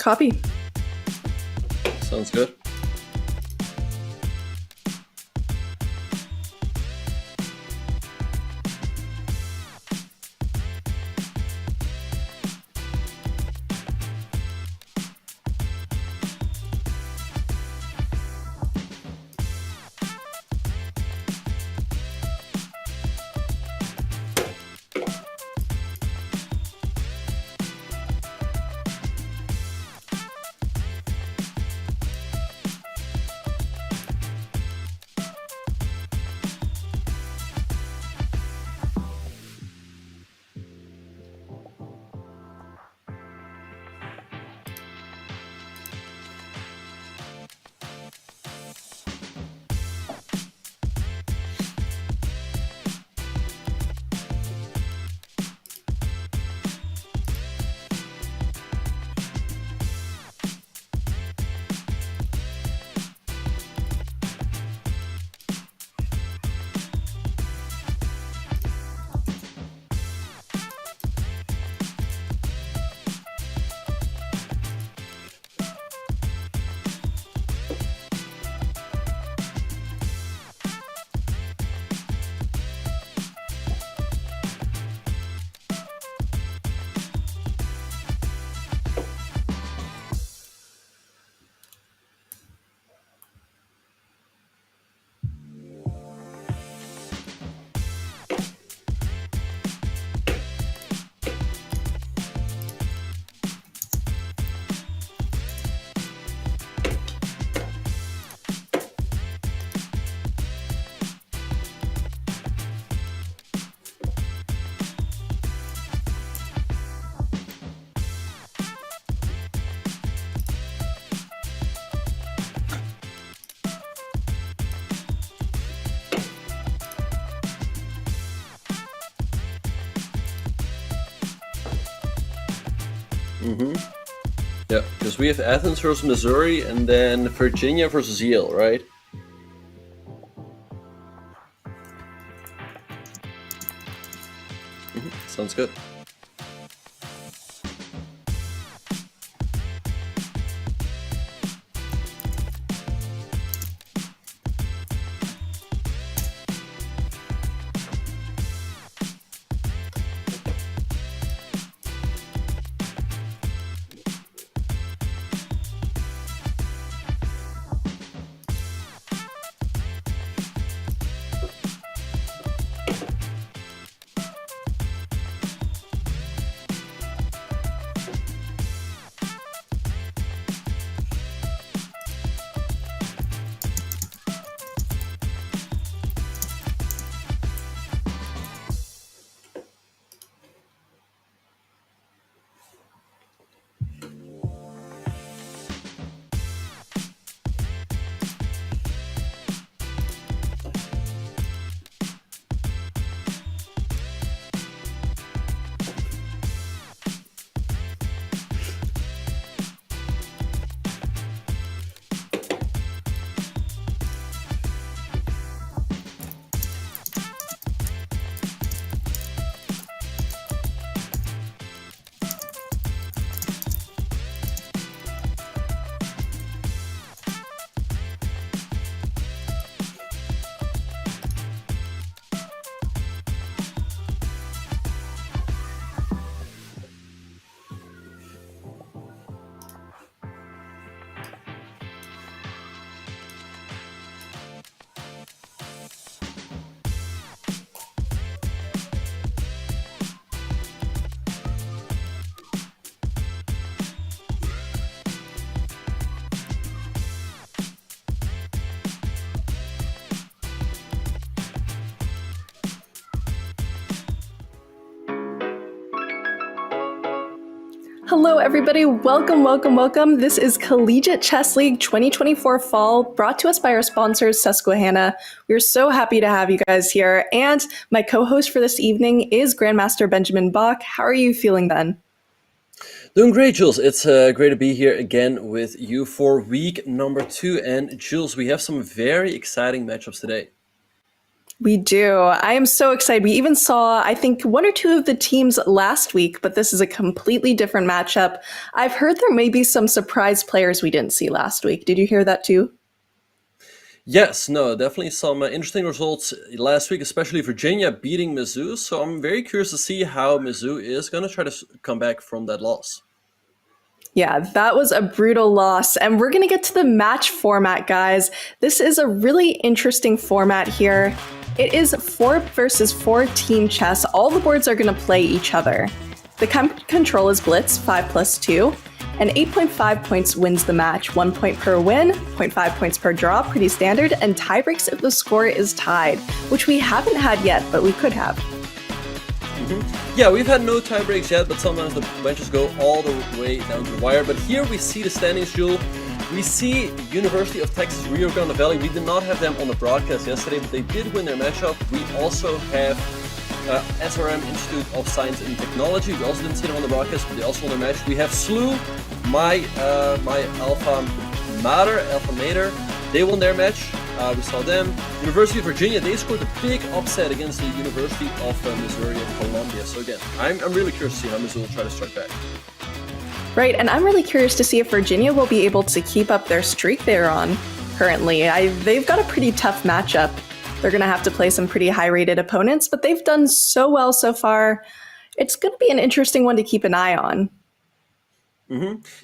Copy. Sounds good. Yeah, because we have Athens versus Missouri and then Virginia versus Yale, right? Sounds good. Hello, everybody. Welcome, welcome, welcome. This is Collegiate Chess League 2024 Fall, brought to us by our sponsors, Susquehanna. We're so happy to have you guys here. And my co-host for this evening is Grandmaster Benjamin Bach. How are you feeling, Ben? Doing great, Jules. It's great to be here again with you for week number 2. And Jules, we have some very exciting matchups today. We do. I am so excited. We even saw, I think, one or two of the teams last week, but this is a completely different matchup. I've heard there may be some surprise players we didn't see last week. Did you hear that too? Yes, no, definitely some interesting results last week, especially Virginia beating Mizzou. So I'm very curious to see how Mizzou is going to try to come back from that loss. Yeah, that was a brutal loss. And we're going to get to the match format, guys. This is a really interesting format here. It is 4 versus 4 team chess. All the boards are going to play each other. The control is blitz, 5+2, and 8.5 points wins the match. 1 point per win, 0.5 points per draw, pretty standard, and tie breaks if the score is tied, which we haven't had yet, but we could have. Yeah, we've had no tie breaks yet, but sometimes the benches go all the way down to the wire. But here we see the standings, Jules. We see University of Texas Rio Grande Valley. We did not have them on the broadcast yesterday, but they did win their matchup. We also have SRM Institute of Science and Technology. We also didn't see them on the broadcast, but they also won their match. We have SLU, my Alpha Mater. They won their match. We saw them. University of Virginia, they scored a big upset against the University of Missouri and Columbia. So again, I'm really curious to see how Missouri will try to strike back. Right, and I'm really curious to see if Virginia will be able to keep up their streak they're on currently. They've got a pretty tough matchup. They're going to have to play some pretty high-rated opponents, but they've done so well so far. It's going to be an interesting one to keep an eye on.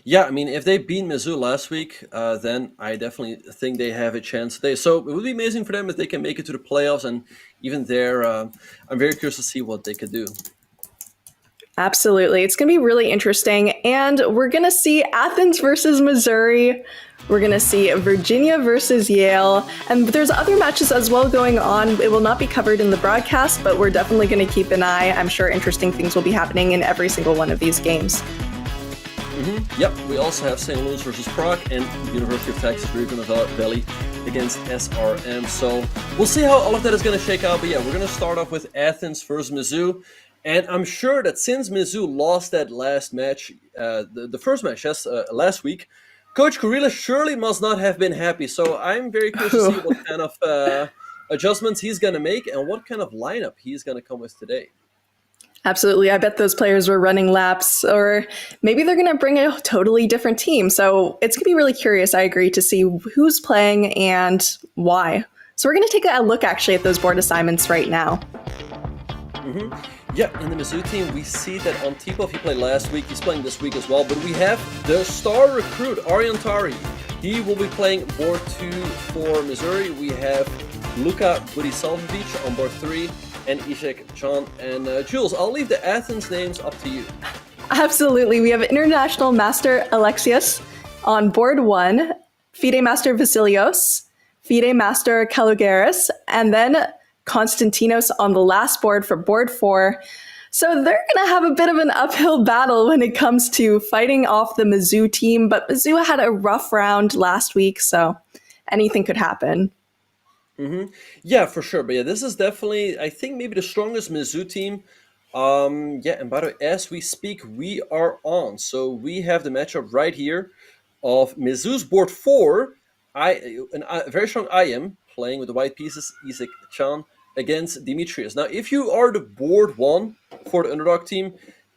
Yeah, I mean, if they beat Mizzou last week, then I definitely think they have a chance today. So it would be amazing for them if they can make it to the playoffs, and even there, I'm very curious to see what they could do. Absolutely. It's going to be really interesting. And we're going to see Athens versus Missouri. We're going to see Virginia versus Yale. And there's other matches as well going on. It will not be covered in the broadcast, but we're definitely going to keep an eye. I'm sure interesting things will be happening in every single one of these games. Yep, we also have St. Louis versus Prague and University of Texas Rio Grande Valley against SRM. So we'll see how all of that is going to shake out. But yeah, we're going to start off with Athens versus Mizzou. And I'm sure that since Mizzou lost that last match, the first match last week, Coach Kurila surely must not have been happy. So I'm very curious to see what kind of adjustments he's going to make and what kind of lineup he's going to come with today. Absolutely. I bet those players were running laps, or maybe they're going to bring a totally different team. So it's going to be really curious, I agree, to see who's playing and why. So we're going to take a look actually at those board assignments right now. Yeah, in the Mizzou team, we see that Antipov, he played last week, he's playing this week as well, but we have the star recruit, Tari. He will be playing board 2 for Missouri. We have Luka Budisalvic on board 3, and Ishak Chan. And Jules, I'll leave the Athens names up to you. Absolutely. We have International Master Alexios on board 1, FIDE Master Vasilios, FIDE Master Kalogeris, and then Konstantinos on the last board for board 4. So they're going to have a bit of an uphill battle when it comes to fighting off the Mizzou team, but Mizzou had a rough round last week, so anything could happen. Yeah, for sure. But yeah, this is definitely, I think, maybe the strongest Mizzou team. Yeah, and by the way, as we speak, we are on. So we have the matchup right here of Mizzou's board 4. A very strong IM playing with the white pieces, Isaac Chan, against Demetrius. Now, if you are the board 1 for the underdog team,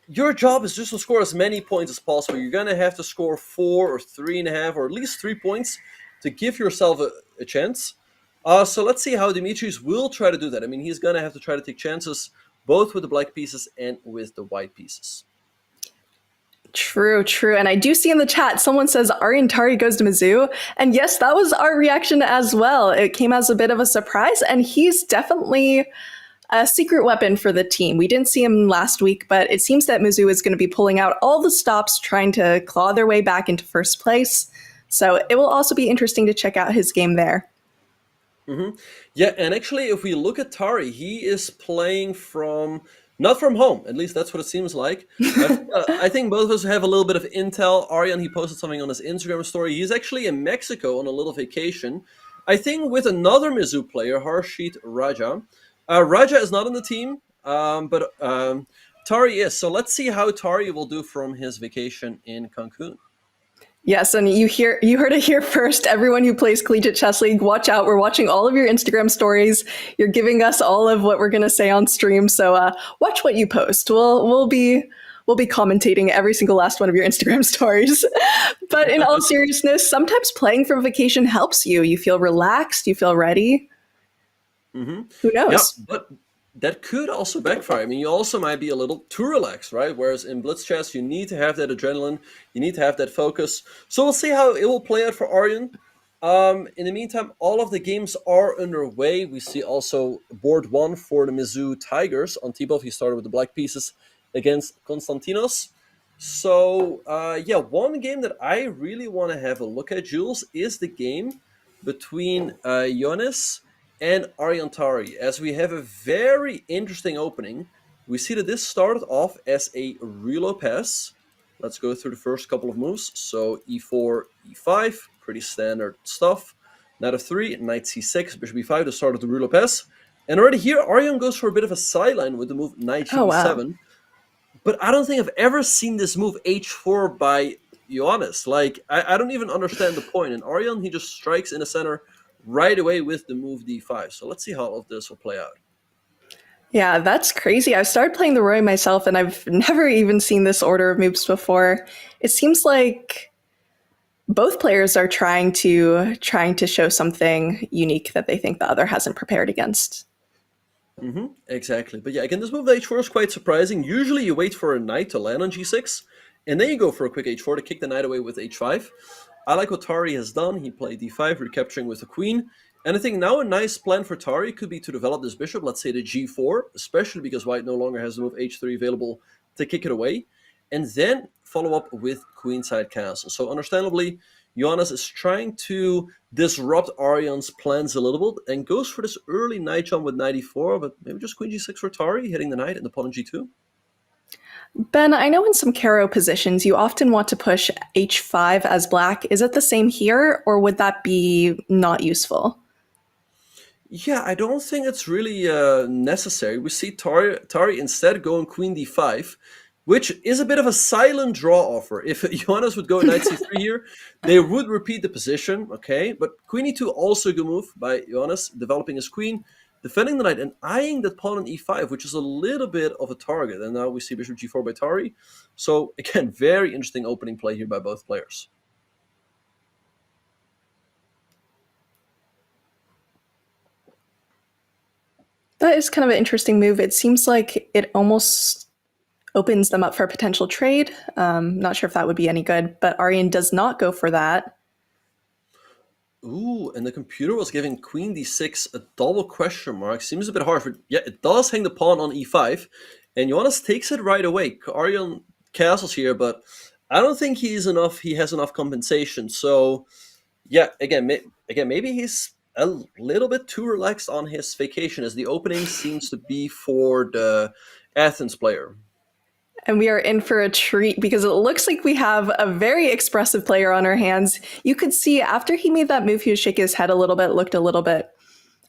your job is just to score as many points as possible. You're going to have to score 4 or 3.5 or at least 3 points to give yourself a chance. So let's see how Demetrius will try to do that. I mean, he's going to have to try to take chances both with the black pieces and with the white pieces. True. And I do see in the chat, someone says Tari goes to Mizzou. And yes, that was our reaction as well. It came as a bit of a surprise, and he's definitely a secret weapon for the team. We didn't see him last week, but it seems that Mizzou is going to be pulling out all the stops, trying to claw their way back into first place. So it will also be interesting to check out his game there. Yeah, and actually, if we look at Tari, he is playing not from home. At least that's what it seems like. I think both of us have a little bit of intel. Aryan, he posted something on his Instagram story. He's actually in Mexico on a little vacation. I think with another Mizzou player, Harshit Raja. Raja is not on the team, but Tari is. So let's see how Tari will do from his vacation in Cancun. Yes, and you heard it here first. Everyone who plays Collegiate Chess League, watch out. We're watching all of your Instagram stories. You're giving us all of what we're going to say on stream. So watch what you post. We'll be commentating every single last one of your Instagram stories. But in all seriousness, sometimes playing from vacation helps you. You feel relaxed, you feel ready. Hmm. Who Yeah, knows? but that could also backfire. I mean, you also might be a little too relaxed, right? Whereas in Blitz chess, you need to have that adrenaline, you need to have that focus. So we'll see how it will play out for Aryan. In the meantime, all of the games are underway. We see also board one for the Mizzou Tigers. Antipov, he started with the black pieces against Konstantinos. So, yeah, one game that I really want to have a look at, Jules, is the game between Jonas and Aryan Tari, as we have a very interesting opening. We see that this started off as a reload pass. Let's go through the first couple of moves. So e4, e5, pretty standard stuff. Knight f3, knight c6, bishop e5, the start of the reload pass. And already here, Aryan goes for a bit of a sideline with the move knight Oh, wow. ge7. But I don't think I've ever seen this move h4 by Ioannis. Like, I don't even understand the point. And Aryan, he just strikes in the center right away with the move d5. So let's see how all of this will play out. Yeah, that's crazy. I started playing the Roy myself, and I've never even seen this order of moves before. It seems like both players are trying to show something unique that they think the other hasn't prepared against. Exactly. But yeah, again, this move to h4 is quite surprising. Usually you wait for a knight to land on g6, and then you go for a quick h4 to kick the knight away with h5. I like what Tari has done. He played d5, recapturing with the queen. And I think now a nice plan for Tari could be to develop this bishop, let's say to g4, especially because white no longer has the move h3 available to kick it away, and then follow up with queenside castle. So understandably, Jonas is trying to disrupt Aryan's plans a little bit and goes for this early knight jump with knight e4, but maybe just queen g6 for Tari, hitting the knight and the pawn on g2. Ben, I know in some Caro positions you often want to push h5 as black. Is it the same here, or would that be not useful? Yeah, I don't think it's really necessary. We see Tari instead going queen d5, which is a bit of a silent draw offer. If Johannes would go knight c3 here, they would repeat the position, okay? But queen e2 also a good move by Johannes, developing his queen, defending the knight, and eyeing that pawn on e5, which is a little bit of a target. And now we see bishop g4 by Tari. So again, very interesting opening play here by both players. That is kind of an interesting move. It seems like it almost opens them up for a potential trade. Not sure if that would be any good, but Aryan does not go for that. Ooh, and the computer was giving queen d6 a double question mark. Seems a bit harsh, but yeah, it does hang the pawn on e5. And Johannes takes it right away. Aryan castles here, but I don't think he has enough compensation. So yeah, again, maybe he's a little bit too relaxed on his vacation, as the opening seems to be for the Athens player. And we are in for a treat because it looks like we have a very expressive player on our hands. You could see after he made that move, he was shaking his head a little bit, looked a little bit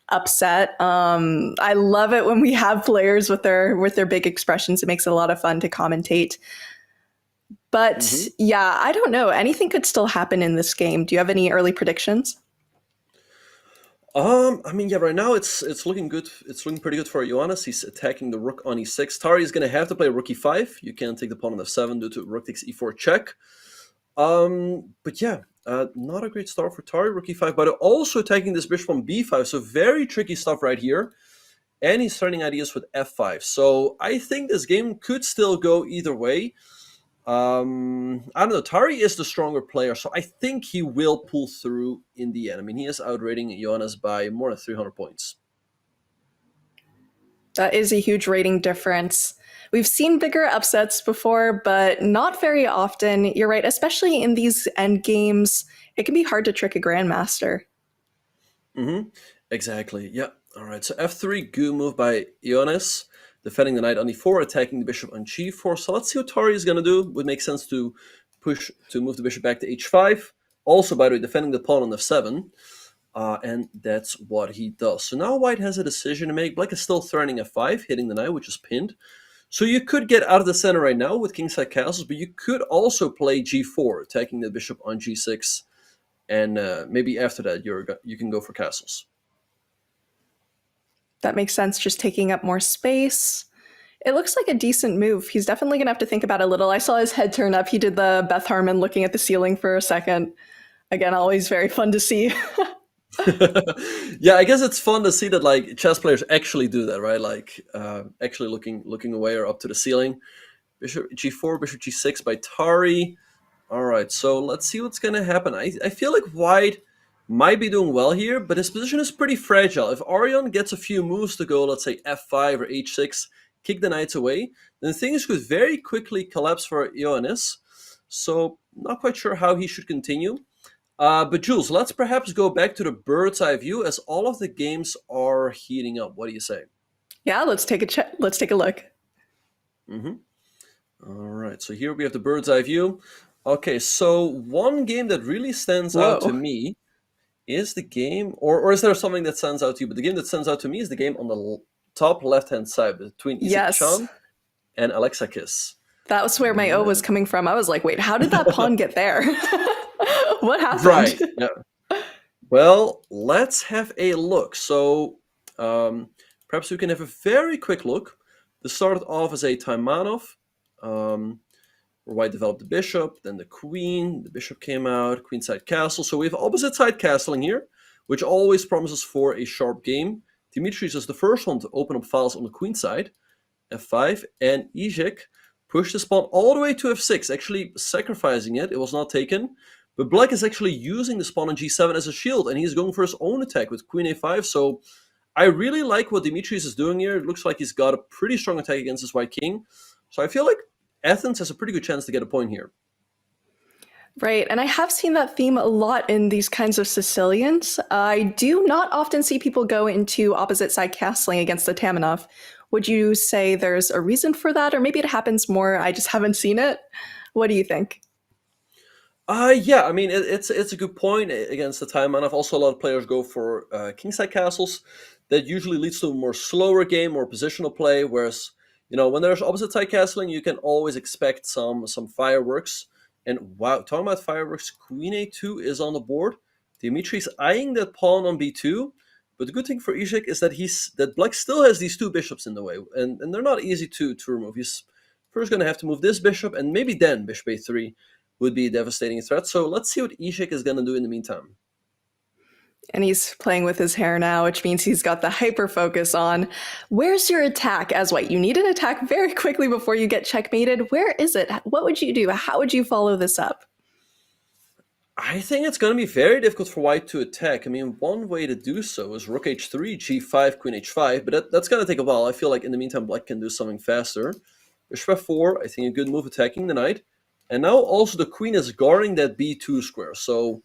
upset. I love it when we have players with their big expressions. It makes it a lot of fun to commentate. But Mhm. yeah, I don't know. Anything could still happen in this game. Do you have any early predictions? I mean, yeah, right now it's looking good. It's looking pretty good for Ioannis. He's attacking the rook on e6. Tari is going to have to play rook e5. You can't take the pawn on f7 due to rook takes e4 check. But yeah, not a great start for Tari, rook e5, but also attacking this bishop on b5. So very tricky stuff right here. And he's starting ideas with f5. So I think this game could still go either way. I don't know. Tari is the stronger player, so I think he will pull through in the end. I mean, he is outrating Jonas by more than 300 points. That is a huge rating difference. We've seen bigger upsets before, but not very often. You're right, especially in these end games, it can be hard to trick a grandmaster. Mm-hmm. Exactly. Yeah. All right. So f3, good move by Jonas, defending the knight on e4, attacking the bishop on g4. So let's see what Tari is going to do. Would make sense to move the bishop back to h5. Also, by the way, defending the pawn on f7. And that's what he does. So now white has a decision to make. Black is still threatening f5, hitting the knight, which is pinned. So you could get out of the center right now with kingside castles, but you could also play g4, attacking the bishop on g6, and maybe after that you can go for castles. That makes sense, just taking up more space. It looks like a decent move. He's definitely going to have to think about it a little. I saw his head turn up. He did the Beth Harmon looking at the ceiling for a second. Again, always very fun to see. Yeah, I guess it's fun to see that like chess players actually do that, right? Like actually looking away or up to the ceiling. Bishop g4, bishop g6 by Tari. All right, so let's see what's going to happen. I feel like white might be doing well here, but his position is pretty fragile. If Arion gets a few moves to go, let's say f5 or h6, kick the knights away, then things could very quickly collapse for Ioannis. So not quite sure how he should continue. But Jules, let's perhaps go back to the bird's eye view as all of the games are heating up. What do you say? Yeah, let's take a look. Mm-hmm. All right, so here we have the bird's eye view. Okay, so one game that really stands out to Whoa. me is the game, or is there something that stands out to you? But the game that stands out to me is the game on the top left-hand side between Isaac Yes. Chan and Alexakis. That was where my O was coming from. I was like, wait, how did that pawn get there? What happened? Right, yeah. Well, let's have a look. So perhaps we can have a very quick look. This started off as a Taimanov, where white developed the bishop, then the queen, the bishop came out, queenside castle. So we have opposite side castling here, which always promises for a sharp game. Dimitri's is the first one to open up files on the queen side, f5, and Izek pushed his pawn all the way to f6, actually sacrificing it. It was not taken. But black is actually using the pawn on g7 as a shield, and he's going for his own attack with queen a5. So I really like what Dimitris is doing here. It looks like he's got a pretty strong attack against his white king. So I feel like Athens has a pretty good chance to get a point here. Right, and I have seen that theme a lot in these kinds of Sicilians. I do not often see people go into opposite side castling against the Tamanov. Would you say there's a reason for that, or maybe it happens more, I just haven't seen it? What do you think? Yeah, I mean, it's a good point against the Taimanov. Also, a lot of players go for kingside castles. That usually leads to a more slower game, more positional play, whereas, when there's opposite side castling, you can always expect some fireworks. And wow, talking about fireworks, queen a2 is on the board. Dimitri's eyeing that pawn on b2. But the good thing for Izek is that black still has these two bishops in the way, and they're not easy to remove. He's first going to have to move this bishop, and maybe then bishop a3 would be a devastating threat. So let's see what Izek is going to do in the meantime. And he's playing with his hair now, which means he's got the hyper focus on. Where's your attack as white? You need an attack very quickly before you get checkmated. Where is it? What would you do? How would you follow this up? I think it's going to be very difficult for white to attack. I mean, one way to do so is rook h3, g5, queen h5, but that's going to take a while. I feel like in the meantime, black can do something faster. Bishop f4, I think a good move attacking the knight. And now also the queen is guarding that b2 square. So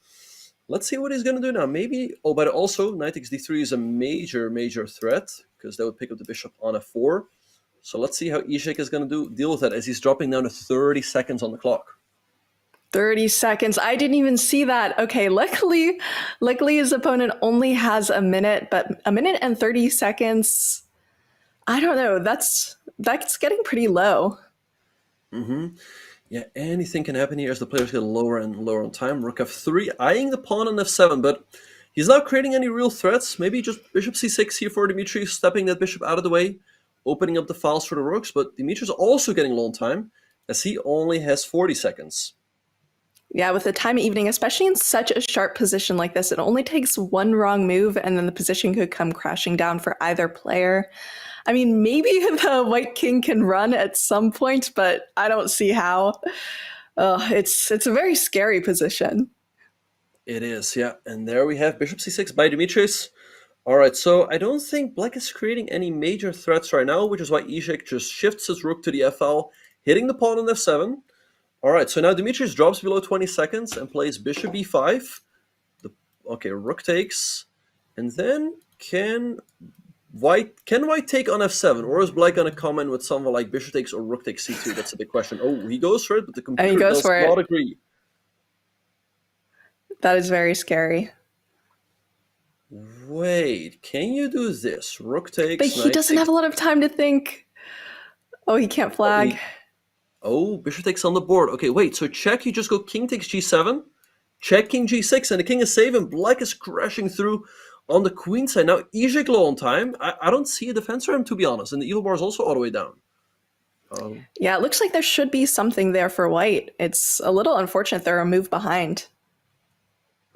let's see what he's going to do now. Maybe, but also knight takes d3 is a major threat, because that would pick up the bishop on f4. So let's see how Izek is going to deal with that as he's dropping down to 30 seconds on the clock. 30 seconds. I didn't even see that. Okay, luckily his opponent only has a minute, but a minute and 30 seconds, I don't know. That's getting pretty low. Mm-hmm. Yeah, anything can happen here as the players get lower and lower on time. Rook f3, eyeing the pawn on f7, but he's not creating any real threats. Maybe just bishop c6 here for Dimitri, stepping that bishop out of the way, opening up the files for the rooks, but Dimitri's also getting low on time as he only has 40 seconds. Yeah, with the time evening, especially in such a sharp position like this, it only takes one wrong move and then the position could come crashing down for either player. I mean, maybe the white king can run at some point, but I don't see how. It's a very scary position. It is, yeah. And there we have bishop c6 by Dimitris. All right, so I don't think black is creating any major threats right now, which is why Izek just shifts his rook to the f-file, hitting the pawn on f7. All right, so now Dimitris drops below 20 seconds and plays bishop b5. Okay, rook takes. And then can white take on f7? Or is black going to come in with something like bishop takes or rook takes c2? That's a big question. Oh, he goes for it, but the computer does not agree. That is very scary. Wait, can you do this? Rook takes. But he doesn't have a lot of time to think. Oh, he can't Oh, flag. oh, bishop takes on the board. Okay, wait, so check, you just go king takes g7, check king g6, and the king is safe, and black is crashing through on the queen side. Now, Izhik low on time. I don't see a defense for him, to be honest, and the evil bar is also all the way down. Yeah, it looks like there should be something there for white. It's a little unfortunate they're a move behind.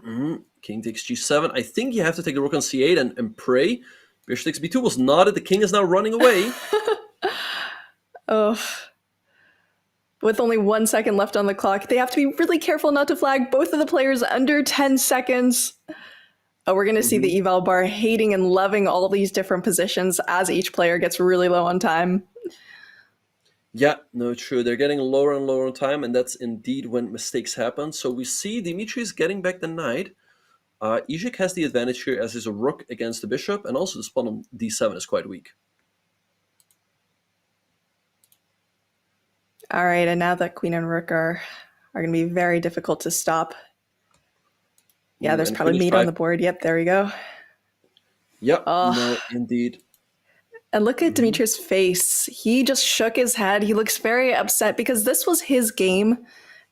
King takes g7. I think you have to take the rook on c8 and pray. Bishop takes b2 was knotted. The king is now running away. Oh. With only 1 second left on the clock, they have to be really careful not to flag both of the players under 10 seconds. Oh, we're going to see the eval bar hating and loving all these different positions as each player gets really low on time. Yeah, no, true. They're getting lower and lower on time, and that's indeed when mistakes happen. So we see Dimitri is getting back the knight. Izhik has the advantage here as is a rook against the bishop, and also the pawn on d7 is quite weak. All right, and now that queen and rook are going to be very difficult to stop. Yeah, there's probably mate on the board. Yep, there we go. Yep, no, indeed. And look at Dimitri's face. He just shook his head. He looks very upset because this was his game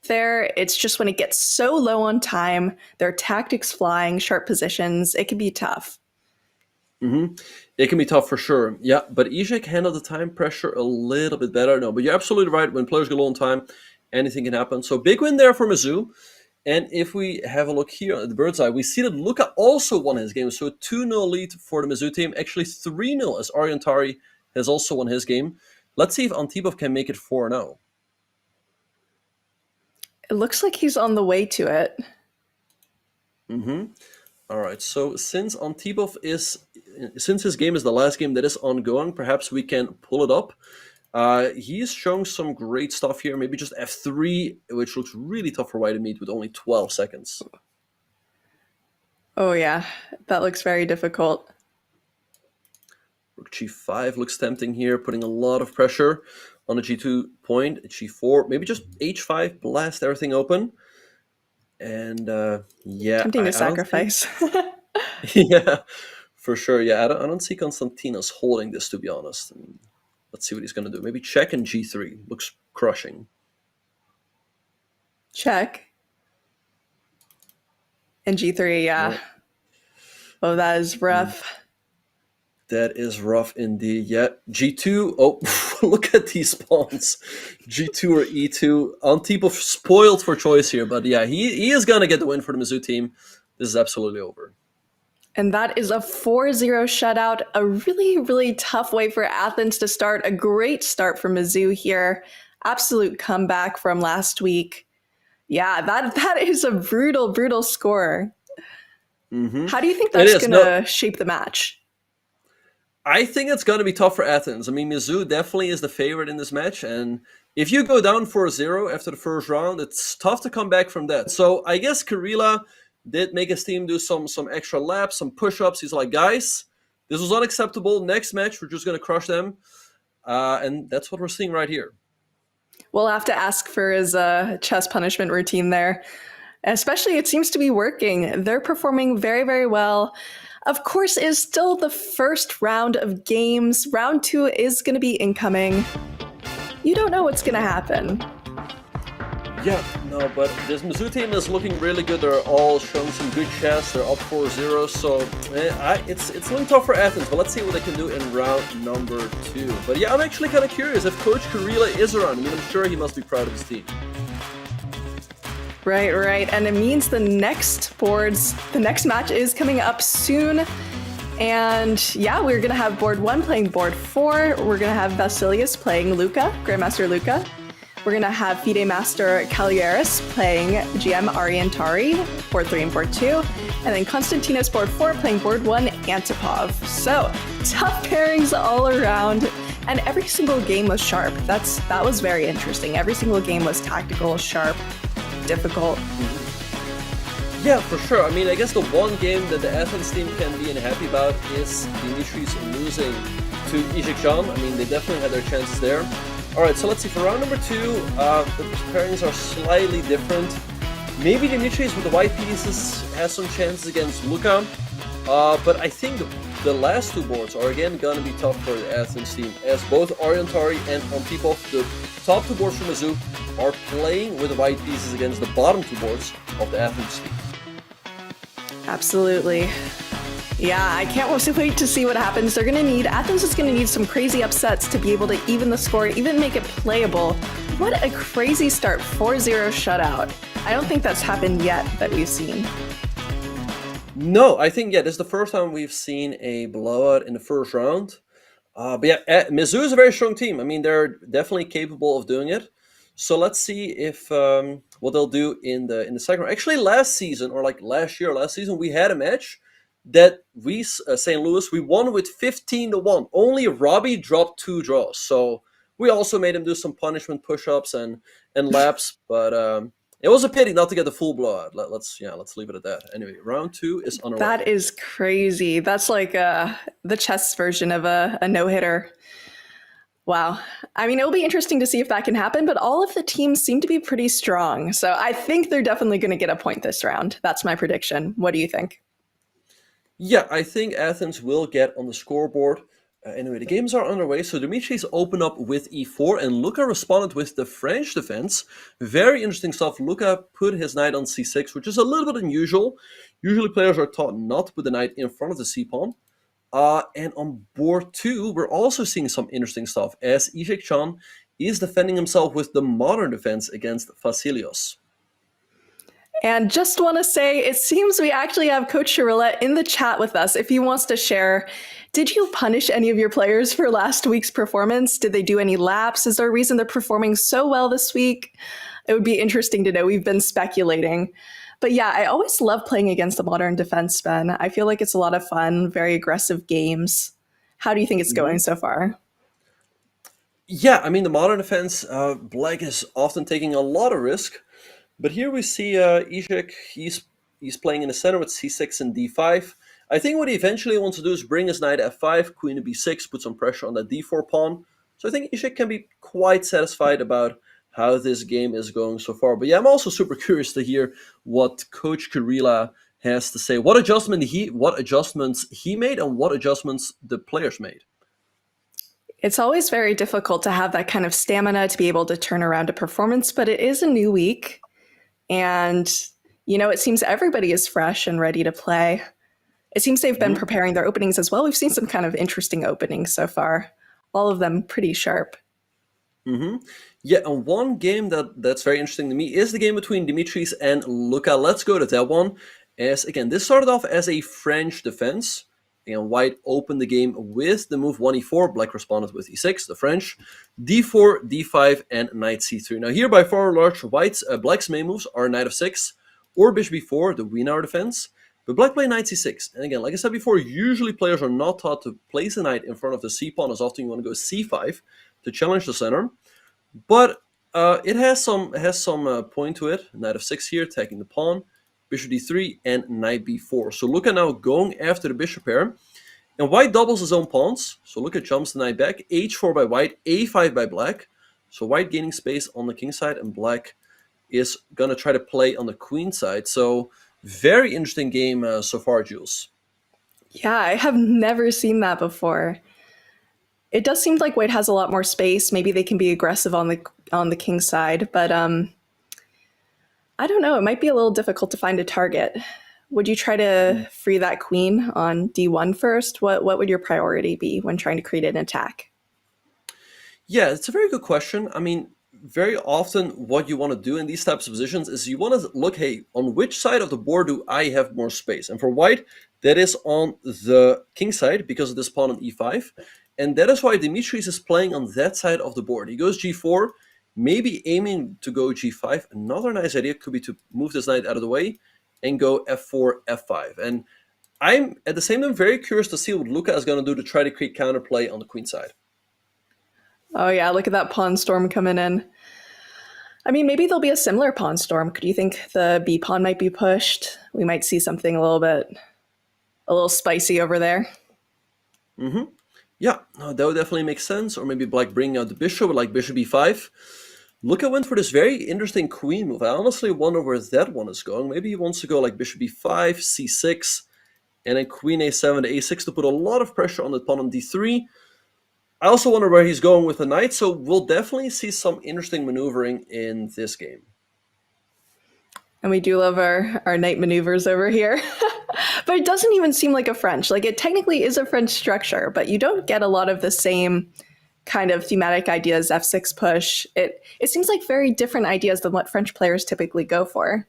there. It's just when it gets so low on time, their tactics flying, sharp positions, it can be tough. It can be tough for sure. Yeah, but Izhik handled the time pressure a little bit better. No, but you're absolutely right. When players go low on time, anything can happen. So big win there for Mizzou. And if we have a look here at the bird's eye, we see that Luka also won his game. So a 2-0 lead for the Mizzou team. Actually 3-0 as Tari has also won his game. Let's see if Antipov can make it 4-0. It looks like he's on the way to it. All right, so since his game is the last game that is ongoing, perhaps we can pull it up. He's showing some great stuff here. Maybe just f3, which looks really tough for white to meet with only 12 seconds. Oh yeah, that looks very difficult. Rook g5 looks tempting here, putting a lot of pressure on the g2 point. G4, maybe just h5, blast everything open. And yeah, tempting to sacrifice. Yeah, for sure. Yeah, I don't see Konstantinos holding this, to be honest. I mean, let's see what he's going to do. Maybe check and g3. Looks crushing. Check. And g3, yeah. Oh, that is rough. That is rough indeed. Yeah, g2. Oh, look at these pawns. g2 or e2. Antipov spoiled for choice here, but yeah, he is going to get the win for the Mizzou team. This is absolutely over. And that is a 4-0 shutout. A really, really tough way for Athens to start. A great start for Mizzou here. Absolute comeback from last week. Yeah, that is a brutal, brutal score. How do you think that's going to shape the match? I think it's going to be tough for Athens. I mean, Mizzou definitely is the favorite in this match, and if you go down 4-0 after the first round, it's tough to come back from that. So I guess Kirilla did make his team do some extra laps, some push-ups. He's like, guys, this was unacceptable. Next match, we're just going to crush them. And that's what we're seeing right here. We'll have to ask for his chess punishment routine there. Especially, it seems to be working. They're performing very, very well. Of course, it is still the first round of games. Round 2 is going to be incoming. You don't know what's going to happen. Yeah, no, but this Mizzou team is looking really good. They're all showing some good chess. They're up 4-0, so it's looking tough for Athens, but let's see what they can do in round number 2. But yeah, I'm actually kind of curious if Coach Kirilla is around. I mean, I'm sure he must be proud of his team. Right. And it means the next match is coming up soon. And yeah, we're going to have board 1 playing board 4. We're going to have Vasilius playing Luka, Grandmaster Luka. We're going to have FIDE Master Kaliaris playing GM Tari, board 3 and board 2. And then Konstantinos board 4 playing board 1 Antipov. So tough pairings all around. And every single game was sharp. That was very interesting. Every single game was tactical, sharp, difficult. Yeah, for sure. I mean, I guess the one game that the Athens team can be unhappy about is Dimitri's losing to Izhik. I mean, they definitely had their chances there. All right, so let's see. For round number 2, the pairings are slightly different. Maybe Dimitri's with the white pieces has some chances against Luka. But I think the last two boards are again going to be tough for the Athens team, as both Tari and Antipov, the top two boards from Mizzou, are playing with white pieces against the bottom two boards of the Athens team. Absolutely. Yeah, I can't wait to see what happens. Athens is going to need some crazy upsets to be able to even the score, even make it playable. What a crazy start, 4-0 shutout. I don't think that's happened yet that we've seen. No, I think, this is the first time we've seen a blowout in the first round. But Mizzou is a very strong team. I mean, they're definitely capable of doing it. So let's see if what they'll do in the second round. Actually, last season, we had a match that St. Louis, we won with 15-1. Only Robby dropped 2 draws. So we also made him do some punishment push-ups and laps, but it was a pity not to get the full blowout. Let's leave it at that. Anyway, round 2 is on a That is crazy. That's like the chess version of a no-hitter. Wow. I mean, it'll be interesting to see if that can happen, but all of the teams seem to be pretty strong. So I think they're definitely going to get a point this round. That's my prediction. What do you think? Yeah, I think Athens will get on the scoreboard. Anyway, the games are underway. So Dimitri's opened up with e4, and Luca responded with the French defense. Very interesting stuff. Luca put his knight on c6, which is a little bit unusual. Usually players are taught not to put the knight in front of the c-pawn. And on board 2, we're also seeing some interesting stuff, as Ishik Chan is defending himself with the modern defense against Vasilios. And just want to say, it seems we actually have Coach Chirilla in the chat with us if he wants to share. Did you punish any of your players for last week's performance? Did they do any laps? Is there a reason they're performing so well this week? It would be interesting to know. We've been speculating. But yeah, I always love playing against the modern defense, Ben. I feel like it's a lot of fun, very aggressive games. How do you think it's going so far? Yeah, I mean, the modern defense, Black is often taking a lot of risk. But here we see Ishik, he's playing in the center with c6 and d5. I think what he eventually wants to do is bring his knight f5, queen to b6, put some pressure on that d4 pawn. So I think Ishik can be quite satisfied about how this game is going so far. But yeah, I'm also super curious to hear what Coach Chirilla has to say. What adjustments he made and what adjustments the players made. It's always very difficult to have that kind of stamina to be able to turn around a performance, but it is a new week. And, it seems everybody is fresh and ready to play. It seems they've been preparing their openings as well. We've seen some kind of interesting openings so far. All of them pretty sharp. Yeah, and one game that's very interesting to me is the game between Dimitris and Luca. Let's go to that one. As again, this started off as a French defense. And White opened the game with the move 1e4. Black responded with e6, the French. d4, d5, and knight c3. Now here, by far large, Black's main moves are knight f6 or bishop b4, the Wiener defense. But Black played knight c6. And again, like I said before, usually players are not taught to place a knight in front of the c-pawn. As often you want to go c5 to challenge the center. But it has some point to it. Knight f6 here, taking the pawn. Bishop d3, and knight b4. So Luca now going after the bishop pair. And White doubles his own pawns. So Luca jumps the knight back. h4 by White, a5 by Black. So White gaining space on the king side, and Black is going to try to play on the queen side. So very interesting game so far, Jules. Yeah, I have never seen that before. It does seem like White has a lot more space. Maybe they can be aggressive on the king side, but I don't know. It might be a little difficult to find a target. Would you try to free that queen on d1 first? What would your priority be when trying to create an attack? Yeah, it's a very good question. I mean, very often what you want to do in these types of positions is you want to look, hey, on which side of the board do I have more space? And for White, that is on the king side because of this pawn on e5. And that is why Dimitris is playing on that side of the board. He goes g4, maybe aiming to go g5. Another nice idea could be to move this knight out of the way and go f4, f5. And I'm, at the same time, very curious to see what Luca is going to do to try to create counterplay on the queen side. Oh yeah, look at that pawn storm coming in. I mean, maybe there'll be a similar pawn storm. Could you think the b pawn might be pushed? We might see something a little spicy over there. Yeah, no, that would definitely make sense. Or maybe Black bringing out the bishop, like bishop e5. Luca went for this very interesting queen move. I honestly wonder where that one is going. Maybe he wants to go like bishop e5, c6, and then queen a7 to a6 to put a lot of pressure on the pawn on d3. I also wonder where he's going with the knight, so we'll definitely see some interesting maneuvering in this game. And we do love our knight maneuvers over here. But it doesn't even seem like a French. Like, it technically is a French structure, but you don't get a lot of the same kind of thematic ideas, f6 push. It seems like very different ideas than what French players typically go for.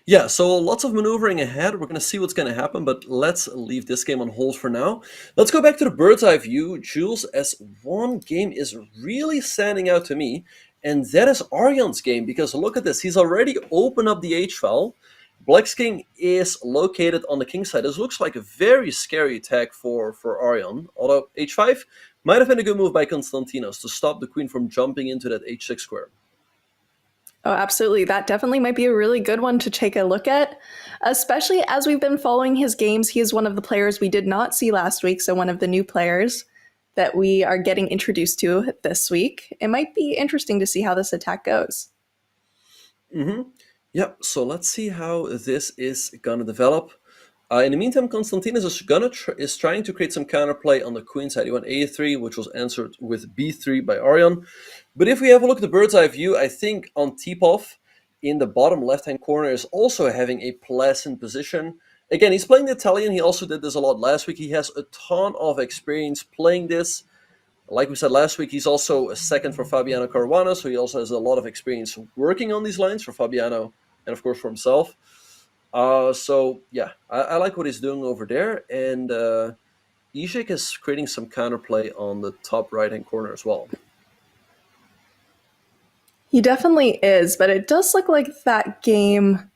Yeah, so lots of maneuvering ahead. We're going to see what's going to happen, but let's leave this game on hold for now. Let's go back to the bird's eye view, Jules, as one game is really standing out to me, and that is Arjan's game, because look at this. He's already opened up the h-file. Black's king is located on the king side. This looks like a very scary attack for Arjan, although h5 might have been a good move by Konstantinos to stop the queen from jumping into that h6 square. Oh, absolutely. That definitely might be a really good one to take a look at, especially as we've been following his games. He is one of the players we did not see last week, so one of the new players that we are getting introduced to this week. It might be interesting to see how this attack goes. Yep, so let's see how this is going to develop. In the meantime, Konstantinos is trying to create some counterplay on the queen side. He went a3, which was answered with b3 by Arjan. But if we have a look at the bird's eye view, I think Antipov in the bottom left-hand corner is also having a pleasant position. Again, he's playing the Italian. He also did this a lot last week. He has a ton of experience playing this. Like we said last week, he's also a second for Fabiano Caruana, so he also has a lot of experience working on these lines for Fabiano and, of course, for himself. So, yeah, I like what he's doing over there. And Ishik is creating some counterplay on the top right-hand corner as well. He definitely is, but it does look like that game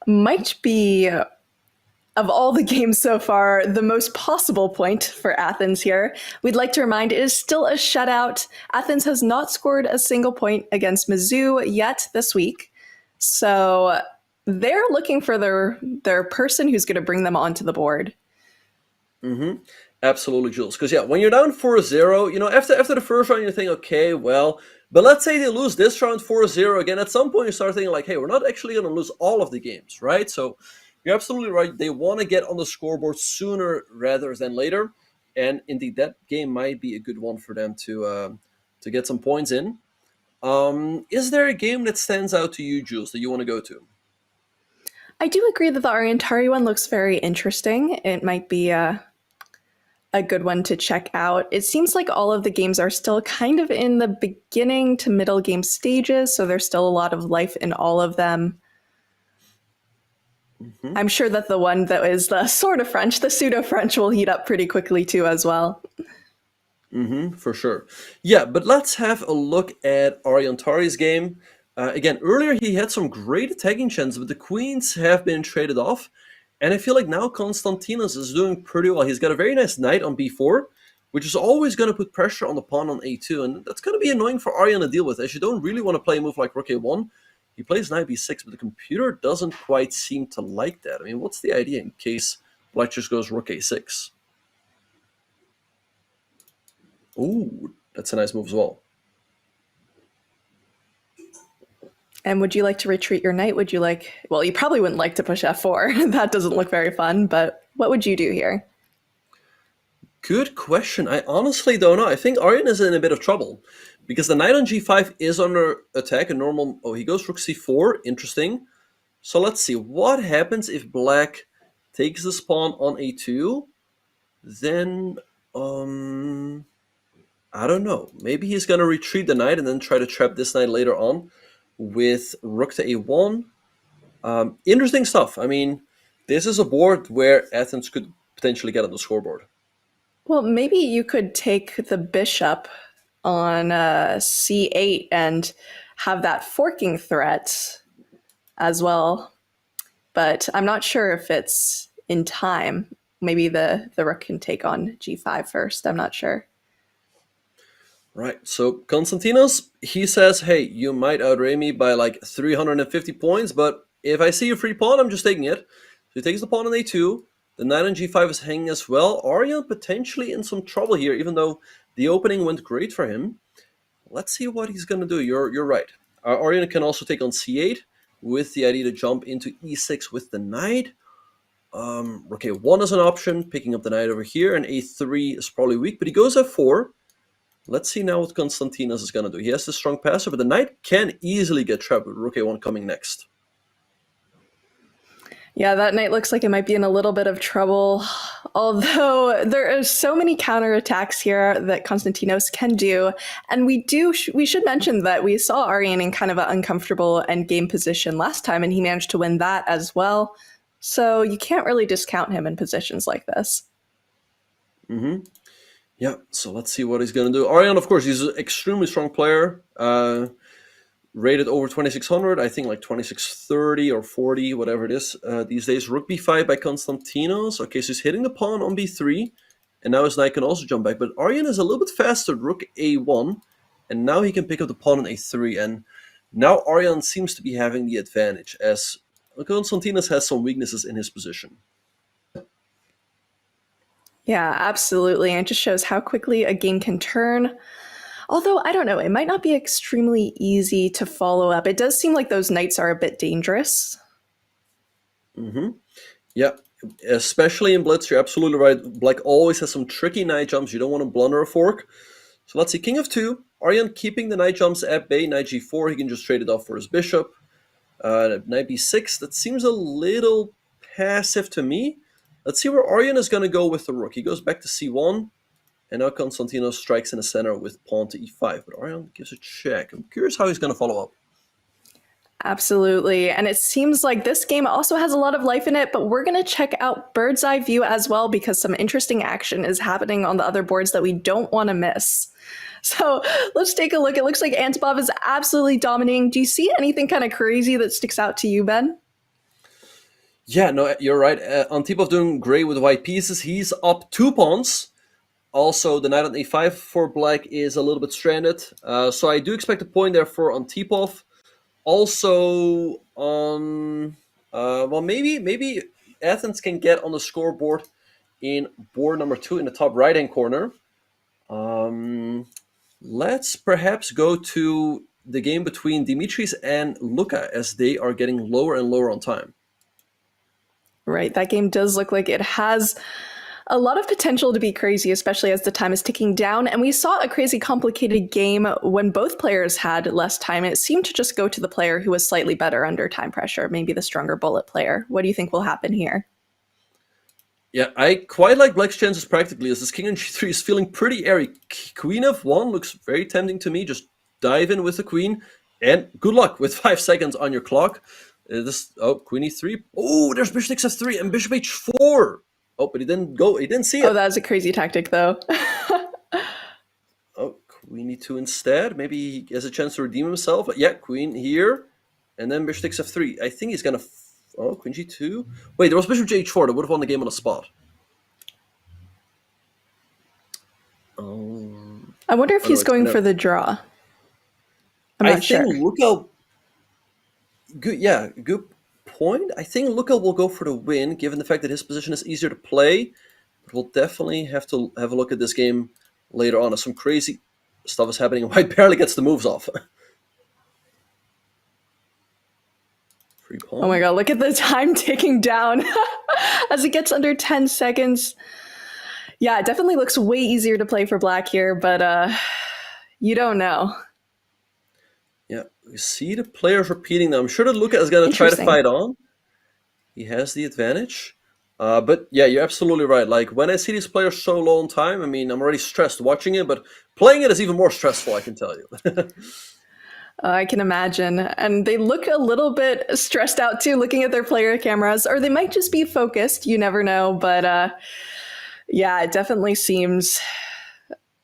might be, of all the games so far, the most possible point for Athens here. We'd like to remind it is still a shutout. Athens has not scored a single point against Mizzou yet this week. So they're looking for their person who's going to bring them onto the board. Absolutely, Jules. Because, yeah, when you're down 4-0, after the first round, you think, okay, well, but let's say they lose this round 4-0 again. At some point, you start thinking, like, hey, we're not actually going to lose all of the games, right? So you're absolutely right. They want to get on the scoreboard sooner rather than later. And indeed, that game might be a good one for them to get some points in. Is there a game that stands out to you, Jules, that you want to go to? I do agree that the Tari one looks very interesting. It might be a good one to check out. It seems like all of the games are still kind of in the beginning to middle game stages, so there's still a lot of life in all of them. I'm sure that the one that is the sort of French, the pseudo-French, will heat up pretty quickly too as well. For sure. Yeah, but let's have a look at Arjan Tari's game. Again, earlier he had some great attacking chances, but the queens have been traded off. And I feel like now Konstantinos is doing pretty well. He's got a very nice knight on b4, which is always going to put pressure on the pawn on a2. And that's going to be annoying for Arjan to deal with, as you don't really want to play a move like rook a1. He plays knight b6, but the computer doesn't quite seem to like that. I mean, what's the idea in case black just goes rook a6? Ooh, that's a nice move as well. And would you like to retreat your knight? Would you like, well, you probably wouldn't like to push f4. That doesn't look very fun, but what would you do here? Good question. I honestly don't know. I think Arjan is in a bit of trouble because the knight on g5 is under attack. A normal, he goes rook c4. Interesting. So let's see. What happens if black takes this pawn on a2? Then, I don't know. Maybe he's going to retreat the knight and then try to trap this knight later on with rook to a1. Interesting stuff. I mean, this is a board where Athens could potentially get on the scoreboard. Well, maybe you could take the bishop on c8 and have that forking threat as well. But I'm not sure if it's in time. Maybe the rook can take on g5 first. I'm not sure. Right, so Konstantinos, he says, hey, you might outrank me by like 350 points, but if I see a free pawn, I'm just taking it. So he takes the pawn on a2. The knight on g5 is hanging as well. Arjan potentially in some trouble here, even though the opening went great for him. Let's see what he's going to do. You're right. Arjan can also take on c8 with the idea to jump into e6 with the knight. Rook a1 is an option, picking up the knight over here, and a3 is probably weak, but he goes f4. Let's see now what Konstantinos is going to do. He has the strong passer, but the knight can easily get trapped with Rook a1 coming next. Yeah, that knight looks like it might be in a little bit of trouble. Although there are so many counterattacks here that Konstantinos can do. And we should mention that we saw Aryan in kind of an uncomfortable endgame position last time, and he managed to win that as well. So you can't really discount him in positions like this. Mm-hmm. Yeah, so let's see what he's going to do. Aryan, of course, he's an extremely strong player. Rated over 2600, I think like 2630 or 40, whatever it is these days. Rook b5 by Konstantinos. Okay, so he's hitting the pawn on b3, and now his knight can also jump back. But Aryan is a little bit faster. Rook a1, and now he can pick up the pawn on a3. And now Aryan seems to be having the advantage, as Konstantinos has some weaknesses in his position. Yeah, absolutely. And it just shows how quickly a game can turn. Although, I don't know, it might not be extremely easy to follow up. It does seem like those knights are a bit dangerous. Mm-hmm. Yeah, especially in Blitz, you're absolutely right. Black always has some tricky knight jumps. You don't want to blunder a fork. So let's see, king of 2. Aryan keeping the knight jumps at bay. Knight g4, he can just trade it off for his bishop. Knight b6, that seems a little passive to me. Let's see where Aryan is going to go with the rook. He goes back to c1. And now Konstantinos strikes in the center with pawn to e5, but Aryan gives a check. I'm curious how he's going to follow up. Absolutely. And it seems like this game also has a lot of life in it, but we're going to check out Bird's Eye View as well, because some interesting action is happening on the other boards that we don't want to miss. So let's take a look. It looks like Antipov is absolutely dominating. Do you see anything kind of crazy that sticks out to you, Ben? Yeah, no, you're right. Antipov doing great with white pieces. He's up 2 pawns. Also, the knight on a5 for black is a little bit stranded. So I do expect a point there for Antipov. Also, on maybe Athens can get on the scoreboard in board number 2 in the top right-hand corner. Let's perhaps go to the game between Dimitris and Luka, as they are getting lower and lower on time. Right, that game does look like it has a lot of potential to be crazy, especially as the time is ticking down. And we saw a crazy complicated game when both players had less time. It seemed to just go to the player who was slightly better under time pressure, maybe the stronger bullet player. What do you think will happen here? Yeah, I quite like Black's chances practically, as this king on g3 is feeling pretty airy. Queen f1 looks very tempting to me. Just dive in with the queen, and good luck with 5 seconds on your clock. Queen e3. Oh, there's bishop takes f3 and bishop h4. Oh, but he didn't go. He didn't see it. Oh, that was a crazy tactic, though. Oh, queen e2 instead. Maybe he has a chance to redeem himself. But yeah, queen here, and then bishop takes f3. I think he's gonna. Queen g2. Wait, there was bishop h4 that would have won the game on the spot. I wonder if he's going for the draw. I'm not sure. I think Luka. Good point. I think Luka will go for the win, given the fact that his position is easier to play. But we'll definitely have to have a look at this game later on, as some crazy stuff is happening, and White barely gets the moves off. Free pawn. Oh my god, look at the time ticking down as it gets under 10 seconds. Yeah, it definitely looks way easier to play for black here, but you don't know. Yeah, we see the players repeating now. I'm sure that Luka is going to try to fight on. He has the advantage. But yeah, you're absolutely right. Like, when I see these players so low on time, I mean, I'm already stressed watching it, but playing it is even more stressful, I can tell you. I can imagine. And they look a little bit stressed out too, looking at their player cameras, or they might just be focused. You never know. But yeah, it definitely seems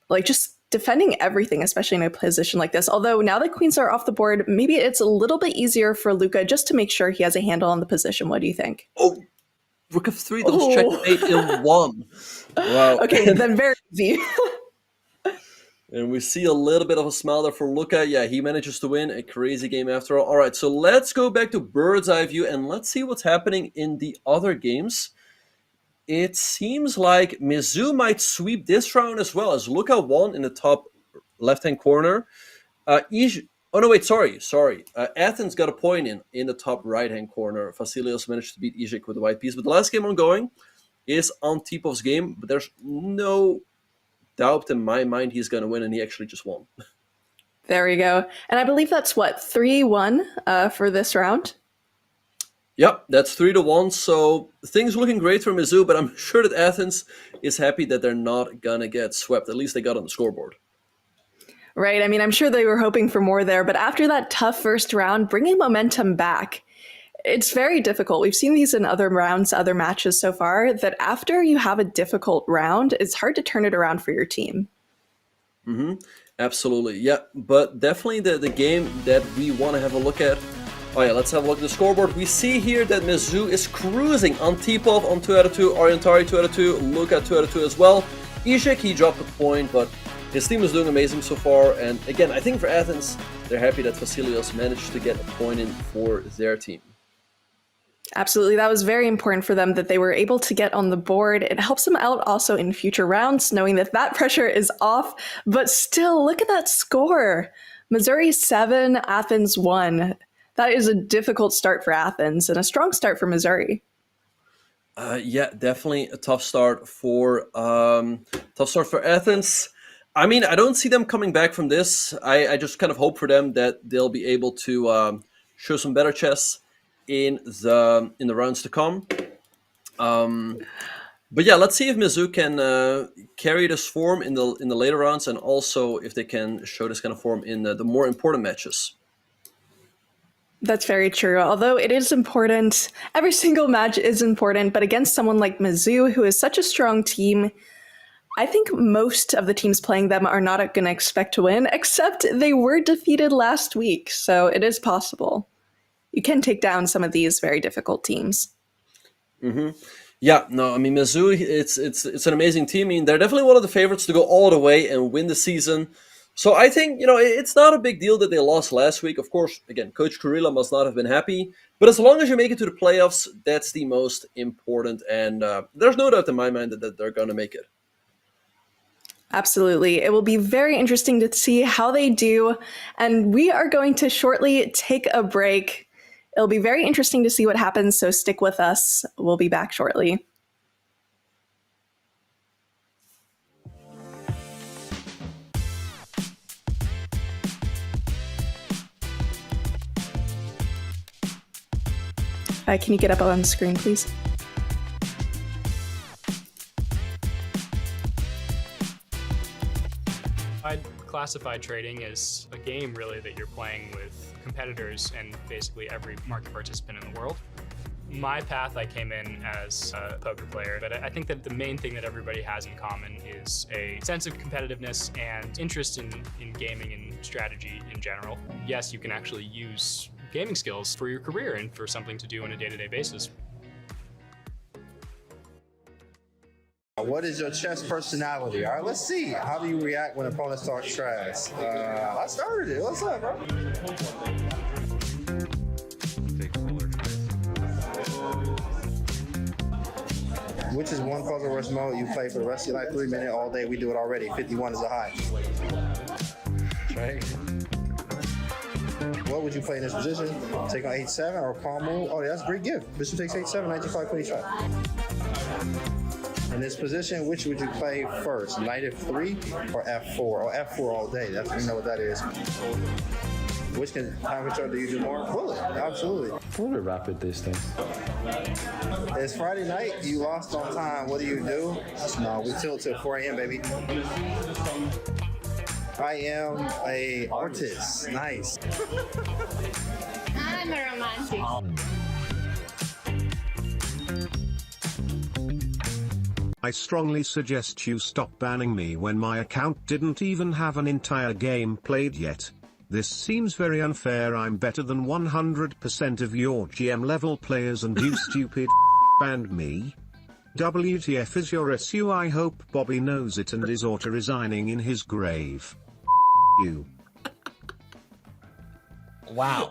like just defending everything, especially in a position like this. Although now that queens are off the board, maybe it's a little bit easier for Luka just to make sure he has a handle on the position. What do you think? Oh, rook f3, that was checkmate in 1. Wow. Okay, then very easy. And we see a little bit of a smile there for Luka. Yeah, he manages to win a crazy game after all. All right, so let's go back to Bird's Eye View and let's see what's happening in the other games. It seems like Mizzou might sweep this round as well, as Luka won in the top left-hand corner. Oh no, wait, sorry. Athens got a point in the top right-hand corner. Vasilios managed to beat Izhik with the white piece. But the last game ongoing is Antipov's game, but there's no doubt in my mind he's going to win, and he actually just won. There we go. And I believe that's what, 3-1 for this round? Yep, that's 3-1. So things looking great for Mizzou, but I'm sure that Athens is happy that they're not going to get swept. At least they got on the scoreboard. Right. I mean, I'm sure they were hoping for more there, but after that tough first round, bringing momentum back, it's very difficult. We've seen these in other rounds, other matches so far, that after you have a difficult round, it's hard to turn it around for your team. Mm-hmm. Absolutely. Yeah, but definitely the game that we want to have a look at. Oh yeah, let's have a look at the scoreboard. We see here that Mizzou is cruising. Antipov on 2 out of 2, Tari 2 out of 2, Luka 2 out of 2 as well. Izhik, he dropped a point, but his team is doing amazing so far. And again, I think for Athens, they're happy that Vasilios managed to get a point in for their team. Absolutely. That was very important for them that they were able to get on the board. It helps them out also in future rounds, knowing that that pressure is off. But still, look at that score. Missouri 7, Athens 1. That is a difficult start for Athens and a strong start for Missouri. Yeah, definitely a tough start for Athens. I mean, I don't see them coming back from this. I just kind of hope for them that they'll be able to show some better chess in the rounds to come. But yeah, let's see if Mizzou can carry this form in the later rounds, and also if they can show this kind of form in the more important matches. That's very true. Although it is important, every single match is important, but against someone like Mizzou, who is such a strong team, I think most of the teams playing them are not going to expect to win, except they were defeated last week, so it is possible. You can take down some of these very difficult teams. Mm-hmm. Yeah, no, I mean, Mizzou, it's an amazing team. I mean, they're definitely one of the favorites to go all the way and win the season. So I think, it's not a big deal that they lost last week. Of course, again, Coach Kurila must not have been happy. But as long as you make it to the playoffs, that's the most important. And there's no doubt in my mind that they're going to make it. Absolutely. It will be very interesting to see how they do. And we are going to shortly take a break. It'll be very interesting to see what happens, so stick with us. We'll be back shortly. Can you get up on the screen, please? I'd classify trading as a game, really, that you're playing with competitors and basically every market participant in the world. My path, I came in as a poker player, but I think that the main thing that everybody has in common is a sense of competitiveness and interest in gaming and strategy in general. Yes, you can actually use gaming skills for your career and for something to do on a day-to-day basis. What is your chess personality? All right, let's see. How do you react when opponents talk trash? I started it. What's up, bro? Which is one puzzle rush mode you play for the rest of your life? 3 minute all day. We do it already. 51 is a high. Right. What would you play in this position? Take on h7 or palm move? Oh, yeah, that's a great gift. Bishop takes h7, 95, 25. In this position, which would you play first? Knight f3 or f4? Or f4 all day. That's, you know what that is. Which time control do you do more? Bullet, absolutely. A little bit rapid these days. It's Friday night, you lost on time. What do you do? No, we tilt till 4 a.m., baby. I am a artist. Nice. I'm a romantic. I strongly suggest you stop banning me when my account didn't even have an entire game played yet. This seems very unfair. I'm better than 100% of your GM level players and you stupid banned me. WTF is your SU? I hope Bobby knows it and is auto-resigning in his grave. You. Wow.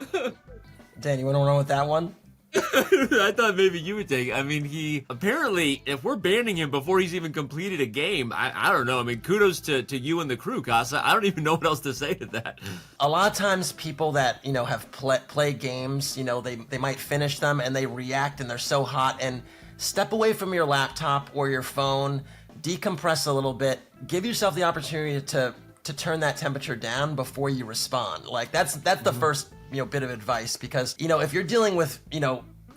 Dan, you want to run with that one? I thought maybe you would take it. I mean, he apparently, if we're banning him before he's even completed a game, I don't know. I mean, kudos to you and the crew, Casa. I don't even know what else to say to that. A lot of times people that, have played games, they might finish them and they react and they're so hot, and step away from your laptop or your phone, decompress a little bit, give yourself the opportunity to turn that temperature down before you respond. Like that's the first bit of advice, because if you're dealing with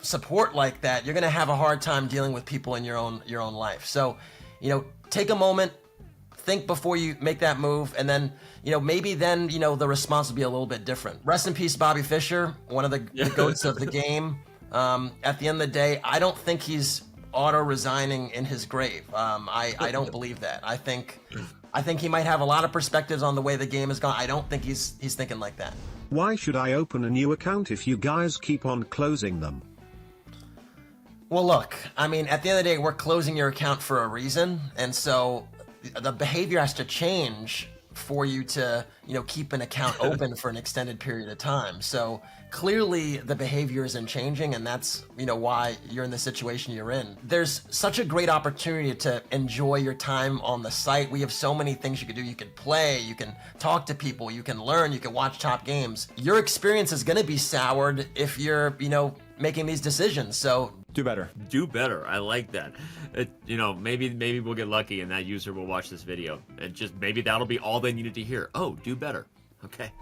support like that, you're gonna have a hard time dealing with people in your own life. So take a moment, think before you make that move, and then maybe then the response will be a little bit different. Rest in peace, Bobby Fischer, one of the goats of the game. At the end of the day, I don't think he's auto-resigning in his grave. I don't believe that. I think he might have a lot of perspectives on the way the game has gone. I don't think he's thinking like that. Why should I open a new account if you guys keep on closing them? Well, look, I mean, at the end of the day, we're closing your account for a reason, and so the behavior has to change for you to, keep an account open for an extended period of time. So clearly the behavior isn't changing, and that's, why you're in the situation you're in. There's such a great opportunity to enjoy your time on the site. We have so many things you can do. You can play, you can talk to people, you can learn, you can watch top games. Your experience is going to be soured if you're, making these decisions. So do better. Do better. I like that. Maybe we'll get lucky and that user will watch this video. And just maybe that'll be all they needed to hear. Oh, do better. Okay.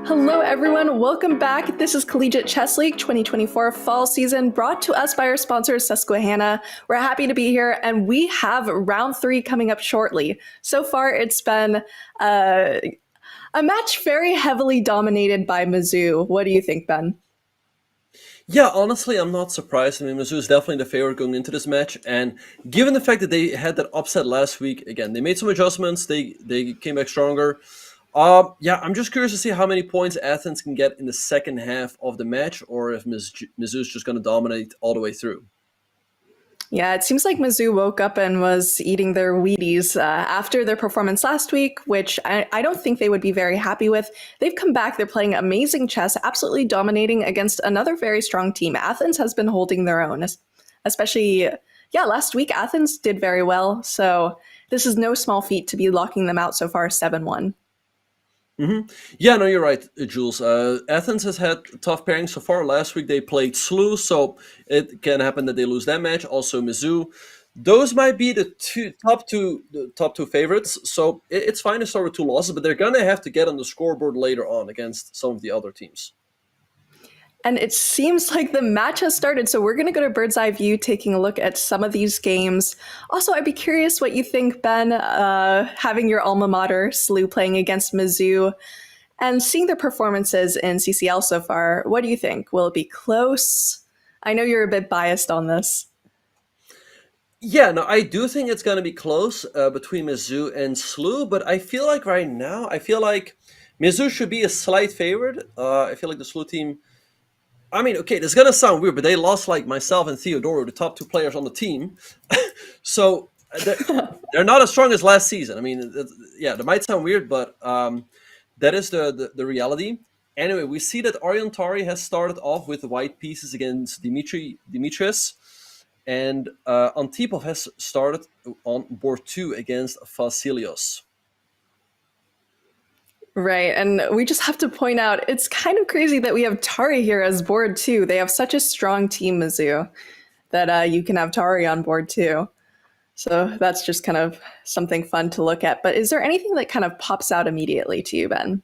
Hello everyone, welcome back. This is Collegiate Chess League 2024 fall season, brought to us by our sponsor Susquehanna. We're happy to be here, and we have round 3 coming up shortly. So far, it's been a match very heavily dominated by Mizzou. What do you think, Ben? Yeah, honestly, I'm not surprised. I mean, Mizzou is definitely the favorite going into this match, and given the fact that they had that upset last week, again, they made some adjustments, they came back stronger. I'm just curious to see how many points Athens can get in the second half of the match, or if Mizzou's just going to dominate all the way through. Yeah, it seems like Mizzou woke up and was eating their Wheaties after their performance last week, which I don't think they would be very happy with. They've come back, they're playing amazing chess, absolutely dominating against another very strong team. Athens has been holding their own, especially, last week Athens did very well, so this is no small feat to be locking them out so far 7-1. Mm-hmm. Yeah, no, you're right, Jules. Athens has had tough pairings so far. Last week they played SLU, so it can happen that they lose that match. Also, Mizzou. Those might be the top two favorites. So it's fine to start with 2 losses, but they're gonna have to get on the scoreboard later on against some of the other teams. And it seems like the match has started, so we're going to go to Bird's Eye View, taking a look at some of these games. Also, I'd be curious what you think, Ben, having your alma mater, SLU, playing against Mizzou, and seeing their performances in CCL so far. What do you think? Will it be close? I know you're a bit biased on this. Yeah, no, I do think it's going to be close between Mizzou and SLU, but I feel like right now, Mizzou should be a slight favorite. I feel like the SLU team I mean, okay, this is gonna sound weird, but they lost like myself and Theodoro, the top two players on the team. So they're not as strong as last season. I mean, yeah, that might sound weird, but that is the reality. Anyway, we see that Arion Tari has started off with the white pieces against Demetrius, and Antipov has started on board 2 against Vasilios. Right, and we just have to point out, it's kind of crazy that we have Tari here as board 2. They have such a strong team, Mizzou, that you can have Tari on board too. So that's just kind of something fun to look at. But is there anything that kind of pops out immediately to you, Ben?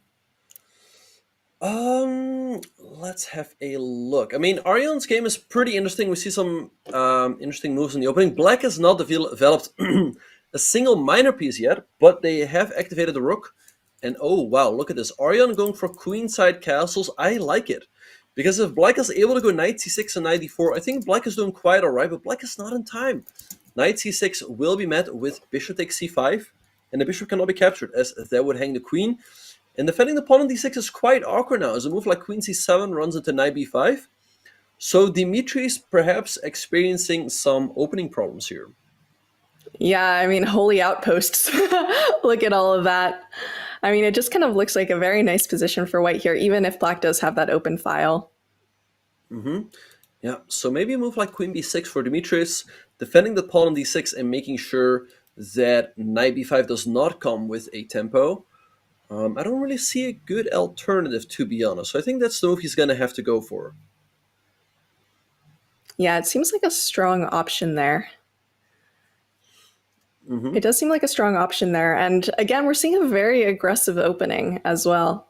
Let's have a look. I mean, Arion's game is pretty interesting. We see some interesting moves in the opening. Black has not developed a single minor piece yet, but they have activated the rook. And oh wow, look at this. Arion going for queenside castles. I like it. Because if Black is able to go knight c6 and knight d4, I think Black is doing quite alright, but Black is not in time. Knight c6 will be met with bishop takes c5, and the bishop cannot be captured, as that would hang the queen. And defending the pawn on d6 is quite awkward now, as a move like queen c7 runs into knight b5. So Dimitri's perhaps experiencing some opening problems here. Yeah, I mean, holy outposts. Look at all of that. I mean, it just kind of looks like a very nice position for white here, even if black does have that open file. Yeah, so maybe a move like queen b6 for Dimitris, defending the pawn on d6 and making sure that knight b5 does not come with a tempo. I don't really see a good alternative, to be honest. So I think that's the move he's going to have to go for. Yeah, it seems like a strong option there. It does seem like a strong option there. And again, we're seeing a very aggressive opening as well.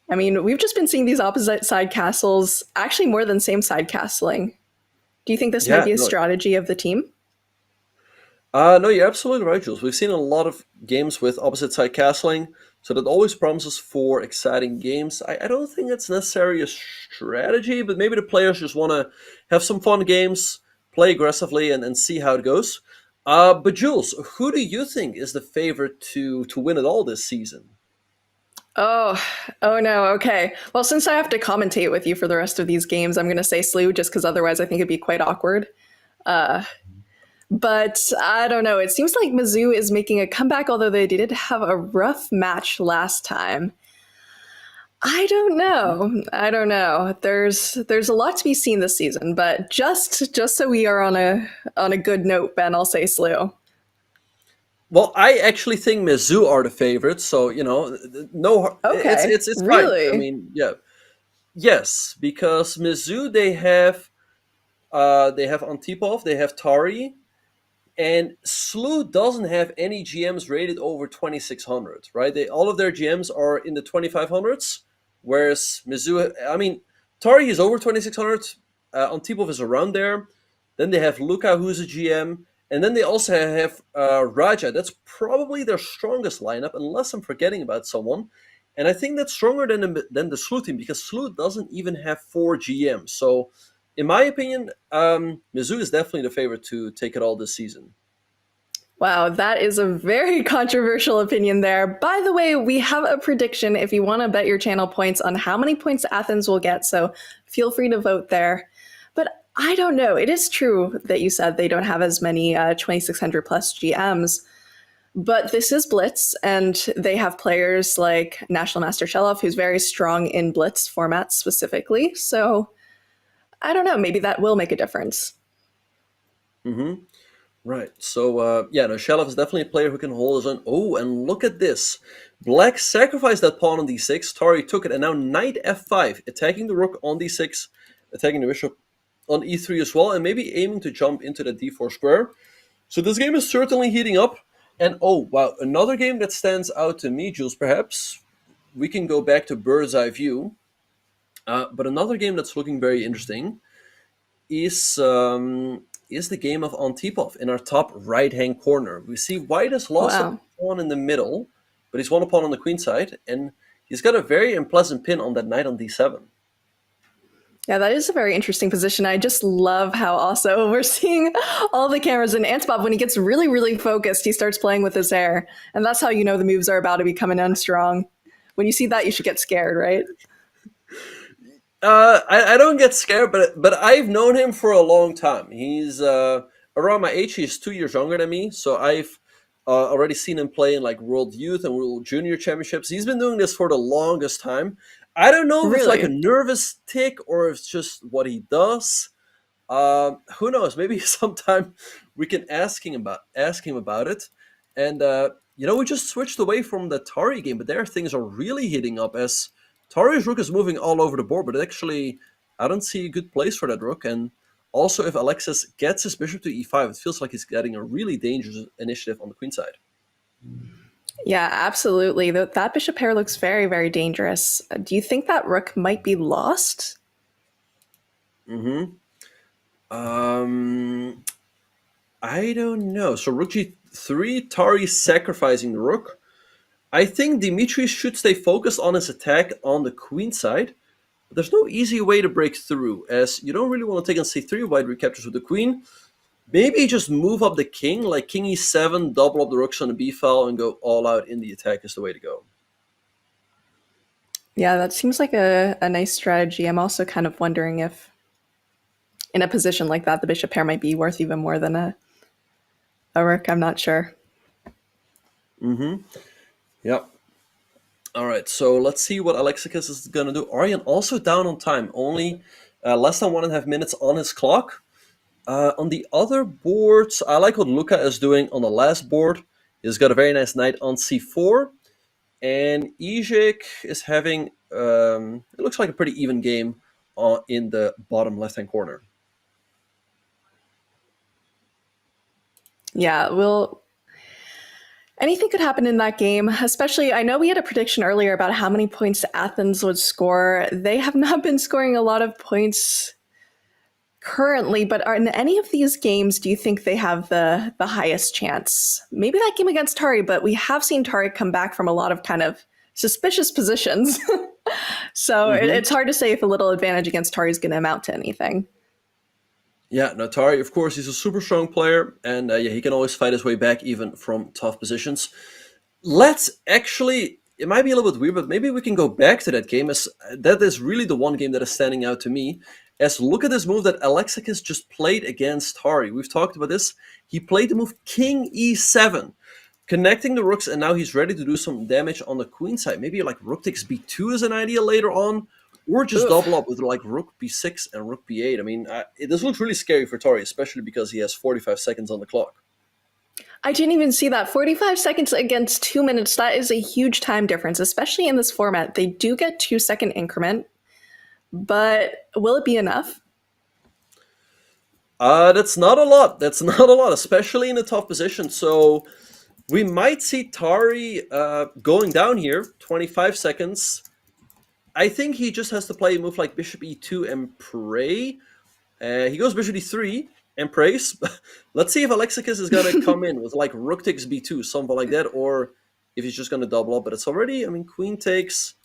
I mean, we've just been seeing these opposite side castles, actually more than same side castling. Do you think this might be a strategy of the team? No, you're absolutely right, Jules. We've seen a lot of games with opposite side castling, so that always promises for exciting games. I don't think it's necessarily a strategy, but maybe the players just want to have some fun games, play aggressively, and see how it goes. But Jules, who do you think is the favorite to win it all this season? Oh no, okay. Well, since I have to commentate with you for the rest of these games, I'm going to say Slew, just because otherwise I think it'd be quite awkward. But I don't know. It seems like Mizzou is making a comeback, although they did have a rough match last time. I don't know. There's a lot to be seen this season, but just so we are on a good note, Ben, I'll say Slew. Well, I actually think Mizzou are the favorites, so no. Okay, it's really? fine. I mean, yeah, yes, because Mizzou they have Antipov, they have Tari, and SLU doesn't have any GMs rated over 2600, right? All of their GMs are in the 2500s, whereas Mizzou, I mean, Tari is over 2600, Antipov is around there. Then they have Luca, who's a GM, and then they also have Raja. That's probably their strongest lineup, unless I'm forgetting about someone. And I think that's stronger than the SLU team, because SLU doesn't even have 4 GMs. So, in my opinion, Mizzou is definitely the favorite to take it all this season. Wow, that is a very controversial opinion there. By the way, we have a prediction if you want to bet your channel points on how many points Athens will get, so feel free to vote there. But I don't know. It is true that you said they don't have as many 2600 plus GMs, but this is Blitz, and they have players like National Master Shelov, who's very strong in Blitz formats specifically, so I don't know. Maybe that will make a difference. Right. So, Shelov is definitely a player who can hold his own. Oh, and look at this. Black sacrificed that pawn on d6. Tari took it, and now knight f5, attacking the rook on d6, attacking the bishop on e3 as well, and maybe aiming to jump into the d4 square. So this game is certainly heating up. And oh, wow, another game that stands out to me, Jules, perhaps we can go back to bird's eye view. But another game that's looking very interesting is the game of Antipov in our top right-hand corner. We see white has lost a pawn in the middle, but he's won a pawn on the queen side, and he's got a very unpleasant pin on that knight on d7. Yeah, that is a very interesting position. I just love how also we're seeing all the cameras in Antipov. When he gets really, really focused, he starts playing with his hair. And that's how you know the moves are about to be coming in strong. When you see that, you should get scared, right? I don't get scared, but I've known him for a long time. He's around my age. He's 2 years younger than me, so I've already seen him play in like World Youth and World Junior Championships. He's been doing this for the longest time. I don't know if it's like a Really? nervous tick or if it's just what he does. Who knows? Maybe sometime we can ask him about it. And we just switched away from the Tari game, but there things are really heating up as Tari's rook is moving all over the board. But actually, I don't see a good place for that rook. And also, if Alexis gets his bishop to e5, it feels like he's getting a really dangerous initiative on the queen side. Yeah, absolutely. That bishop pair looks very, very dangerous. Do you think that rook might be lost? I don't know. So rook g3, Tari sacrificing the rook. I think Dimitri should stay focused on his attack on the queen side. But there's no easy way to break through, as you don't really want to take on c3 white recaptures with the queen. Maybe just move up the king, like king e7, double up the rooks on the b file, and go all out in the attack is the way to go. Yeah, that seems like a nice strategy. I'm also kind of wondering if in a position like that, the bishop pair might be worth even more than a rook. I'm not sure. Yep. All right, so let's see what Alexis is going to do. Aryan also down on time, only less than 1.5 minutes on his clock. On the other boards, I like what Luca is doing on the last board. He's got a very nice knight on c4. And Ijik is having, it looks like a pretty even game in the bottom left-hand corner. Yeah, anything could happen in that game, especially, I know we had a prediction earlier about how many points Athens would score. They have not been scoring a lot of points currently, but in any of these games, do you think they have the highest chance? Maybe that game against Tari, but we have seen Tari come back from a lot of kind of suspicious positions. So it's hard to say if a little advantage against Tari is going to amount to anything. Yeah, no, Tari, of course, he's a super strong player, and he can always fight his way back even from tough positions. Let's actually, it might be a little bit weird, but maybe we can go back to that game, as that is really the one game that is standing out to me. As look at this move that Alexis just played against Tari. We've talked about this. He played the move King e7, connecting the rooks, and now he's ready to do some damage on the queen side. Maybe like rook takes b2 is an idea later on, or just double up with like rook b6 and rook b8. I mean, this looks really scary for Tari, especially because he has 45 seconds on the clock. I didn't even see that. 45 seconds against 2 minutes, that is a huge time difference, especially in this format. They do get 2-second increment, but will it be enough? That's not a lot. That's not a lot, especially in a tough position. So we might see Tari going down here, 25 seconds. I think he just has to play a move like bishop e2 and pray. He goes bishop d3 and prays. Let's see if Alexis is going to come in with like rook takes b2, something like that, or if he's just going to double up. But it's already, I mean, queen takes,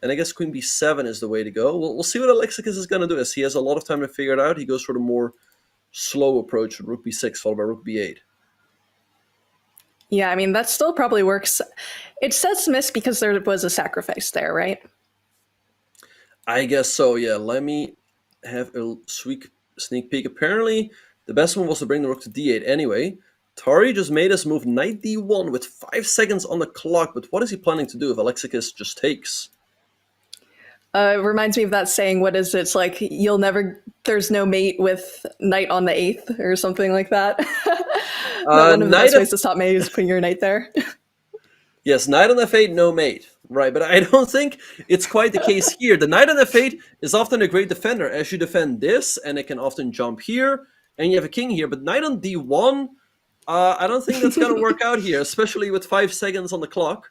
and I guess queen b7 is the way to go. We'll see what Alexis is going to do, as he has a lot of time to figure it out. He goes for the more slow approach with rook b6 followed by rook b8. Yeah, I mean, that still probably works. It says miss because there was a sacrifice there, right? I guess so, yeah. Let me have a sneak peek. Apparently, the best one was to bring the rook to d8 anyway. Tari just made us move knight d1 with 5 seconds on the clock, but what is he planning to do if Alexis just takes? It reminds me of that saying, what is it? It's like, there's no mate with knight on the 8th or something like that. One of the best ways to stop mate is putting your knight there. Yes, knight on f8, no mate. Right, but I don't think it's quite the case here. The knight on f8 is often a great defender, as you defend this, and it can often jump here, and you have a king here. But knight on d1, I don't think that's going to work out here, especially with 5 seconds on the clock.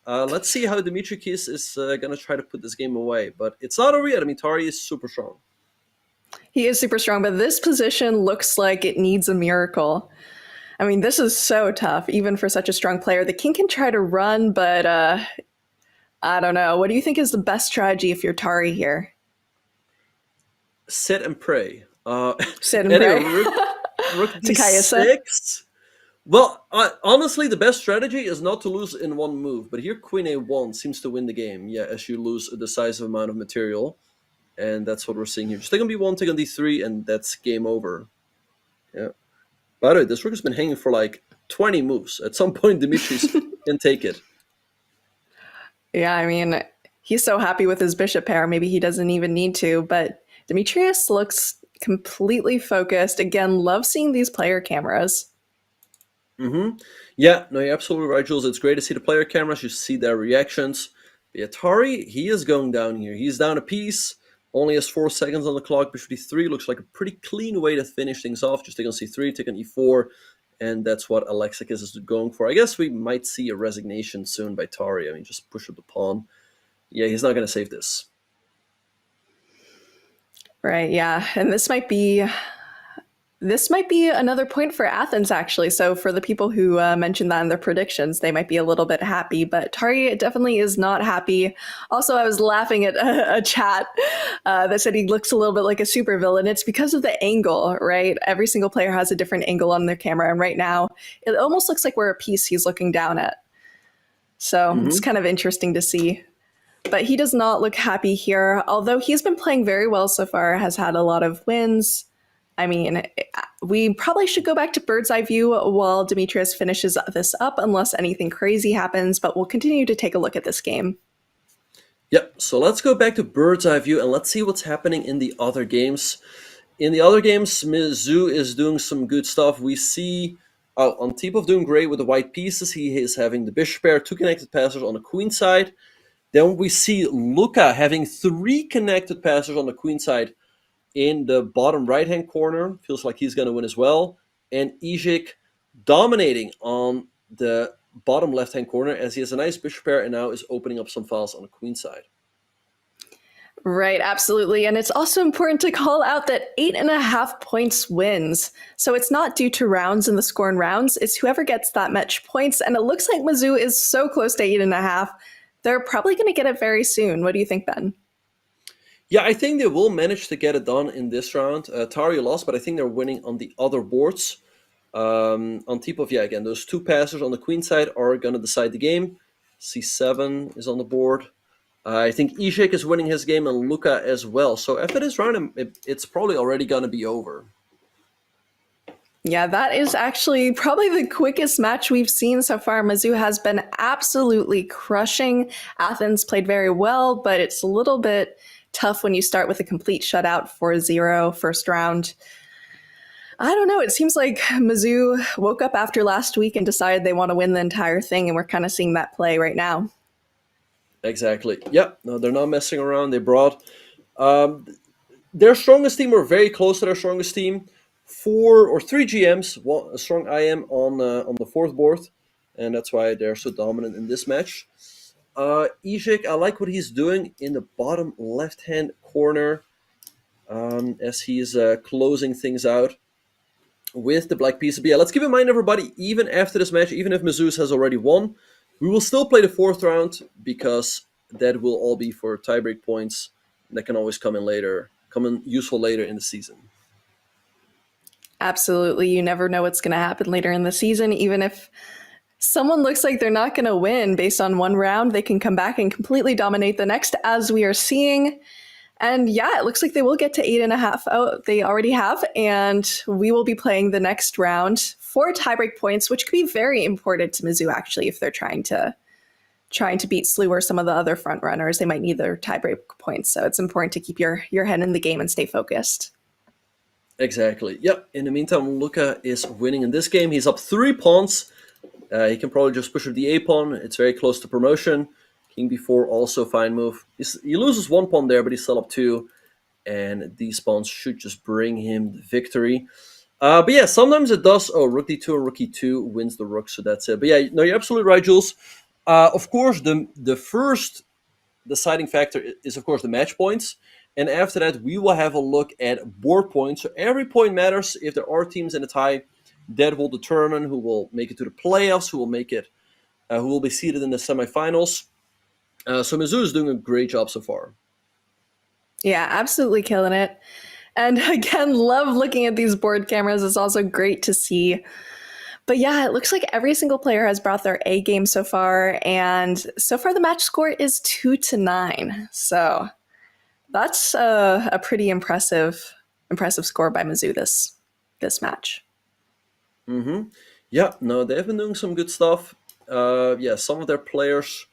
Let's see how Dimitris is going to try to put this game away. But it's not over yet. I mean, Tari is super strong. He is super strong, but this position looks like it needs a miracle. I mean, this is so tough, even for such a strong player. The king can try to run, but I don't know. What do you think is the best strategy if you're Tari here? Sit and pray. Sit and pray. Rook d6. Well, honestly, the best strategy is not to lose in one move. But here, queen a1 seems to win the game. Yeah, as you lose a decisive amount of material. And that's what we're seeing here. Just take on b1, take on d3, and that's game over. Yeah. By the way, this rook has been hanging for like 20 moves. At some point, Dimitri's can take it. Yeah, I mean, he's so happy with his bishop pair. Maybe he doesn't even need to, but Demetrius looks completely focused. Again, love seeing these player cameras. Yeah, no, you're absolutely right, Jules. It's great to see the player cameras. You see their reactions. But yeah, Tari, he is going down here. He's down a piece. Only has 4 seconds on the clock. Bishop d3 looks like a pretty clean way to finish things off. Just take on c3, take on e4, and that's what Alexakis is going for. I guess we might see a resignation soon by Tari. I mean, just push up the pawn. Yeah, he's not going to save this. Right, yeah. And this might be another point for Athens, actually. So for the people who mentioned that in their predictions, they might be a little bit happy, but Tari definitely is not happy. Also, I was laughing at a chat that said he looks a little bit like a supervillain. It's because of the angle, right? Every single player has a different angle on their camera, and right now, it almost looks like we're a piece he's looking down at. So it's kind of interesting to see. But he does not look happy here, although he's been playing very well so far, has had a lot of wins. I mean, we probably should go back to bird's eye view while Demetrius finishes this up, unless anything crazy happens, but we'll continue to take a look at this game. Yep, so let's go back to bird's eye view and let's see what's happening in the other games. In the other games, Mizu is doing some good stuff. We see Antipov doing great with the white pieces. He is having the bishop pair, 2 connected passers on the queen side. Then we see Luka having 3 connected passers on the queen side in the bottom right-hand corner. Feels like he's going to win as well. And Ijik dominating on the bottom left-hand corner as he has a nice bishop pair and now is opening up some files on the queen side. Right, absolutely. And it's also important to call out that 8.5 points wins. So it's not due to rounds in the score in rounds. It's whoever gets that much points. And it looks like Mizu is so close to 8.5. They're probably going to get it very soon. What do you think, Ben? Yeah, I think they will manage to get it done in this round. Tari lost, but I think they're winning on the other boards. Antipov, yeah, again, those 2 passers on the queen side are going to decide the game. C7 is on the board. I think Ijik is winning his game and Luka as well. So after this round, it's probably already going to be over. Yeah, that is actually probably the quickest match we've seen so far. Mizu has been absolutely crushing. Athens played very well, but it's a little bit tough when you start with a complete shutout 4-0 first round. I don't know. It seems like Mizu woke up after last week and decided they want to win the entire thing, and we're kind of seeing that play right now. Exactly. Yeah, no, they're not messing around. They brought their strongest team, or very close to their strongest team. 4 or 3 GMs, a strong IM on the 4th board, and that's why they're so dominant in this match. Ijik, I like what he's doing in the bottom left-hand corner as he's closing things out with the black piece. But yeah, let's keep in mind, everybody, even after this match, even if Mizus has already won, we will still play the 4th round because that will all be for tiebreak points that can always come in useful later in the season. Absolutely. You never know what's going to happen later in the season. Even if someone looks like they're not going to win based on one round, they can come back and completely dominate the next, as we are seeing. And yeah, it looks like they will get to 8.5. Oh, they already have. And we will be playing the next round for tiebreak points, which could be very important to Mizu, actually, if they're trying to beat Slew or some of the other front runners. They might need their tiebreak points. So it's important to keep your head in the game and stay focused. Exactly. Yep. In the meantime, Luka is winning in this game. He's up 3 pawns. He can probably just push up the A pawn. It's very close to promotion. King b4, also fine move. He loses 1 pawn there, but he's still up 2. And these pawns should just bring him the victory. But yeah, sometimes it does. Oh, rook d2 or rook e2 wins the rook, so that's it. But yeah, no, you're absolutely right, Jules. Of course, the first deciding factor is, of course, the match points. And after that, we will have a look at board points. So every point matters. If there are teams in a tie, that will determine who will make it to the playoffs, who will be seated in the semifinals. So Mizu is doing a great job so far. Yeah, absolutely killing it. And again, love looking at these board cameras. It's also great to see. But yeah, it looks like every single player has brought their A game so far. And so far, the match score is 2-9. So That's a pretty impressive score by Mizzou this match. Yeah, no, they've been doing some good stuff. Yeah, some of their players,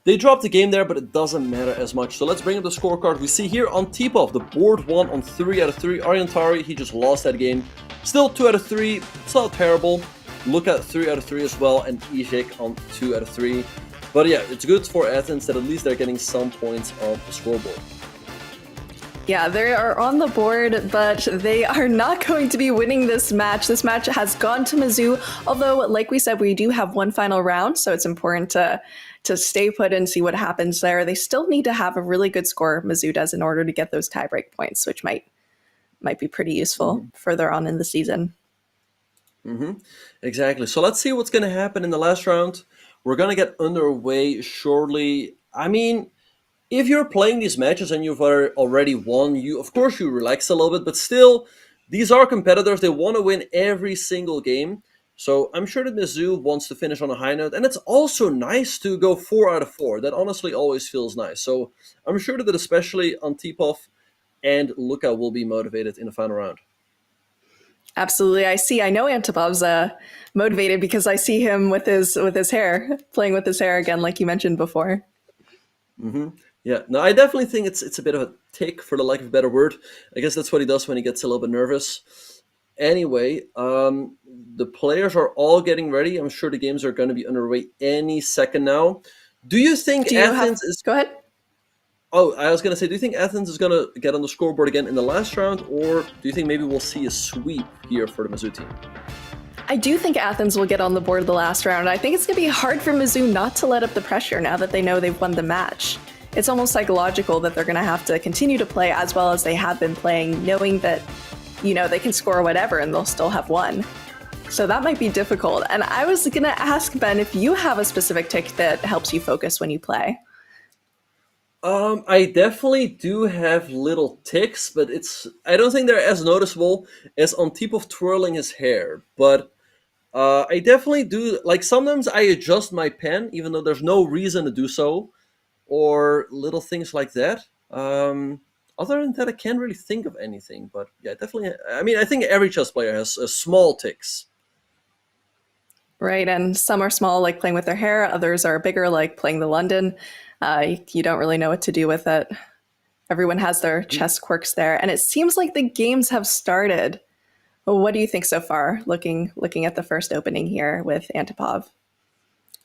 they dropped the game there, but it doesn't matter as much. So let's bring up the scorecard. We see here Antipov, the board won on 3 out of 3. Tari, he just lost that game. Still 2 out of 3. It's not terrible. Look at 3 out of 3 as well, and Izek on 2 out of 3. But yeah, it's good for Athens that at least they're getting some points on the scoreboard. Yeah, they are on the board, but they are not going to be winning this match. This match has gone to Mizzou, although, like we said, we do have one final round, so it's important to stay put and see what happens there. They still need to have a really good score, Mizzou does, in order to get those tiebreak points, which might be pretty useful further on in the season. Exactly. So let's see what's going to happen in the last round. We're going to get underway shortly. I mean, if you're playing these matches and you've already won, of course you relax a little bit, but still, these are competitors. They want to win every single game. So I'm sure that Mizzou wants to finish on a high note. And it's also nice to go 4 out of 4. That honestly always feels nice. So I'm sure that especially Antipov and Luka will be motivated in the final round. Absolutely. I know Antipov's motivated because I see him with his hair, playing with his hair again, like you mentioned before. Yeah, no, I definitely think it's a bit of a tick, for the lack of a better word. I guess that's what he does when he gets a little bit nervous. Anyway, the players are all getting ready. I'm sure the games are going to be underway any second now. Do you think Athens is... Go ahead. Oh, I was going to say, do you think Athens is going to get on the scoreboard again in the last round, or do you think maybe we'll see a sweep here for the Mizzou team? I do think Athens will get on the board the last round. I think it's going to be hard for Mizzou not to let up the pressure now that they know they've won the match. It's almost psychological that they're going to have to continue to play as well as they have been playing, knowing that, they can score whatever and they'll still have won. So that might be difficult. And I was going to ask, Ben, if you have a specific tick that helps you focus when you play. I definitely do have little ticks, but I don't think they're as noticeable as Antipov twirling his hair. But I definitely do, like, sometimes I adjust my pen, even though there's no reason to do so, or little things like that. Other than that, I can't really think of anything. But yeah, definitely, I mean, I think every chess player has small ticks. Right, and some are small, like playing with their hair. Others are bigger, like playing the London. You don't really know what to do with it. Everyone has their chess quirks there. And it seems like the games have started. Well, what do you think so far, looking at the first opening here with Antipov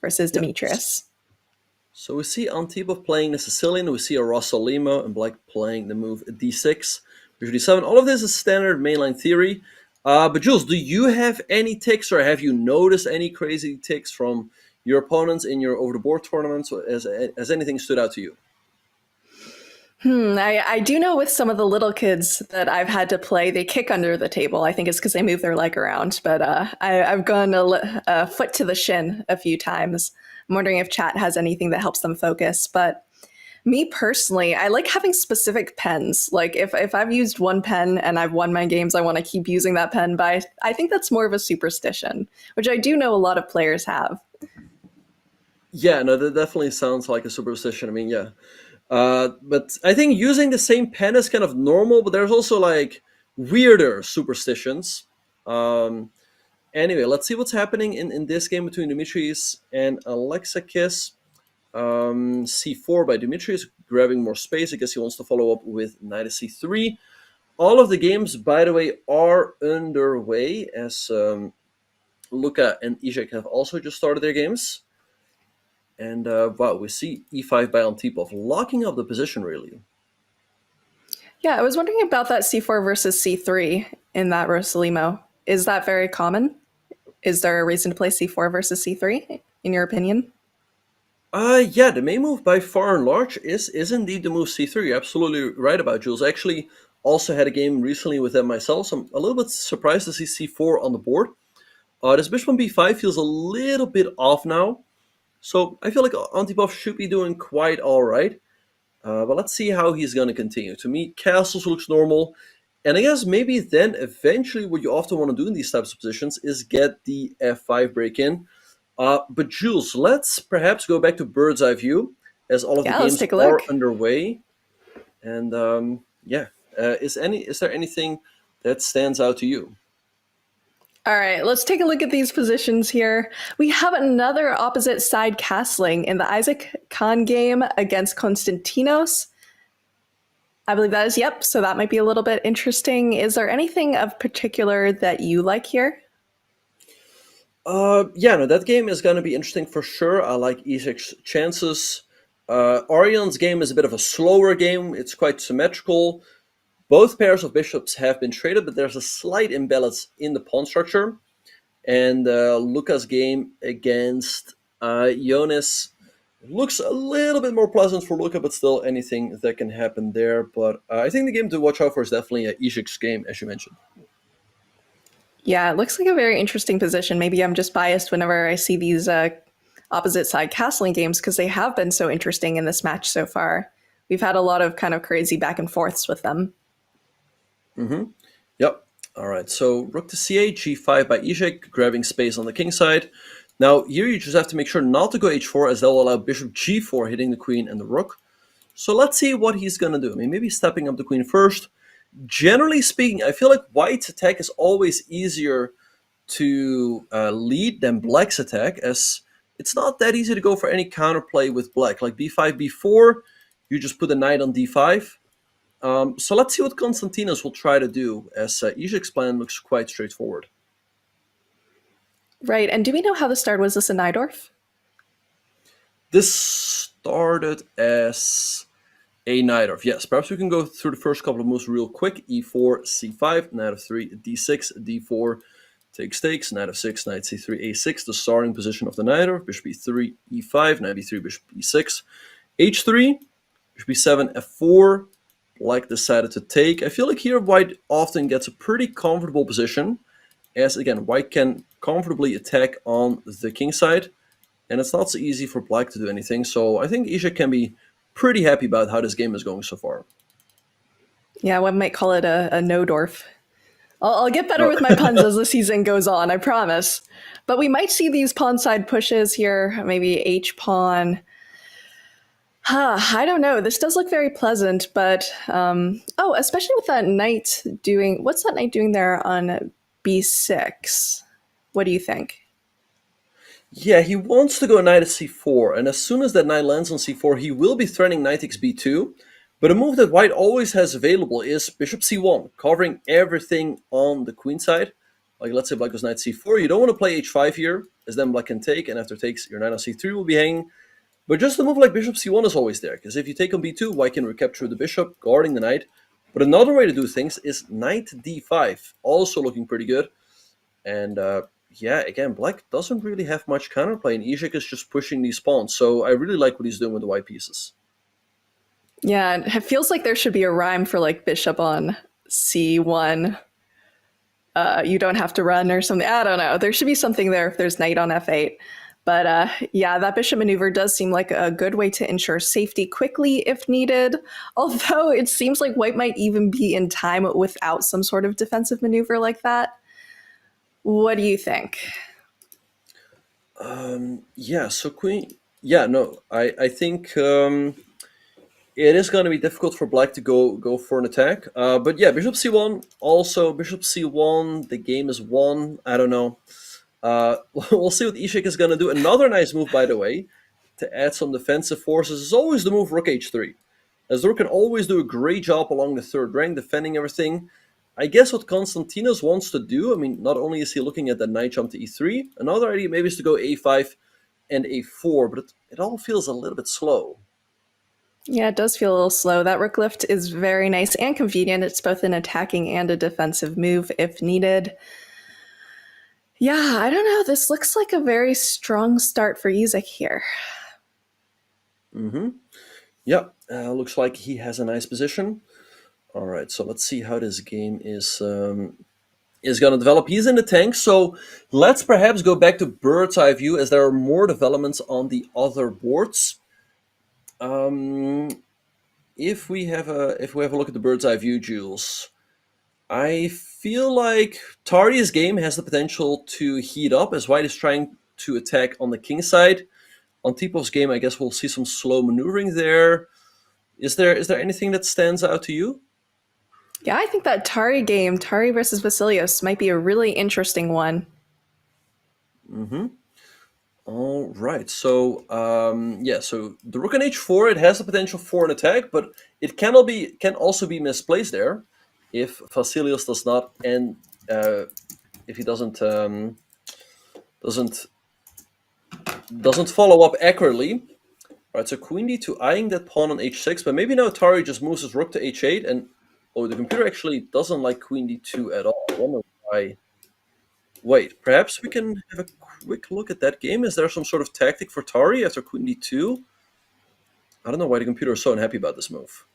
versus Demetrius? So we see Antipov playing the Sicilian, we see a Rossolimo, and Black playing the move d6, bishop d7. All of this is standard mainline theory. But Jules, do you have any ticks, or have you noticed any crazy ticks from your opponents in your over-the-board tournaments? Has anything stood out to you? I do know with some of the little kids that I've had to play, they kick under the table. I think it's because they move their leg around. But I've gone a foot to the shin a few times. I'm wondering if chat has anything that helps them focus. But me personally, I like having specific pens. Like if I've used one pen and I've won my games, I want to keep using that pen. But I think that's more of a superstition, which I do know a lot of players have. Yeah, no, that definitely sounds like a superstition. I mean, yeah. But I think using the same pen is kind of normal, but there's also like weirder superstitions. Anyway, let's see what's happening in this game between Dimitris and Alexakis. C4 by Dimitris, grabbing more space. I guess he wants to follow up with knight to c3. All of the games, by the way, are underway, as Luka and Izek have also just started their games. And wow, we see e5 by Antipov, locking up the position, really. Yeah, I was wondering about that c4 versus c3 in that Rossolimo. Is that very common? Is there a reason to play c4 versus c3, in your opinion? Yeah, the main move by far and large is indeed the move c3. You're absolutely right about, Jules. I actually also had a game recently with them myself, so I'm a little bit surprised to see c4 on the board. This bishop on b5 feels a little bit off now. So I feel like Antipov should be doing quite all right. But let's see how he's going to continue. To me, castles looks normal. And I guess maybe then eventually what you often want to do in these types of positions is get the f5 break in. But Jules, let's perhaps go back to bird's eye view as all of the games are underway. And is there anything that stands out to you? All right, let's take a look at these positions here. We have another opposite side castling in the Isaac Khan game against Konstantinos. I believe that is, yep, so that might be a little bit interesting. Is there anything of particular that you like here? That game is going to be interesting for sure. I like Isaac's chances. Orion's game is a bit of a slower game. It's quite symmetrical. Both pairs of bishops have been traded, but there's a slight imbalance in the pawn structure. And Luca's game against Jonas looks a little bit more pleasant for Luca, but still anything that can happen there. But I think the game to watch out for is definitely Isaac's game, as you mentioned. Yeah, it looks like a very interesting position. Maybe I'm just biased whenever I see these opposite side castling games because they have been so interesting in this match so far. We've had a lot of kind of crazy back and forths with them. Mm-hmm. Yep. All right. So rook to c8, g5 by Isaac, grabbing space on the king side. Now here you just have to make sure not to go h4, as that will allow bishop g4 hitting the queen and the rook. So let's see what he's going to do. I mean, maybe stepping up the queen first. Generally speaking, I feel like white's attack is always easier to lead than black's attack, as it's not that easy to go for any counterplay with black. Like b5, b4, you just put the knight on d5. So let's see what Konstantinos will try to do, as Isaac's plan looks quite straightforward. Right, and do we know how this started? Was this a Najdorf? This started as a Najdorf, yes. Perhaps we can go through the first couple of moves real quick. e4, c5, knight of 3, d6, d4, takes, knight of 6, knight c3, a6, the starting position of the Najdorf, bishop e3, e5, knight b3, bishop e6, h3, bishop e7, f4, Black decided to take. I feel like here white often gets a pretty comfortable position, as again, white can comfortably attack on the king side, and it's not so easy for black to do anything. So I think Isaac can be pretty happy about how this game is going so far. Yeah, one might call it a no-dorf. I'll get better with my puns as the season goes on, I promise. But we might see these pawn side pushes here, maybe h-pawn. I don't know. This does look very pleasant, but especially with that knight doing, what's that knight doing there on b6? What do you think? Yeah, he wants to go knight at c4, and as soon as that knight lands on c4, he will be threatening knight takes b2. But a move that white always has available is bishop c1, covering everything on the queen side. Like, let's say black goes knight c4. You don't want to play h5 here, as then black can take, and after takes, your knight on c3 will be hanging. But just a move like bishop c1 is always there, because if you take on b2, white can recapture the bishop, guarding the knight. But another way to do things is knight d5, also looking pretty good. And again, black doesn't really have much counterplay, and Isaac is just pushing these pawns. So I really like what he's doing with the white pieces. Yeah, it feels like there should be a rhyme for like bishop on c1. You don't have to run or something. I don't know. There should be something there if there's knight on f8. But that bishop maneuver does seem like a good way to ensure safety quickly if needed. Although it seems like white might even be in time without some sort of defensive maneuver like that. What do you think? So queen. Yeah, no, I think it is going to be difficult for black to go for an attack. But yeah, bishop c1. Also, bishop c1. The game is won. I don't know. We'll see what Ishik is going to do. Another nice move, by the way, to add some defensive forces is always the move rook h3. As the rook can always do a great job along the third rank, defending everything. I guess what Konstantinos wants to do, I mean, not only is he looking at the knight jump to e3, another idea maybe is to go a5 and a4, but it all feels a little bit slow. Yeah, it does feel a little slow. That rook lift is very nice and convenient. It's both an attacking and a defensive move if needed. Yeah, I don't know. This looks like a very strong start for Isaac here. Yeah, looks like he has a nice position. All right, so let's see how this game is going to develop. He's in the tank, so let's perhaps go back to bird's eye view, as there are more developments on the other boards. If we have a look at the bird's eye view, Jules, I feel like Tari's game has the potential to heat up, as white is trying to attack on the king side. On Antipov's game, I guess we'll see some slow maneuvering there. Is there anything that stands out to you? Yeah, I think that Tari game, Tari versus Vasilios, might be a really interesting one. All right. So so the rook on h4, it has the potential for an attack, but it can also be misplaced there if Vasilios does not, and if he doesn't follow up accurately. Right, so queen d2, eyeing that pawn on h6, but maybe now Tari just moves his rook to h8, and the computer actually doesn't like queen d2 at all. I wonder why. Wait, perhaps we can have a quick look at that game. Is there some sort of tactic for Tari after queen d2? I don't know why the computer is so unhappy about this move.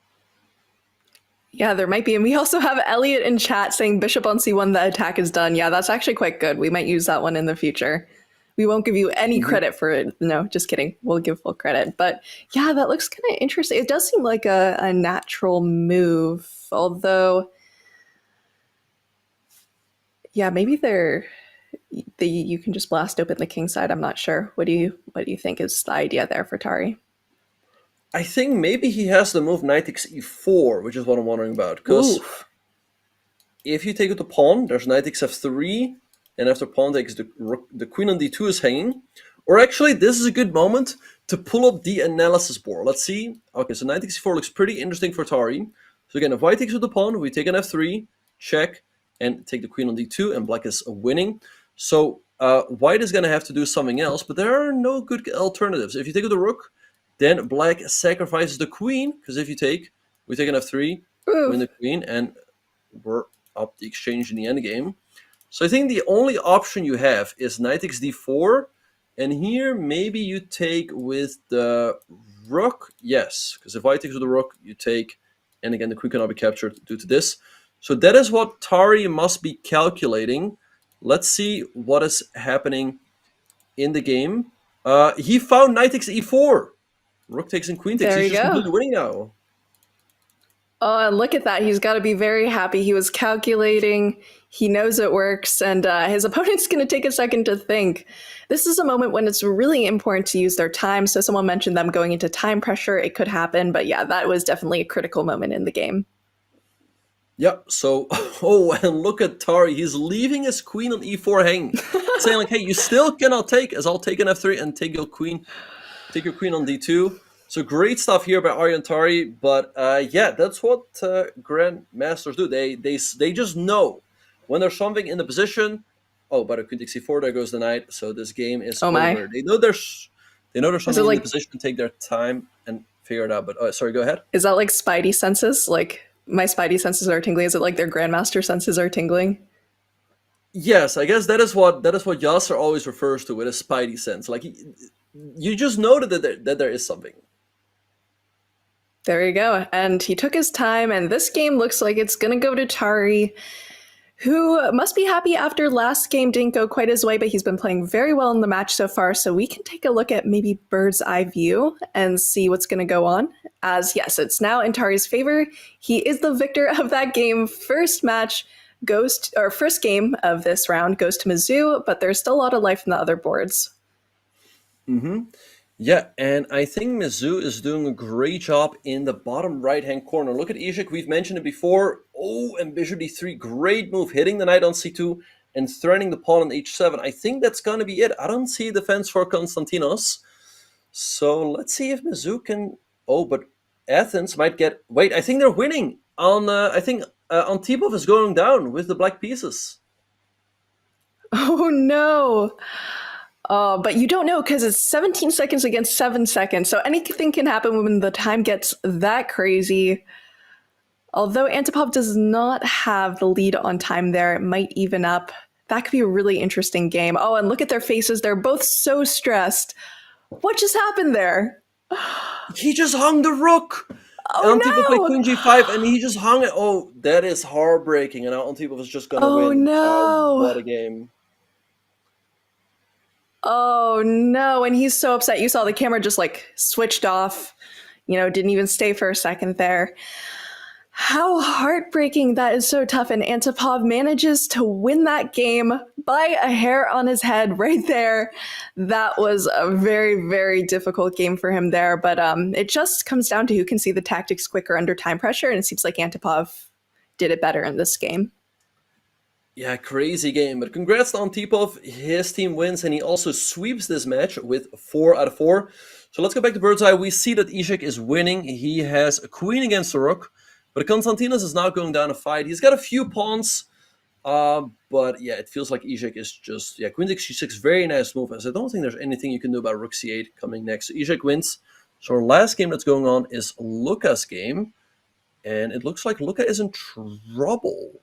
Yeah, there might be. And we also have Elliot in chat saying bishop on c1, the attack is done. Yeah, that's actually quite good. We might use that one in the future. We won't give you any credit for it. No, just kidding. We'll give full credit. But yeah, that looks kind of interesting. It does seem like a natural move, although, yeah, maybe you can just blast open the king side. I'm not sure. What do you think is the idea there for Tari? I think maybe he has the move knight takes e4, which is what I'm wondering about. Because if you take out the pawn, there's knight takes f3, and after pawn takes the queen on d2 is hanging. Or actually, this is a good moment to pull up the analysis board. Let's see. Okay, so knight takes e4 looks pretty interesting for Tari. So again, if white takes with the pawn, we take an f3, check, and take the queen on d2, and black is winning. So white is going to have to do something else, but there are no good alternatives. If you take with the rook, then black sacrifices the queen, because if you take, we take an f3, win the queen, and we're up the exchange in the endgame. So I think the only option you have is knight takes d4, and here maybe you take with the rook. Yes, because if white takes with the rook, you take, and again the queen cannot be captured due to this. So that is what Tari must be calculating. Let's see what is happening in the game. He found knight takes e4. Rook takes and queen takes. There He's you just go. completely winning now. Oh, and look at that. He's got to be very happy. He was calculating. He knows it works, and his opponent's going to take a second to think. This is a moment when it's really important to use their time. So someone mentioned them going into time pressure. It could happen. But yeah, that was definitely a critical moment in the game. Yeah, so, and look at Tari. He's leaving his queen on e4 hanging. Saying like, hey, you still cannot take, as I'll take an f3 and take your queen on d2. So great stuff here by Aryan Tari, but yeah, that's what grandmasters do. They just know when there's something in the position. Oh, but a queen takes c4, there goes the knight. So this game is over. My. They know there's something in the position, take their time and figure it out. But sorry, go ahead. Is that like Spidey senses? Like my Spidey senses are tingling. Is it like their grandmaster senses are tingling? Yes, I guess that is what Yasser always refers to with a Spidey sense. Like you just know that there is something. There you go. And he took his time, and this game looks like it's going to go to Tari, who must be happy after last game didn't go quite his way, but he's been playing very well in the match so far. So we can take a look at maybe bird's eye view and see what's going to go on. As yes, it's now in Tari's favor. He is the victor of that game. First game of this round goes to Mizzou, but there's still a lot of life in the other boards. Mm-hmm. Yeah, and I think Mizzou is doing a great job in the bottom right-hand corner. Look at Ishik, we've mentioned it before. Oh, and bishop d3, great move, hitting the knight on c2 and threatening the pawn on h7. I think that's going to be it. I don't see defense for Konstantinos. So let's see if Mizzou can... Oh, but Athens might get... Wait, I think they're winning. I think Antipov is going down with the black pieces. Oh, no. But you don't know because it's 17 seconds against 7 seconds. So anything can happen when the time gets that crazy. Although Antipov does not have the lead on time there, it might even up. That could be a really interesting game. Oh, and look at their faces. They're both so stressed. What just happened there? He just hung the rook. Oh, Antipov played no. queen g5 and he just hung it. Oh, that is heartbreaking. And now Antipov is just going to win. Oh, no. What a game. Oh, no. And he's so upset. You saw the camera just like switched off, didn't even stay for a second there. How heartbreaking. That is so tough. And Antipov manages to win that game by a hair on his head right there. That was a very, very difficult game for him there. But it just comes down to who can see the tactics quicker under time pressure. And it seems like Antipov did it better in this game. Yeah, crazy game. But congrats to Antipov. His team wins, and he also sweeps this match with 4 out of 4. So let's go back to Bird's Eye. We see that Ishak is winning. He has a queen against the rook. But Konstantinos is now going down a fight. He's got a few pawns. But yeah, it feels like Ishak is just... Yeah, queen takes g6, very nice move. As I don't think there's anything you can do about rook c8 coming next. So Ishak wins. So our last game that's going on is Luka's game. And it looks like Luka is in trouble.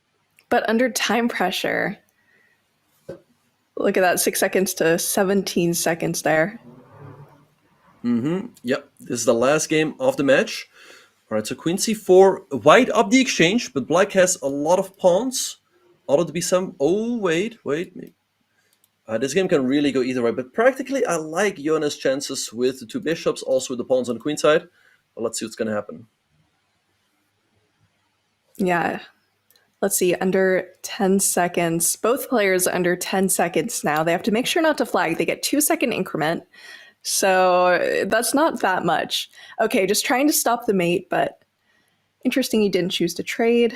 But under time pressure, look at that, 6 seconds to 17 seconds there. Yep, this is the last game of the match. All right, so queen c4, white up the exchange, but black has a lot of pawns. Ought to be some... Oh, wait. This game can really go either way, but practically I like Jonas' chances with the 2 bishops, also with the pawns on the queen side. But let's see what's going to happen. Yeah. Let's see, under 10 seconds. Both players under 10 seconds now. They have to make sure not to flag. They get 2-second increment. So that's not that much. Okay, just trying to stop the mate, but interesting he didn't choose to trade.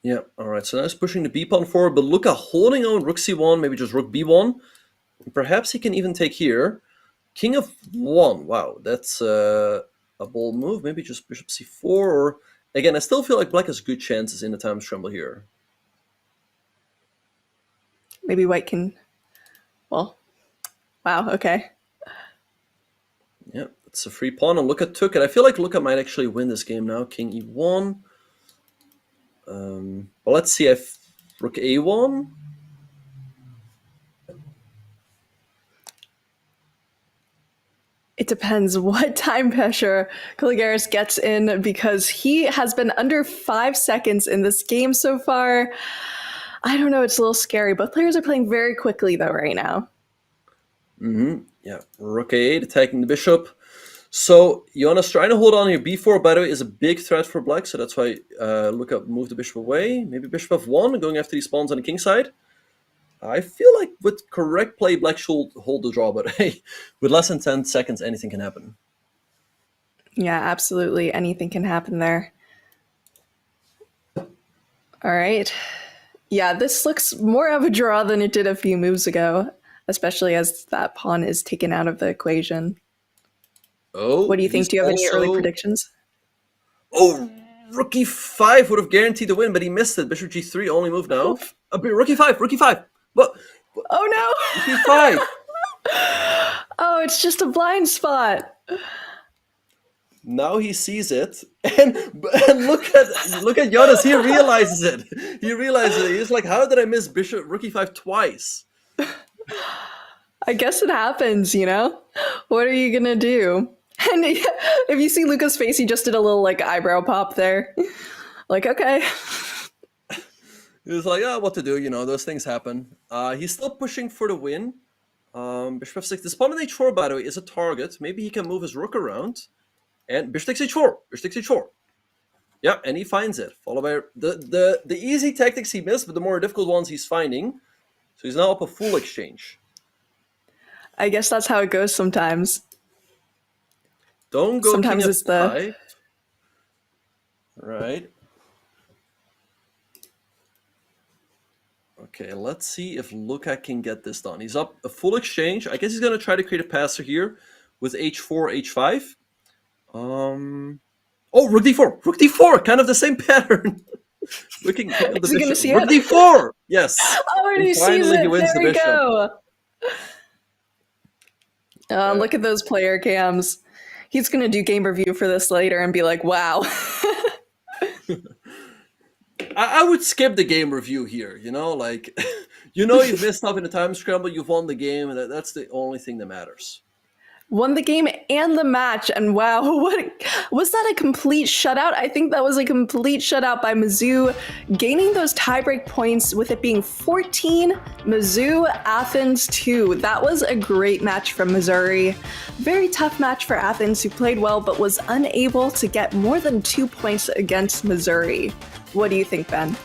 Yeah, all right, so now he's pushing the b-pawn forward, but Luka holding on rook c1, maybe just rook b1. Perhaps he can even take here. King of 1, wow, that's a bold move. Maybe just bishop c4, or... Again, I still feel like black has good chances in the time scramble here. Maybe white can... Well, wow, okay. Yeah, it's a free pawn, and Luka took it. I feel like Luka might actually win this game now. King e1. Well, let's see if rook a1. It depends what time pressure Kaligaris gets in, because he has been under 5 seconds in this game so far. I don't know, it's a little scary. Both players are playing very quickly, though, right now. Yeah, rook a8, attacking the bishop. So, Jonas trying to hold on here. b4, by the way, is a big threat for black, so that's why Luka moved the bishop away. Maybe bishop f1, going after these pawns on the king side. I feel like with correct play, black should hold the draw, but hey, with less than 10 seconds, anything can happen. Yeah, absolutely. Anything can happen there. All right. Yeah, this looks more of a draw than it did a few moves ago, especially as that pawn is taken out of the equation. Oh, what do you think? Do you have any early predictions? Oh, rook e5 would have guaranteed the win, but he missed it. Bishop g3, only move now. Rook e5. What? Oh, no. Rook e5. Oh, it's just a blind spot. Now he sees it, and look at Jonas. He realizes it. He's like, how did I miss bishop rook e5 twice? I guess it happens, you know? What are you gonna do? And if you see Luka's face, he just did a little like eyebrow pop there. Like, okay. He was like, what to do, you know, those things happen. He's still pushing for the win. Bishop f6. This pawn on h4, by the way, is a target. Maybe he can move his rook around. And bishop takes h4. Yeah, and he finds it. Followed by the easy tactics he missed, but the more difficult ones he's finding. So he's now up a full exchange. I guess that's how it goes sometimes. Don't go sometimes king it's f5. Right. Okay, let's see if Luka can get this done. He's up a full exchange. I guess he's going to try to create a passer here with h4, h5. Oh, rook d4, kind of the same pattern. Looking at the Is he going to see rook it? d4, yes. Oh, and he sees it. There we go. Look at those player cams. He's going to do game review for this later and be like, wow. I would skip the game review here, you know, like, you've messed up in the time scramble, you've won the game, and that's the only thing that matters. Won the game and the match, and wow, what was that? A complete shutout? I think that was a complete shutout by Mizzou, gaining those tiebreak points with it being 14, Mizzou, Athens 2. That was a great match from Missouri. Very tough match for Athens, who played well but was unable to get more than 2 points against Missouri. What do you think, Ben?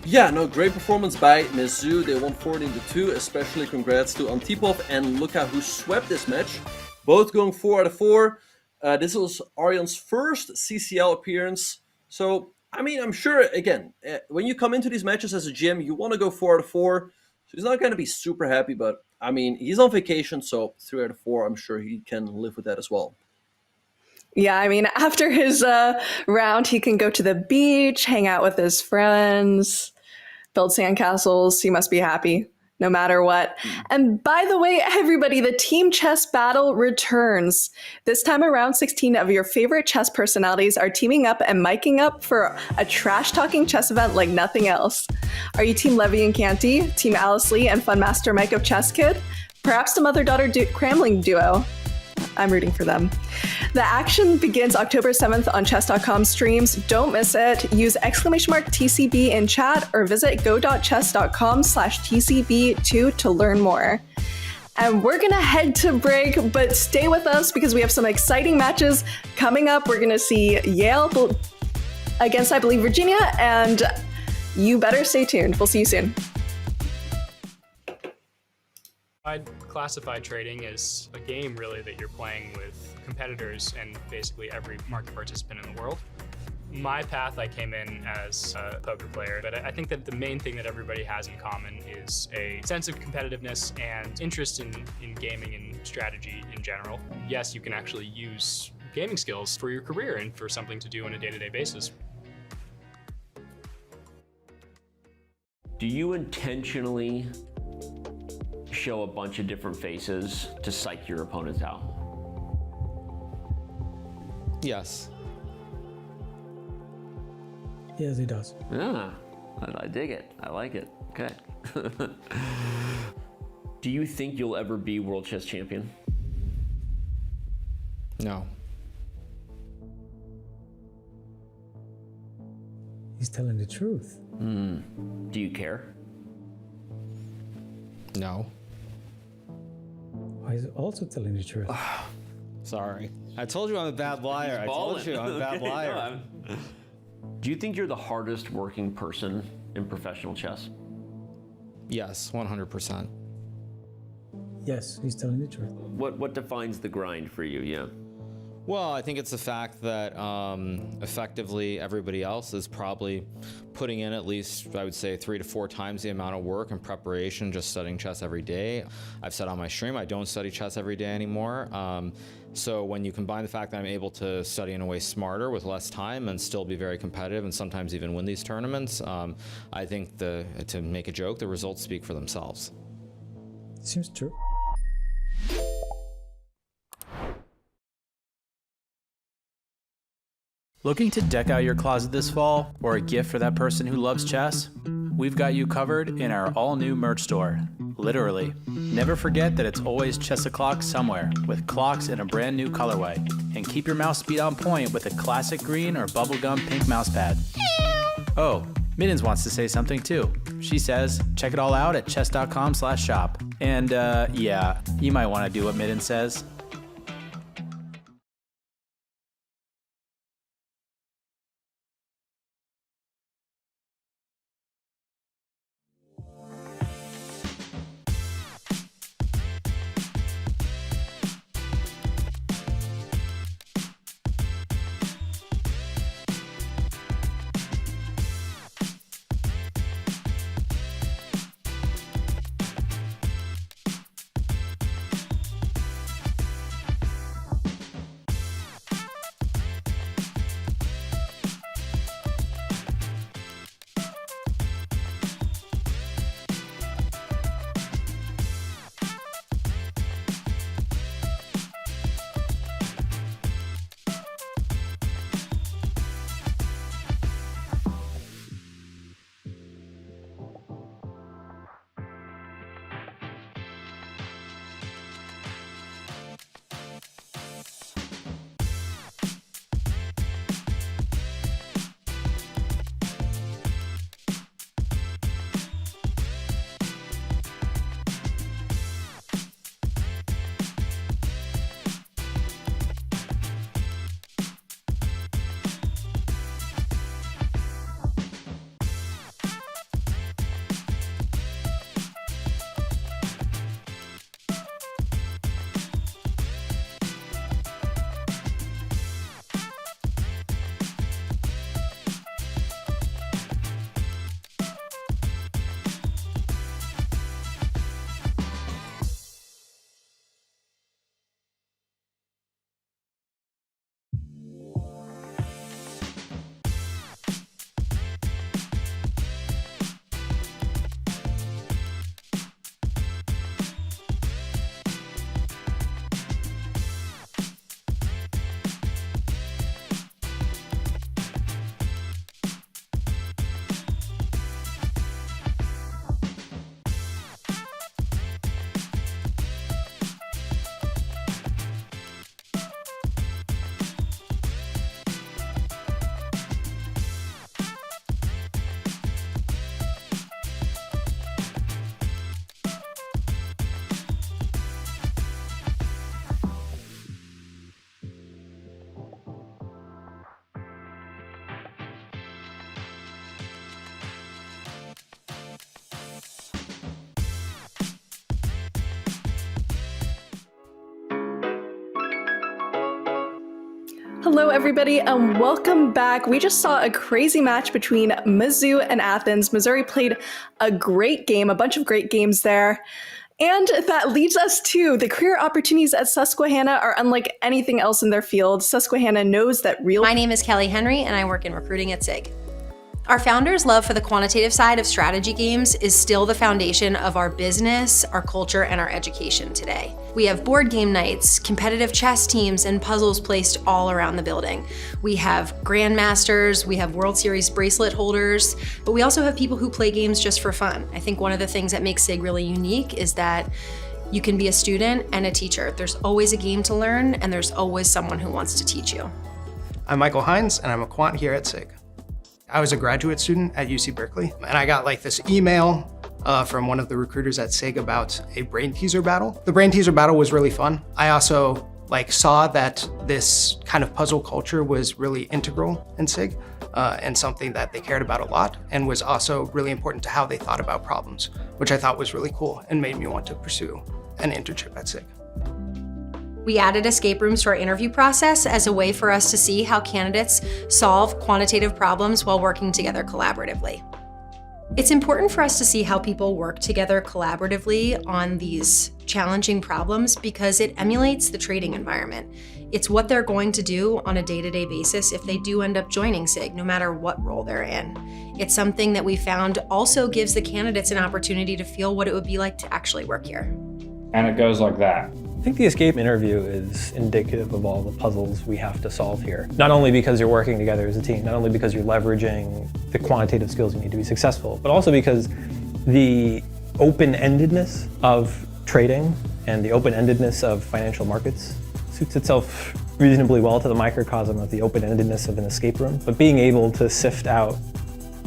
Yeah, no, great performance by Mizzou. They won 14-2. Especially congrats to Antipov and Luka, who swept this match. Both going 4 out of 4. This was Arion's first CCL appearance. So, I mean, I'm sure, again, when you come into these matches as a GM, you want to go 4 out of 4. So he's not going to be super happy, but, I mean, he's on vacation, so 3 out of 4, I'm sure he can live with that as well. Yeah, I mean, after his round, he can go to the beach, hang out with his friends, build sandcastles. He must be happy no matter what. And by the way, everybody, the team chess battle returns. This time around, 16 of your favorite chess personalities are teaming up and miking up for a trash-talking chess event like nothing else. Are you Team Levy and Canty, Team Alice Lee and Fun Master Mike of Chess Kid? Perhaps the mother-daughter cramling duo? I'm rooting for them. The action begins October 7th on Chess.com streams. Don't miss it. Use !TCB in chat or visit go.chess.com/TCB2 to learn more. And we're going to head to break, but stay with us because we have some exciting matches coming up. We're going to see Yale against, I believe, Virginia, and you better stay tuned. We'll see you soon. I'd classify trading as a game, really, that you're playing with competitors and basically every market participant in the world. My path, I came in as a poker player, but I think that the main thing that everybody has in common is a sense of competitiveness and interest in gaming and strategy in general. Yes, you can actually use gaming skills for your career and for something to do on a day-to-day basis. Do you intentionally show a bunch of different faces to psych your opponents out? Yes. Yes, he does. Yeah, I dig it. I like it. Okay. Do you think you'll ever be world chess champion? No. He's telling the truth. Do you care? No. He's also telling the truth. Sorry. I told you I'm a bad liar. I told you I'm a bad liar. Do you think you're the hardest working person in professional chess? Yes, 100%. Yes, he's telling the truth. What defines the grind for you? Yeah. Well, I think it's the fact that effectively everybody else is probably putting in at least, I would say, 3 to 4 times the amount of work and preparation just studying chess every day. I've said on my stream, I don't study chess every day anymore. So when you combine the fact that I'm able to study in a way smarter with less time and still be very competitive and sometimes even win these tournaments, I think to make a joke, the results speak for themselves. Seems true. Looking to deck out your closet this fall, or a gift for that person who loves chess? We've got you covered in our all-new merch store. Literally. Never forget that it's always chess o'clock somewhere, with clocks in a brand new colorway. And keep your mouse speed on point with a classic green or bubblegum pink mouse pad. Oh, Mittens wants to say something too. She says, check it all out at chess.com/shop. And yeah, you might want to do what Mittens says. Hello, everybody, and welcome back. We just saw a crazy match between Mizzou and Athens. Missouri played a great game, a bunch of great games there. And that leads us to the career opportunities at Susquehanna are unlike anything else in their field. Susquehanna knows that real... My name is Kelly Henry, and I work in recruiting at SIG. Our founders' love for the quantitative side of strategy games is still the foundation of our business, our culture, and our education today. We have board game nights, competitive chess teams, and puzzles placed all around the building. We have grandmasters, we have World Series bracelet holders, but we also have people who play games just for fun. I think one of the things that makes SIG really unique is that you can be a student and a teacher. There's always a game to learn, and there's always someone who wants to teach you. I'm Michael Hines, and I'm a quant here at SIG. I was a graduate student at UC Berkeley, and I got like this email from one of the recruiters at SIG about a brain teaser battle. The brain teaser battle was really fun. I also saw that this kind of puzzle culture was really integral in SIG and something that they cared about a lot, and was also really important to how they thought about problems, which I thought was really cool and made me want to pursue an internship at SIG. We added escape rooms to our interview process as a way for us to see how candidates solve quantitative problems while working together collaboratively. It's important for us to see how people work together collaboratively on these challenging problems because it emulates the trading environment. It's what they're going to do on a day-to-day basis if they do end up joining SIG, no matter what role they're in. It's something that we found also gives the candidates an opportunity to feel what it would be like to actually work here. And it goes like that. I think the escape interview is indicative of all the puzzles we have to solve here. Not only because you're working together as a team, not only because you're leveraging the quantitative skills you need to be successful, but also because the open-endedness of trading and the open-endedness of financial markets suits itself reasonably well to the microcosm of the open-endedness of an escape room. But being able to sift out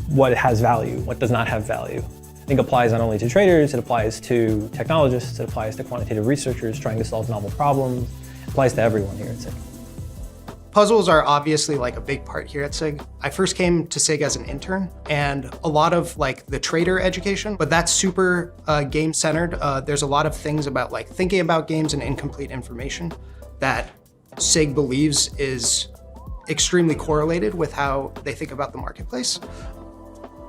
what has value, what does not have value, I think applies not only to traders, it applies to technologists, it applies to quantitative researchers trying to solve novel problems, it applies to everyone here at SIG. Puzzles are obviously a big part here at SIG. I first came to SIG as an intern, and a lot of the trader education, but that's super game-centered. There's a lot of things about thinking about games and incomplete information that SIG believes is extremely correlated with how they think about the marketplace.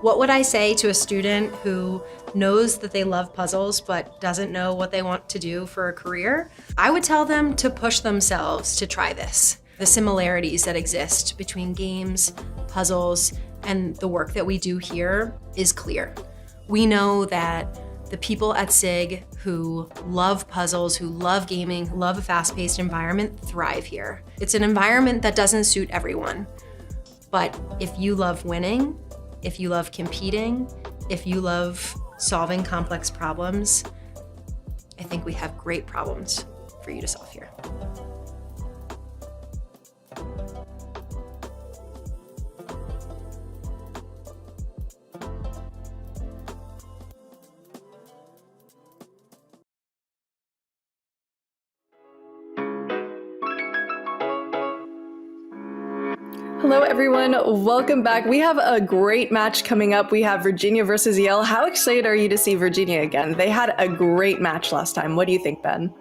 What would I say to a student who knows that they love puzzles but doesn't know what they want to do for a career? I would tell them to push themselves to try this. The similarities that exist between games, puzzles, and the work that we do here is clear. We know that the people at SIG who love puzzles, who love gaming, who love a fast-paced environment, thrive here. It's an environment that doesn't suit everyone. But if you love winning, if you love competing, if you love solving complex problems, I think we have great problems for you to solve here. Hello, everyone. Welcome back. We have a great match coming up. We have Virginia versus Yale. How excited are you to see Virginia again? They had a great match last time. What do you think, Ben?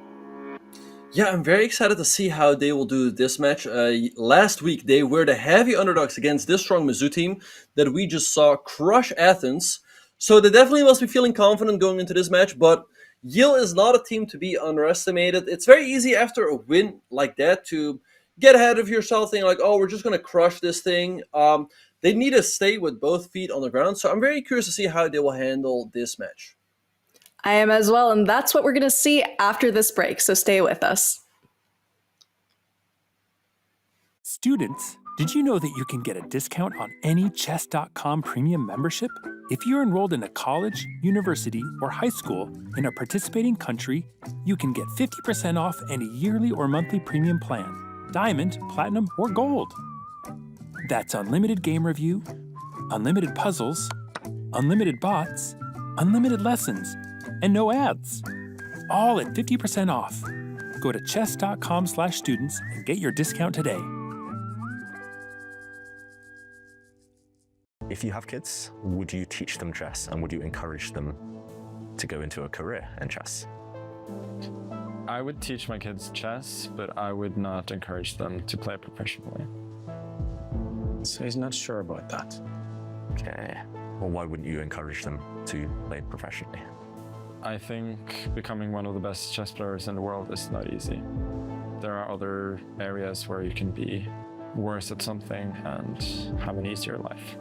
Yeah, I'm very excited to see how they will do this match. Last week, they were the heavy underdogs against this strong Mizzou team that we just saw crush Athens. So they definitely must be feeling confident going into this match, but Yale is not a team to be underestimated. It's very easy after a win like that to get ahead of yourself, thinking oh, we're just going to crush this thing. They need to stay with both feet on the ground, so I'm very curious to see how they will handle this match. I am as well, and that's what we're going to see after this break, so stay with us. Students, did you know that you can get a discount on any Chess.com premium membership? If you're enrolled in a college, university, or high school in a participating country, you can get 50% off any yearly or monthly premium plan. Diamond, Platinum, or Gold. That's unlimited game review, unlimited puzzles, unlimited bots, unlimited lessons, and no ads. All at 50% off. Go to chess.com/students and get your discount today. If you have kids, would you teach them chess and would you encourage them to go into a career in chess? I would teach my kids chess, but I would not encourage them to play professionally. So he's not sure about that. Okay. Well, why wouldn't you encourage them to play professionally? I think becoming one of the best chess players in the world is not easy. There are other areas where you can be worse at something and have an easier life.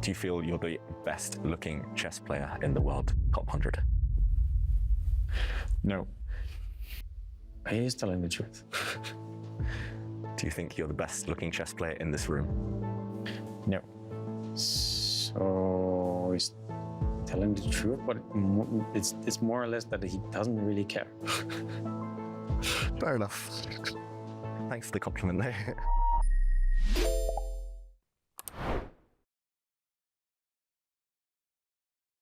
Do you feel you're the best looking chess player in the world, top 100? No. He is telling the truth. Do you think you're the best looking chess player in this room? No. So he's telling the truth, but it's more or less that he doesn't really care. Fair enough. Thanks for the compliment there.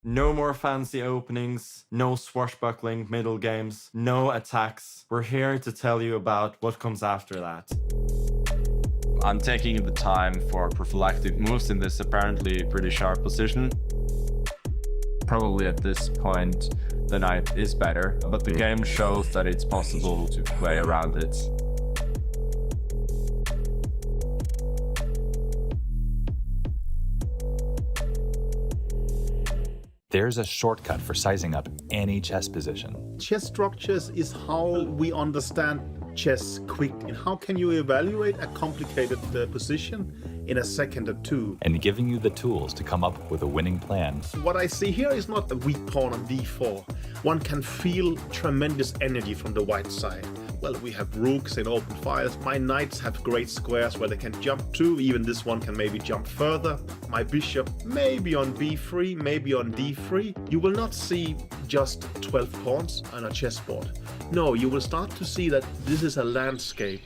No more fancy openings, no swashbuckling middle games, no attacks. We're here to tell you about what comes after that. I'm taking the time for prophylactic moves in this apparently pretty sharp position. Probably at this point, the knight is better, but the game shows that it's possible to play around it. There's a shortcut for sizing up any chess position. Chess structures is how we understand chess quickly. And how can you evaluate a complicated position in a second or two? And giving you the tools to come up with a winning plan. What I see here is not a weak pawn on d4. One can feel tremendous energy from the white side. Well, we have rooks in open files. My knights have great squares where they can jump to. Even this one can maybe jump further. My bishop maybe on b3, maybe on d3. You will not see just 12 pawns on a chessboard. No, you will start to see that this is a landscape.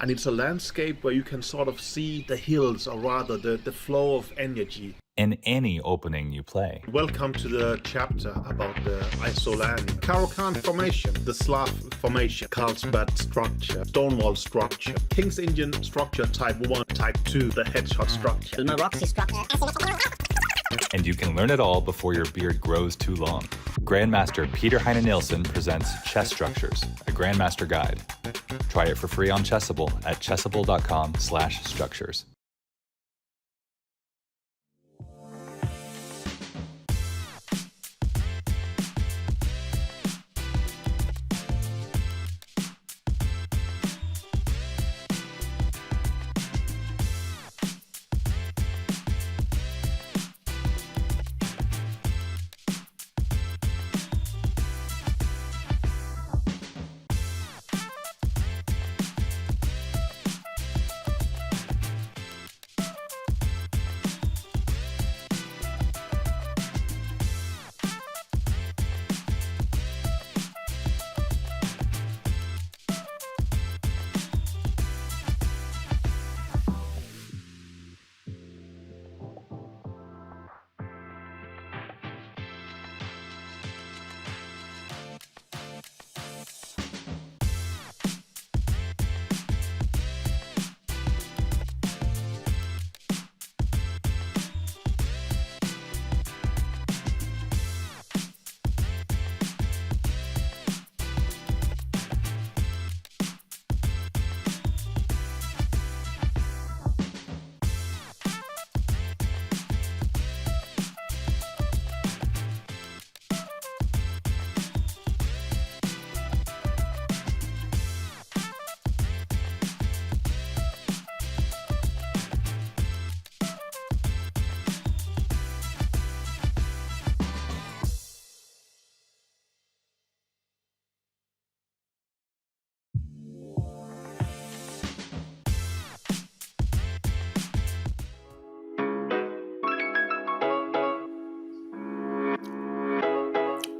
And it's a landscape where you can sort of see the hills, or rather the flow of energy. In any opening you play. Welcome to the chapter about the isolani, Caro-Kann formation, the Slav formation, Carlsbad structure, Stonewall structure, King's Indian structure type 1, type 2, the hedgehog structure, the Roxy structure. And you can learn it all before your beard grows too long. Grandmaster Peter Heine Nielsen presents Chess Structures, a Grandmaster Guide. Try it for free on Chessable at chessable.com/structures.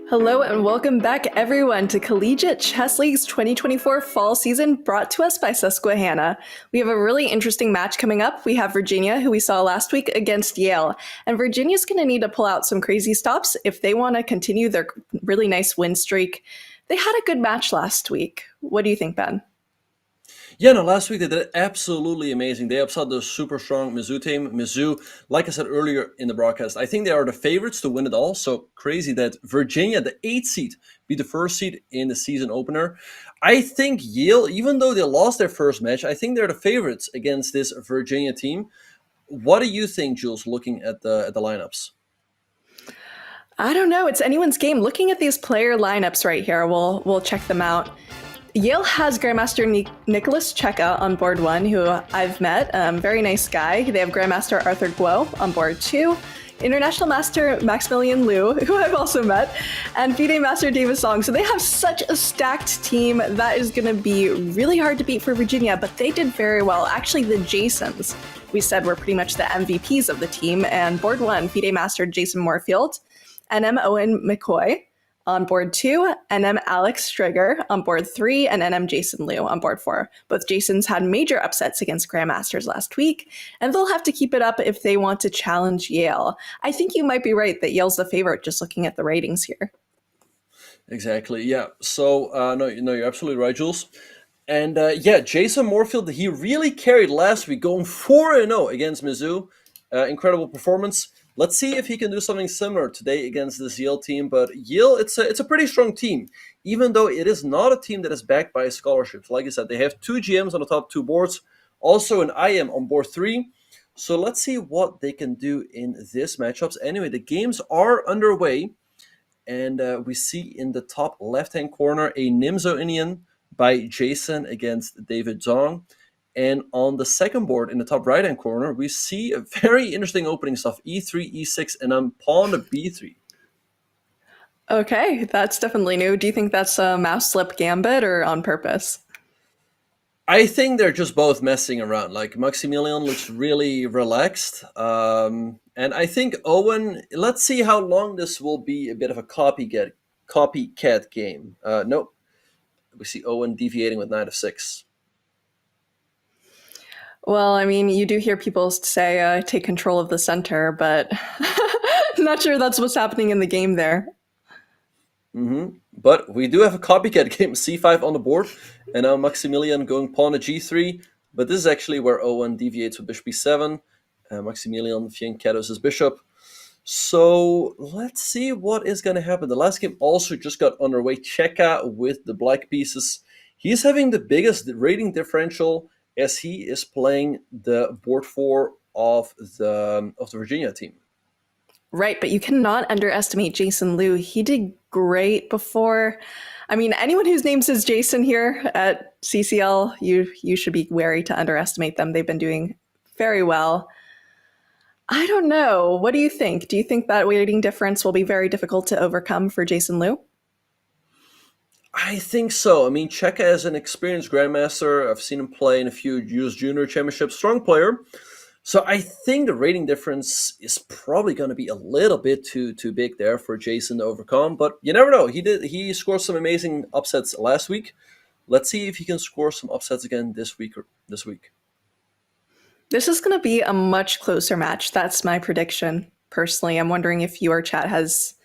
Hello and welcome back everyone to Collegiate Chess League's 2024 fall season, brought to us by Susquehanna. We have a really interesting match coming up. We have Virginia, who we saw last week, against Yale. And Virginia's going to need to pull out some crazy stops if they want to continue their really nice win streak. They had a good match last week. What do you think, Ben? Yeah, no, last week they did absolutely amazing. They upset the super strong Mizzou team. Mizzou, like I said earlier in the broadcast, I think they are the favorites to win it all. So crazy that Virginia, the 8th seed, beat the 1st seed in the season opener. I think Yale, even though they lost their first match, I think they're the favorites against this Virginia team. What do you think, Jules, looking at the lineups? I don't know. It's anyone's game. Looking at these player lineups right here, we'll check them out. Yale has Grandmaster Nicolas Checa on board 1, who I've met. Very nice guy. They have Grandmaster Arthur Guo on board 2, International Master Maximilian Liu, who I've also met, and FIDE Master Davis Song. So they have such a stacked team that is going to be really hard to beat for Virginia, but they did very well. Actually, the Jasons, we said, were pretty much the MVPs of the team, and board 1, FIDE Master Jason Moorfield, NM Owen McCoy on board 2, NM Alex Striger on board 3, and NM Jason Liu on board 4. Both Jasons had major upsets against Grandmasters last week, and they'll have to keep it up if they want to challenge Yale. I think you might be right that Yale's the favorite just looking at the ratings here. Exactly, yeah. So, no, you're absolutely right, Jules. And yeah, Jason Moorfield, he really carried last week, going 4-0 against Mizzou. Incredible performance. Let's see if he can do something similar today against this Yale team. But Yale, it's a pretty strong team, even though it is not a team that is backed by scholarships. Like I said, they have 2 GMs on the top 2 boards, also an IM on board 3. So let's see what they can do in this matchups. Anyway, the games are underway, and we see in the top left-hand corner a Nimzo Indian by Jason against David Zong. And on the second board in the top right-hand corner, we see a very interesting opening stuff, e3, e6, and then pawn to b3. Okay, that's definitely new. Do you think that's a mouse slip gambit or on purpose? I think they're just both messing around. Like, Maximilian looks really relaxed. And I think Owen, let's see how long this will be a bit of a copycat game. Nope. We see Owen deviating with knight of 6. Well, I mean, you do hear people say take control of the center, but not sure that's what's happening in the game there. But we do have a copycat game, c5 on the board, and now Maximilian going pawn to g3. But this is actually where Owen deviates with bishop b7. Maximilian fianchettos his bishop. So let's see what is going to happen. The last game also just got underway. Checa with the black pieces. He's having the biggest rating differential as he is playing the board 4 of the Virginia team. Right, but you cannot underestimate Jason Liu. He did great before. I mean, anyone whose name says Jason here at CCL, you should be wary to underestimate them. They've been doing very well. I don't know. What do you think? Do you think that rating difference will be very difficult to overcome for Jason Liu? I think so. I mean, Checa is an experienced grandmaster. I've seen him play in a few US Junior Championships. Strong player. So I think the rating difference is probably going to be a little bit too big there for Jason to overcome. But you never know. He scored some amazing upsets last week. Let's see if he can score some upsets again this week. This is going to be a much closer match. That's my prediction. Personally, I'm wondering if your chat has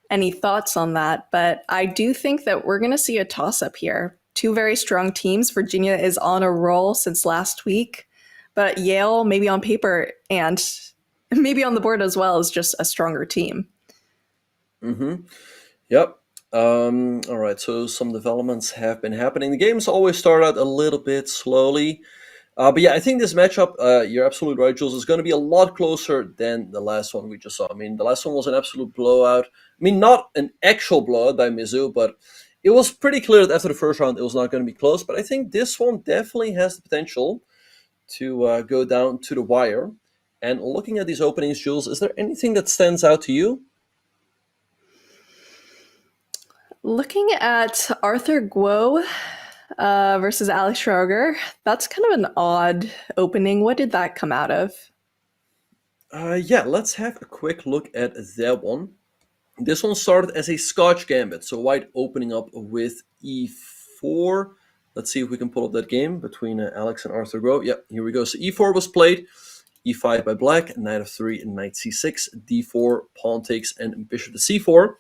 any thoughts on that, but I do think that we're going to see a toss-up here. 2 very strong teams. Virginia is on a roll since last week, but Yale, maybe on paper and maybe on the board as well, is just a stronger team. Yep. All right, so some developments have been happening. The games always start out a little bit slowly. But yeah, I think this matchup, you're absolutely right, Jules, is going to be a lot closer than the last one we just saw. I mean, the last one was an absolute blowout. I mean, not an actual blowout by Mizzou, but it was pretty clear that after the first round it was not going to be close. But I think this one definitely has the potential to go down to the wire. And looking at these openings, Jules, is there anything that stands out to you? Looking at Arthur Guo versus Alex Schroger, that's kind of an odd opening. What did that come out of? Yeah, let's have a quick look at that one. This one started as a Scotch gambit, so white opening up with e4. Let's see if we can pull up that game between Alex and Arthur Guo. Yep, here we go. So e4 was played, e5 by black, knight of 3 and knight c6, d4, pawn takes, and bishop to c4.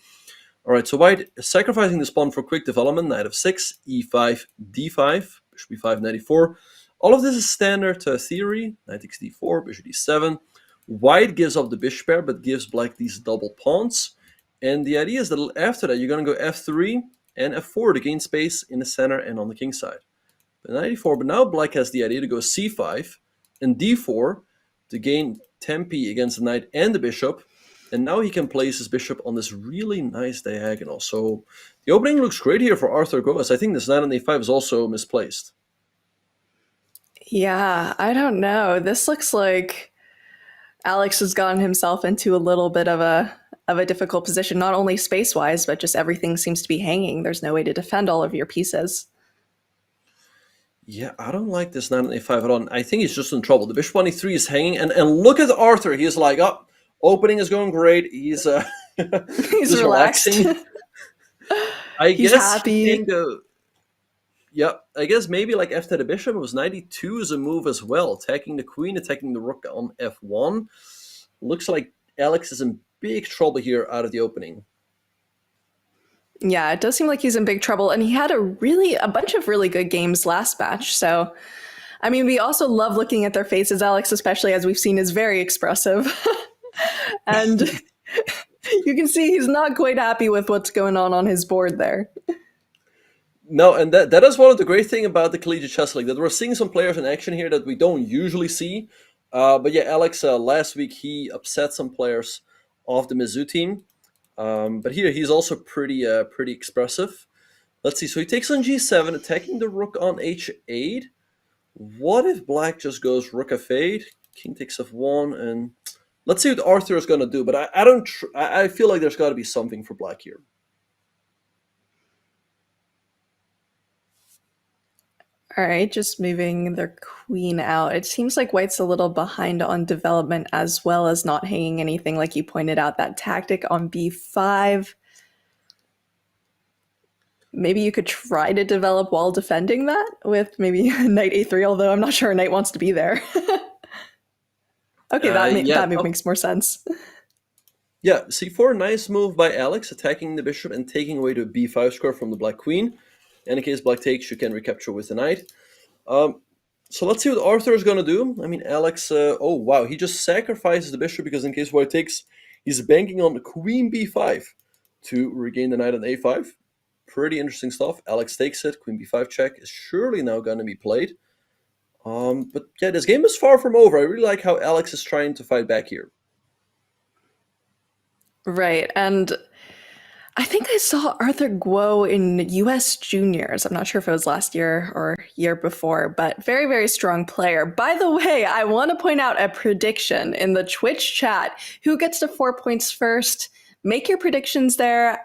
All right, so white is sacrificing this pawn for quick development, knight of 6, e5, d5, bishop b5, knight e4. All of this is standard theory. Knight takes d4, bishop d7. White gives up the bishop pair, but gives black these double pawns. And the idea is that after that, you're going to go f3 and f4 to gain space in the center and on the king side. But knight e4, but now black has the idea to go c5 and d4 to gain tempi against the knight and the bishop. And now he can place his bishop on this really nice diagonal. So the opening looks great here for Arthur Goas. I think this knight on a5 is also misplaced. Yeah, I don't know. This looks like Alex has gotten himself into a little bit of a difficult position, not only space-wise, but just everything seems to be hanging. There's no way to defend all of your pieces. Yeah, I don't like this knight on a5 at all. I think he's just in trouble. The bishop on e3 is hanging, and look at Arthur. He's like, oh, opening is going great. He's he's relaxing. He's happy. I guess maybe like after the bishop, it was knight e2 is a move as well. Attacking the queen, attacking the rook on f1. Looks like Alex is in big trouble here out of the opening. Yeah, it does seem like he's in big trouble, and he had a bunch of really good games last match. So, I mean, we also love looking at their faces. Alex, especially, as we've seen, is very expressive. And you can see he's not quite happy with what's going on his board there. No, and that is one of the great things about the Collegiate Chess League, that we're seeing some players in action here that we don't usually see. But yeah, Alex, last week he upset some players of the Mizzou team. But here he's also pretty expressive. Let's see, so he takes on g7, attacking the rook on h8. What if black just goes rook f8, king takes f1, and let's see what Arthur is going to do. But I feel like there's got to be something for black here. All right, just moving their queen out. It seems like white's a little behind on development, as well as not hanging anything, like you pointed out, that tactic on b5. Maybe you could try to develop while defending that with maybe knight a3, although I'm not sure a knight wants to be there. Okay, that makes more sense. Yeah, c4, nice move by Alex, attacking the bishop and taking away the b5 square from the black queen. And in case black takes, you can recapture with the knight. So let's see what Arthur is going to do. I mean, Alex, oh wow, he just sacrifices the bishop because in case white takes, he's banking on the queen b5 to regain the knight on a5. Pretty interesting stuff. Alex takes it, queen b5 check is surely now going to be played. But yeah, this game is far from over. I really like how Alex is trying to fight back here. Right, and I think I saw Arthur Guo in US Juniors. I'm not sure if it was last year or year before, but very, very strong player. By the way, I want to point out a prediction in the Twitch chat. Who gets to 4 points first? Make your predictions there.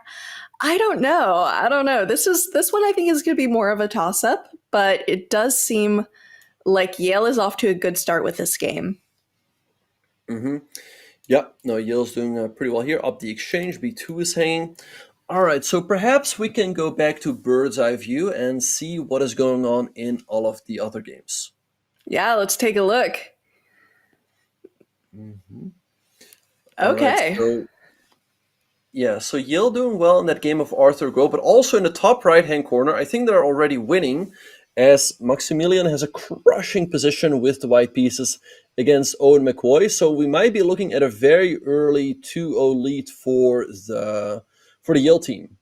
I don't know. This one I think is going to be more of a toss-up, but it does seem like Yale is off to a good start with this game. Mm-hmm. Yeah, no, Yale's doing pretty well here. Up the exchange, b2 is hanging. All right, so perhaps we can go back to bird's eye view and see what is going on in all of the other games. Yeah, let's take a look. Mm-hmm. Okay. Right, so Yale doing well in that game of Arthur Go, but also in the top right-hand corner, I think they're already winning, as Maximilian has a crushing position with the white pieces against Owen McCoy. So we might be looking at a very early 2-0 lead for the Yale team.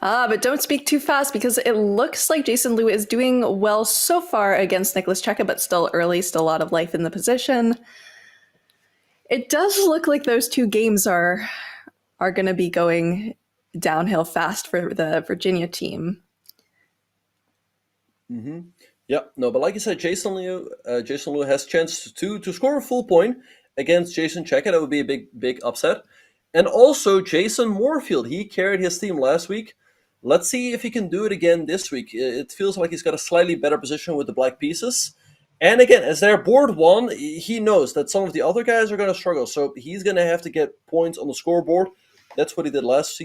But don't speak too fast, because it looks like Jason Liu is doing well so far against Nicolas Checa, but still early, still a lot of life in the position. It does look like those two games are going to be going downhill fast for the Virginia team. Mm-hmm. Yeah, no, but like you said, Jason Liu has a chance to score a full point against Jason Checa. That would be a big upset. And also Jason Moorfield, he carried his team last week. Let's see if he can do it again this week. It feels like he's got a slightly better position with the black pieces. And again, as their board one, he knows that some of the other guys are going to struggle. So he's going to have to get points on the scoreboard. That's what he did last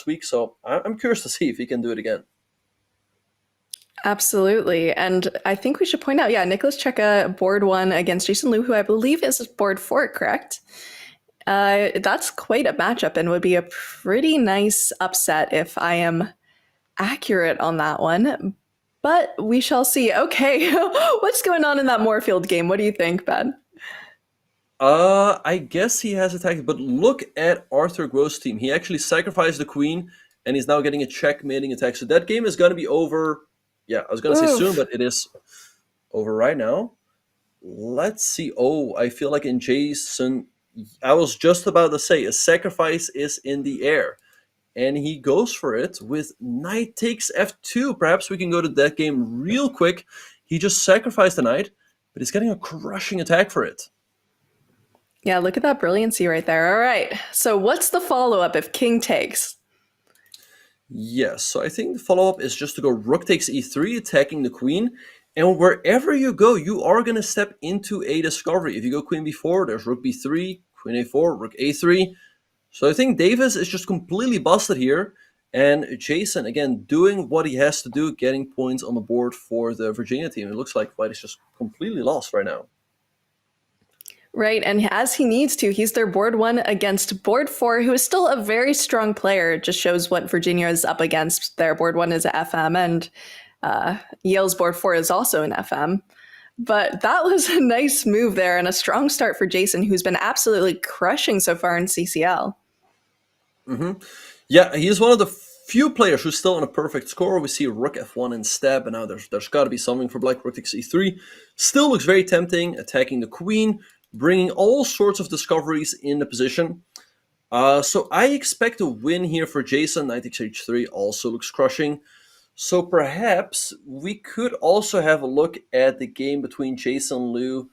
week. So I'm curious to see if he can do it again. Absolutely. And I think we should point out, Nicolas Checa board one against Jason Liu, who I believe is board 4, correct? That's quite a matchup and would be a pretty nice upset if I am accurate on that one. But we shall see. Okay, what's going on in that Moorfield game? What do you think, Ben? I guess he has attacked, but look at Arthur Gross' team. He actually sacrificed the queen, and he's now getting a checkmating attack. So that game is going to be over. Yeah, I was going to say soon, but it is over right now. Let's see. Oh, I feel like in Jason, I was just about to say a sacrifice is in the air. And he goes for it with knight takes f2. Perhaps we can go to that game real quick. He just sacrificed the knight, but he's getting a crushing attack for it. Yeah, look at that brilliancy right there. All right, so what's the follow-up if king takes? Yes, so I think the follow-up is just to go rook takes e3, attacking the queen. And wherever you go, you are going to step into a discovery. If you go queen b4, there's rook b3, queen a4, rook a3. So I think Davis is just completely busted here. And Jason, again, doing what he has to do, getting points on the board for the Virginia team. It looks like White is just completely lost right now. Right, and as he needs to, he's their board 1 against board 4, who is still a very strong player. It just shows what Virginia is up against. Their board 1 is a FM, and Yale's board 4 is also an FM. But that was a nice move there and a strong start for Jason, who's been absolutely crushing so far in CCL. Yeah, he is one of the few players who's still on a perfect score. We see rook f1 instead, but now there's got to be something for black. Rook takes e3. Still looks very tempting, attacking the queen, bringing all sorts of discoveries in the position. So I expect a win here for Jason. Knight takes h3 also looks crushing. So perhaps we could also have a look at the game between Jason Liu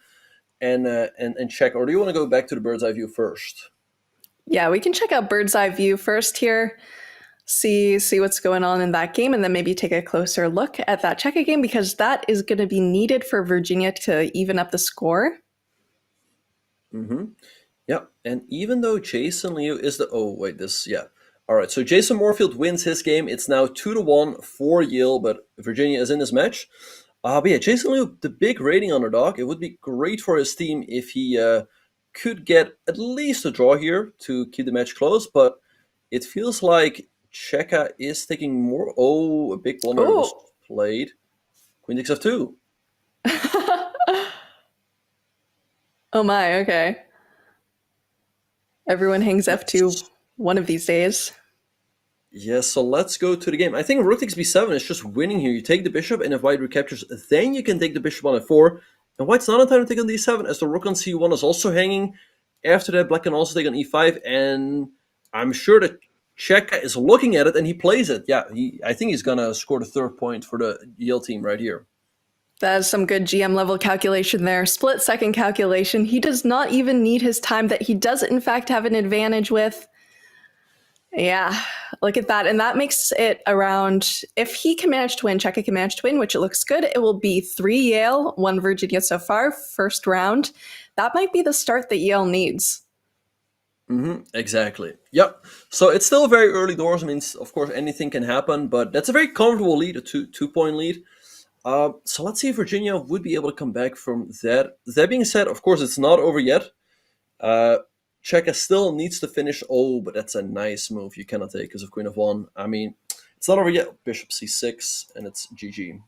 and Checa. Or do you want to go back to the bird's eye view first? Yeah, we can check out bird's eye view first here. See what's going on in that game, and then maybe take a closer look at that Checa game, because that is going to be needed for Virginia to even up the score. Yeah, and even though Jason Liu is the... All right, so Jason Moorfield wins his game. It's now 2-1 for Yale, but Virginia is in this match. But yeah, Jason Liu, the big rating underdog. It would be great for his team if he could get at least a draw here to keep the match close, but it feels like Checa is taking more... Oh, a big blunder was played. Queen takes f2. Oh my, okay. Everyone hangs f2 one of these days. Yeah, so let's go to the game. I think rook takes b7 is just winning here. You take the bishop, and if white recaptures, then you can take the bishop on f4. And white's not in time to take on d7, as the rook on c1 is also hanging. After that, black can also take on e5, and I'm sure that Checa is looking at it, and he plays it. Yeah, I think he's going to score the 3rd point for the Yale team right here. That is some good GM level calculation there. Split second calculation. He does not even need his time that he does in fact have an advantage with. Yeah, look at that. And that makes it around, if he can manage to win, Checa can manage to win, which it looks good, it will be 3 Yale, 1 Virginia so far, first round. That might be the start that Yale needs. Exactly. Yep. So it's still very early doors. I mean, of course, anything can happen, but that's a very comfortable lead, a two-point lead. So let's see if Virginia would be able to come back from that. That being said, of course, it's not over yet. Checa still needs to finish. Oh, but that's a nice move you cannot take because of queen f1. I mean, it's not over yet. Bishop c6, and it's GG.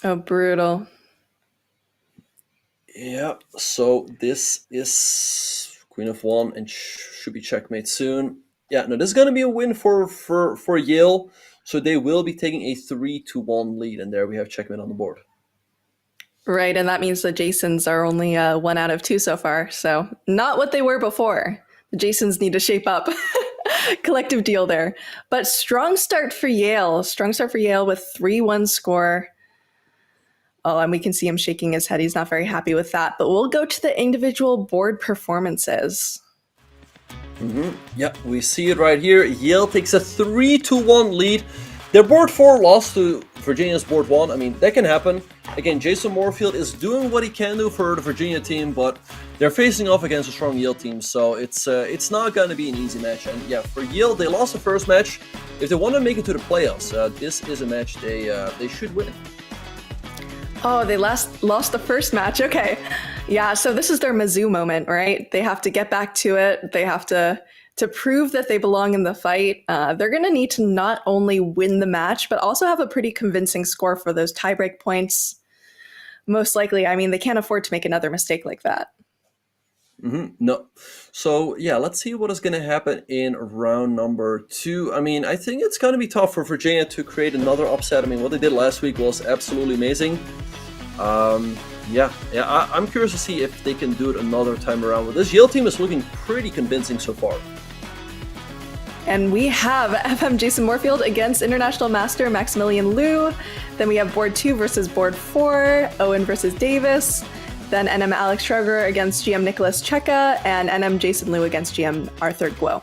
Oh, brutal. Yeah, so this is queen f1 and should be checkmate soon. Yeah, no, this is going to be a win for Yale. So they will be taking a 3-1 lead, and there we have checkmate on the board. Right, and that means the Jasons are only 1 out of 2 so far. So not what they were before. The Jasons need to shape up. Collective deal there. But strong start for Yale. Strong start for Yale with 3-1 score. Oh, and we can see him shaking his head. He's not very happy with that. But we'll go to the individual board performances. Yeah, we see it right here. Yale takes a 3-1 lead. Their board 4 lost to Virginia's board 1. I mean, that can happen. Again, Jason Moorfield is doing what he can do for the Virginia team, but they're facing off against a strong Yale team, so it's not going to be an easy match. And yeah, for Yale, they lost the first match. If they want to make it to the playoffs, this is a match they should win. Oh, they lost the first match. Okay. Yeah, so this is their Mizzou moment, right? They have to get back to it. They have to to prove that they belong in the fight, they're going to need to not only win the match, but also have a pretty convincing score for those tiebreak points. Most likely, I mean, they can't afford to make another mistake like that. No. So, yeah, let's see what is going to happen in round number 2. I mean, I think it's going to be tough for Virginia to create another upset. I mean, what they did last week was absolutely amazing. I'm curious to see if they can do it another time around. This Yale team is looking pretty convincing so far. And we have FM Jason Moorfield against International Master Maximilian Liu. Then we have Board 2 versus Board 4, Owen versus Davis. Then NM Alex Schreger against GM Nicolas Checa, and NM Jason Liu against GM Arthur Guo.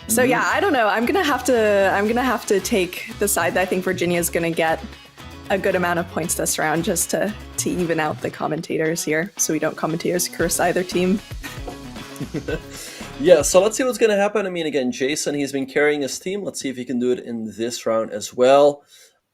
So yeah, I don't know. I'm gonna have to take the side that I think Virginia is gonna get a good amount of points this round, just to even out the commentators here, so we don't commentators curse either team. Yeah, so let's see what's going to happen. I mean, again, Jason, he's been carrying his team. Let's see if he can do it in this round as well.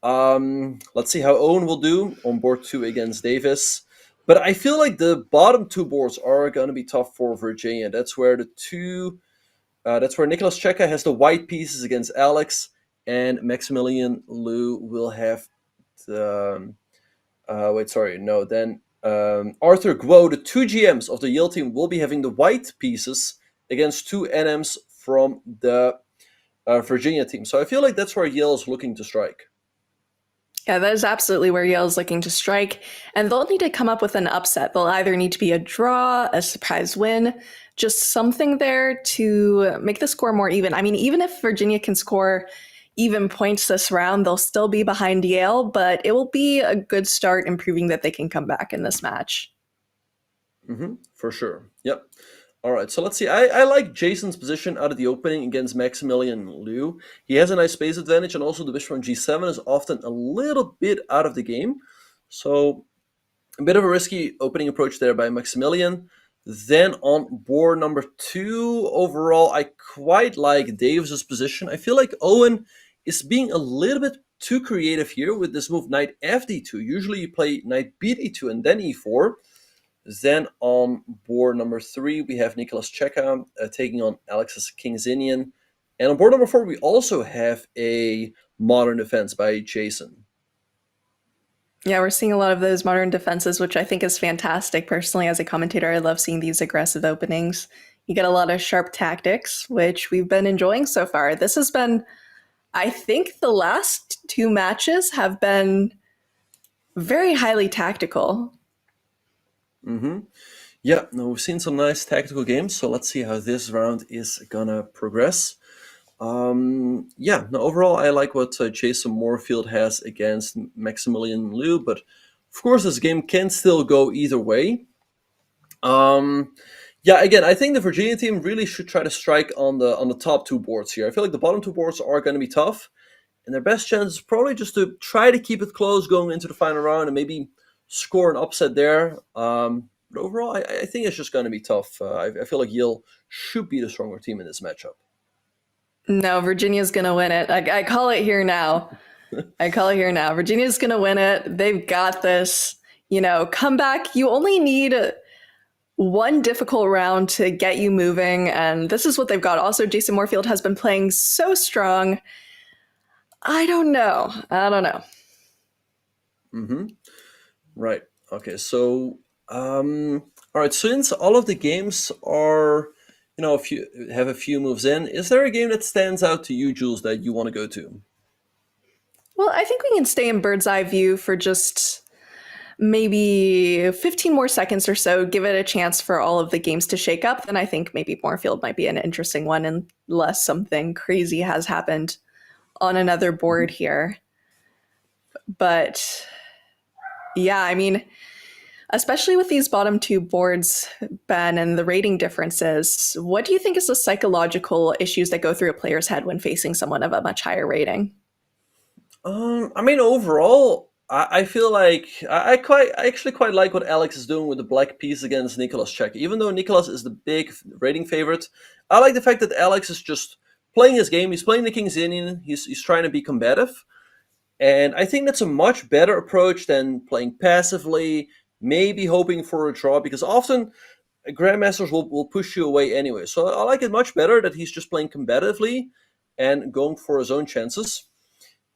Let's see how Owen will do on board 2 against Davis. But I feel like the bottom 2 boards are going to be tough for Virginia. That's where that's where Nicolas Checa has the white pieces against Alex, and Maximilian Liu will have the... Arthur Guo, the 2 GMs of the Yale team, will be having the white pieces against 2 NMs from the Virginia team. So I feel like that's where Yale is looking to strike. Yeah, that is absolutely where Yale is looking to strike. And they'll need to come up with an upset. They'll either need to be a draw, a surprise win, just something there to make the score more even. I mean, even if Virginia can score even points this round, they'll still be behind Yale, but it will be a good start in proving that they can come back in this match. For sure. Yep. All right, so let's see. I like Jason's position out of the opening against Maximilian Liu. He has a nice space advantage, and also the bishop on g7 is often a little bit out of the game. So a bit of a risky opening approach there by Maximilian. Then on board number 2, overall, I quite like Davis's position. I feel like Owen is being a little bit too creative here with this move knight fd2. Usually you play knight bd2 and then e4. Then on board number 3, we have Nicolas Checa taking on Alexis Kingzinian. And on board number 4, we also have a modern defense by Jason. Yeah, we're seeing a lot of those modern defenses, which I think is fantastic. Personally, as a commentator, I love seeing these aggressive openings. You get a lot of sharp tactics, which we've been enjoying so far. This has been, I think the last 2 matches have been very highly tactical. Yeah, no, we've seen some nice tactical games, so let's see how this round is gonna progress. Overall, I like what Jason Moorfield has against Maximilian Liu, but of course, this game can still go either way. Again, I think the Virginia team really should try to strike on the top 2 boards here. I feel like the bottom 2 boards are going to be tough, and their best chance is probably just to try to keep it close going into the final round and maybe score an upset there. But overall, I think it's just going to be tough. I feel like Yale should be the stronger team in this matchup. No, Virginia's going to win it. I call it here now. Virginia's going to win it. They've got this. Come back. You only need one difficult round to get you moving, and this is what they've got. Also, Jason Moorfield has been playing so strong. I don't know. Right. Okay. So, all right. Since all of the games are, if you have a few moves in, is there a game that stands out to you, Jules, that you want to go to? Well, I think we can stay in bird's eye view for just maybe 15 more seconds or so, give it a chance for all of the games to shake up. Then I think maybe Moorfield might be an interesting one unless something crazy has happened on another board here. But yeah, I mean, especially with these bottom 2 boards, Ben, and the rating differences, what do you think is the psychological issues that go through a player's head when facing someone of a much higher rating? I mean, overall, I feel like I actually quite like what Alex is doing with the black piece against Nicolas Checa. Even though Nicolas is the big rating favorite, I like the fact that Alex is just playing his game. He's playing the King's Indian. He's trying to be combative. And I think that's a much better approach than playing passively, maybe hoping for a draw, because often grandmasters will push you away anyway. So I like it much better that he's just playing combatively and going for his own chances.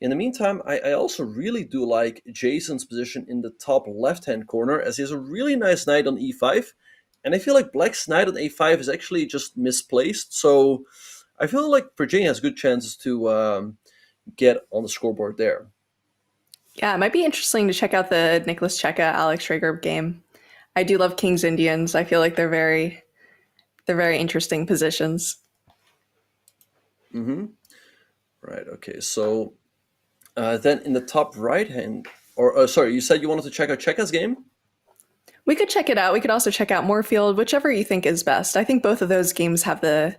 In the meantime, I also really do like Jason's position in the top left-hand corner, as he has a really nice knight on e5. And I feel like Black's knight on a5 is actually just misplaced. So I feel like Virginia has good chances to get on the scoreboard there. Yeah, it might be interesting to check out the Nicolas Checa Alex Schrager game. I do love Kings Indians. I feel like they're very interesting positions. Mm-hmm. Right. Okay. So then in the top right hand, or sorry, you said you wanted to check out Checa's game? We could check it out. We could also check out Moorfield, whichever you think is best. I think both of those games have the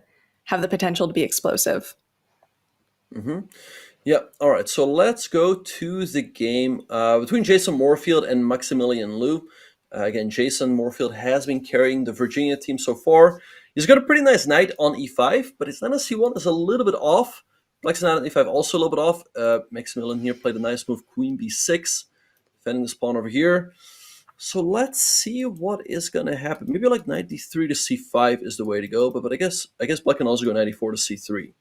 potential to be explosive. Mm-hmm. Yeah. All right. So let's go to the game between Jason Moorfield and Maximilian Liu. Again, Jason Moorfield has been carrying the Virginia team so far. He's got a pretty nice knight on e5, but his knight on c1 is a little bit off. Black's knight on e5 also a little bit off. Maximilian here played a nice move, queen b6, defending this pawn over here. So let's see what is going to happen. Maybe like knight d3 to c5 is the way to go, but I guess Black can also go knight e4 to c3.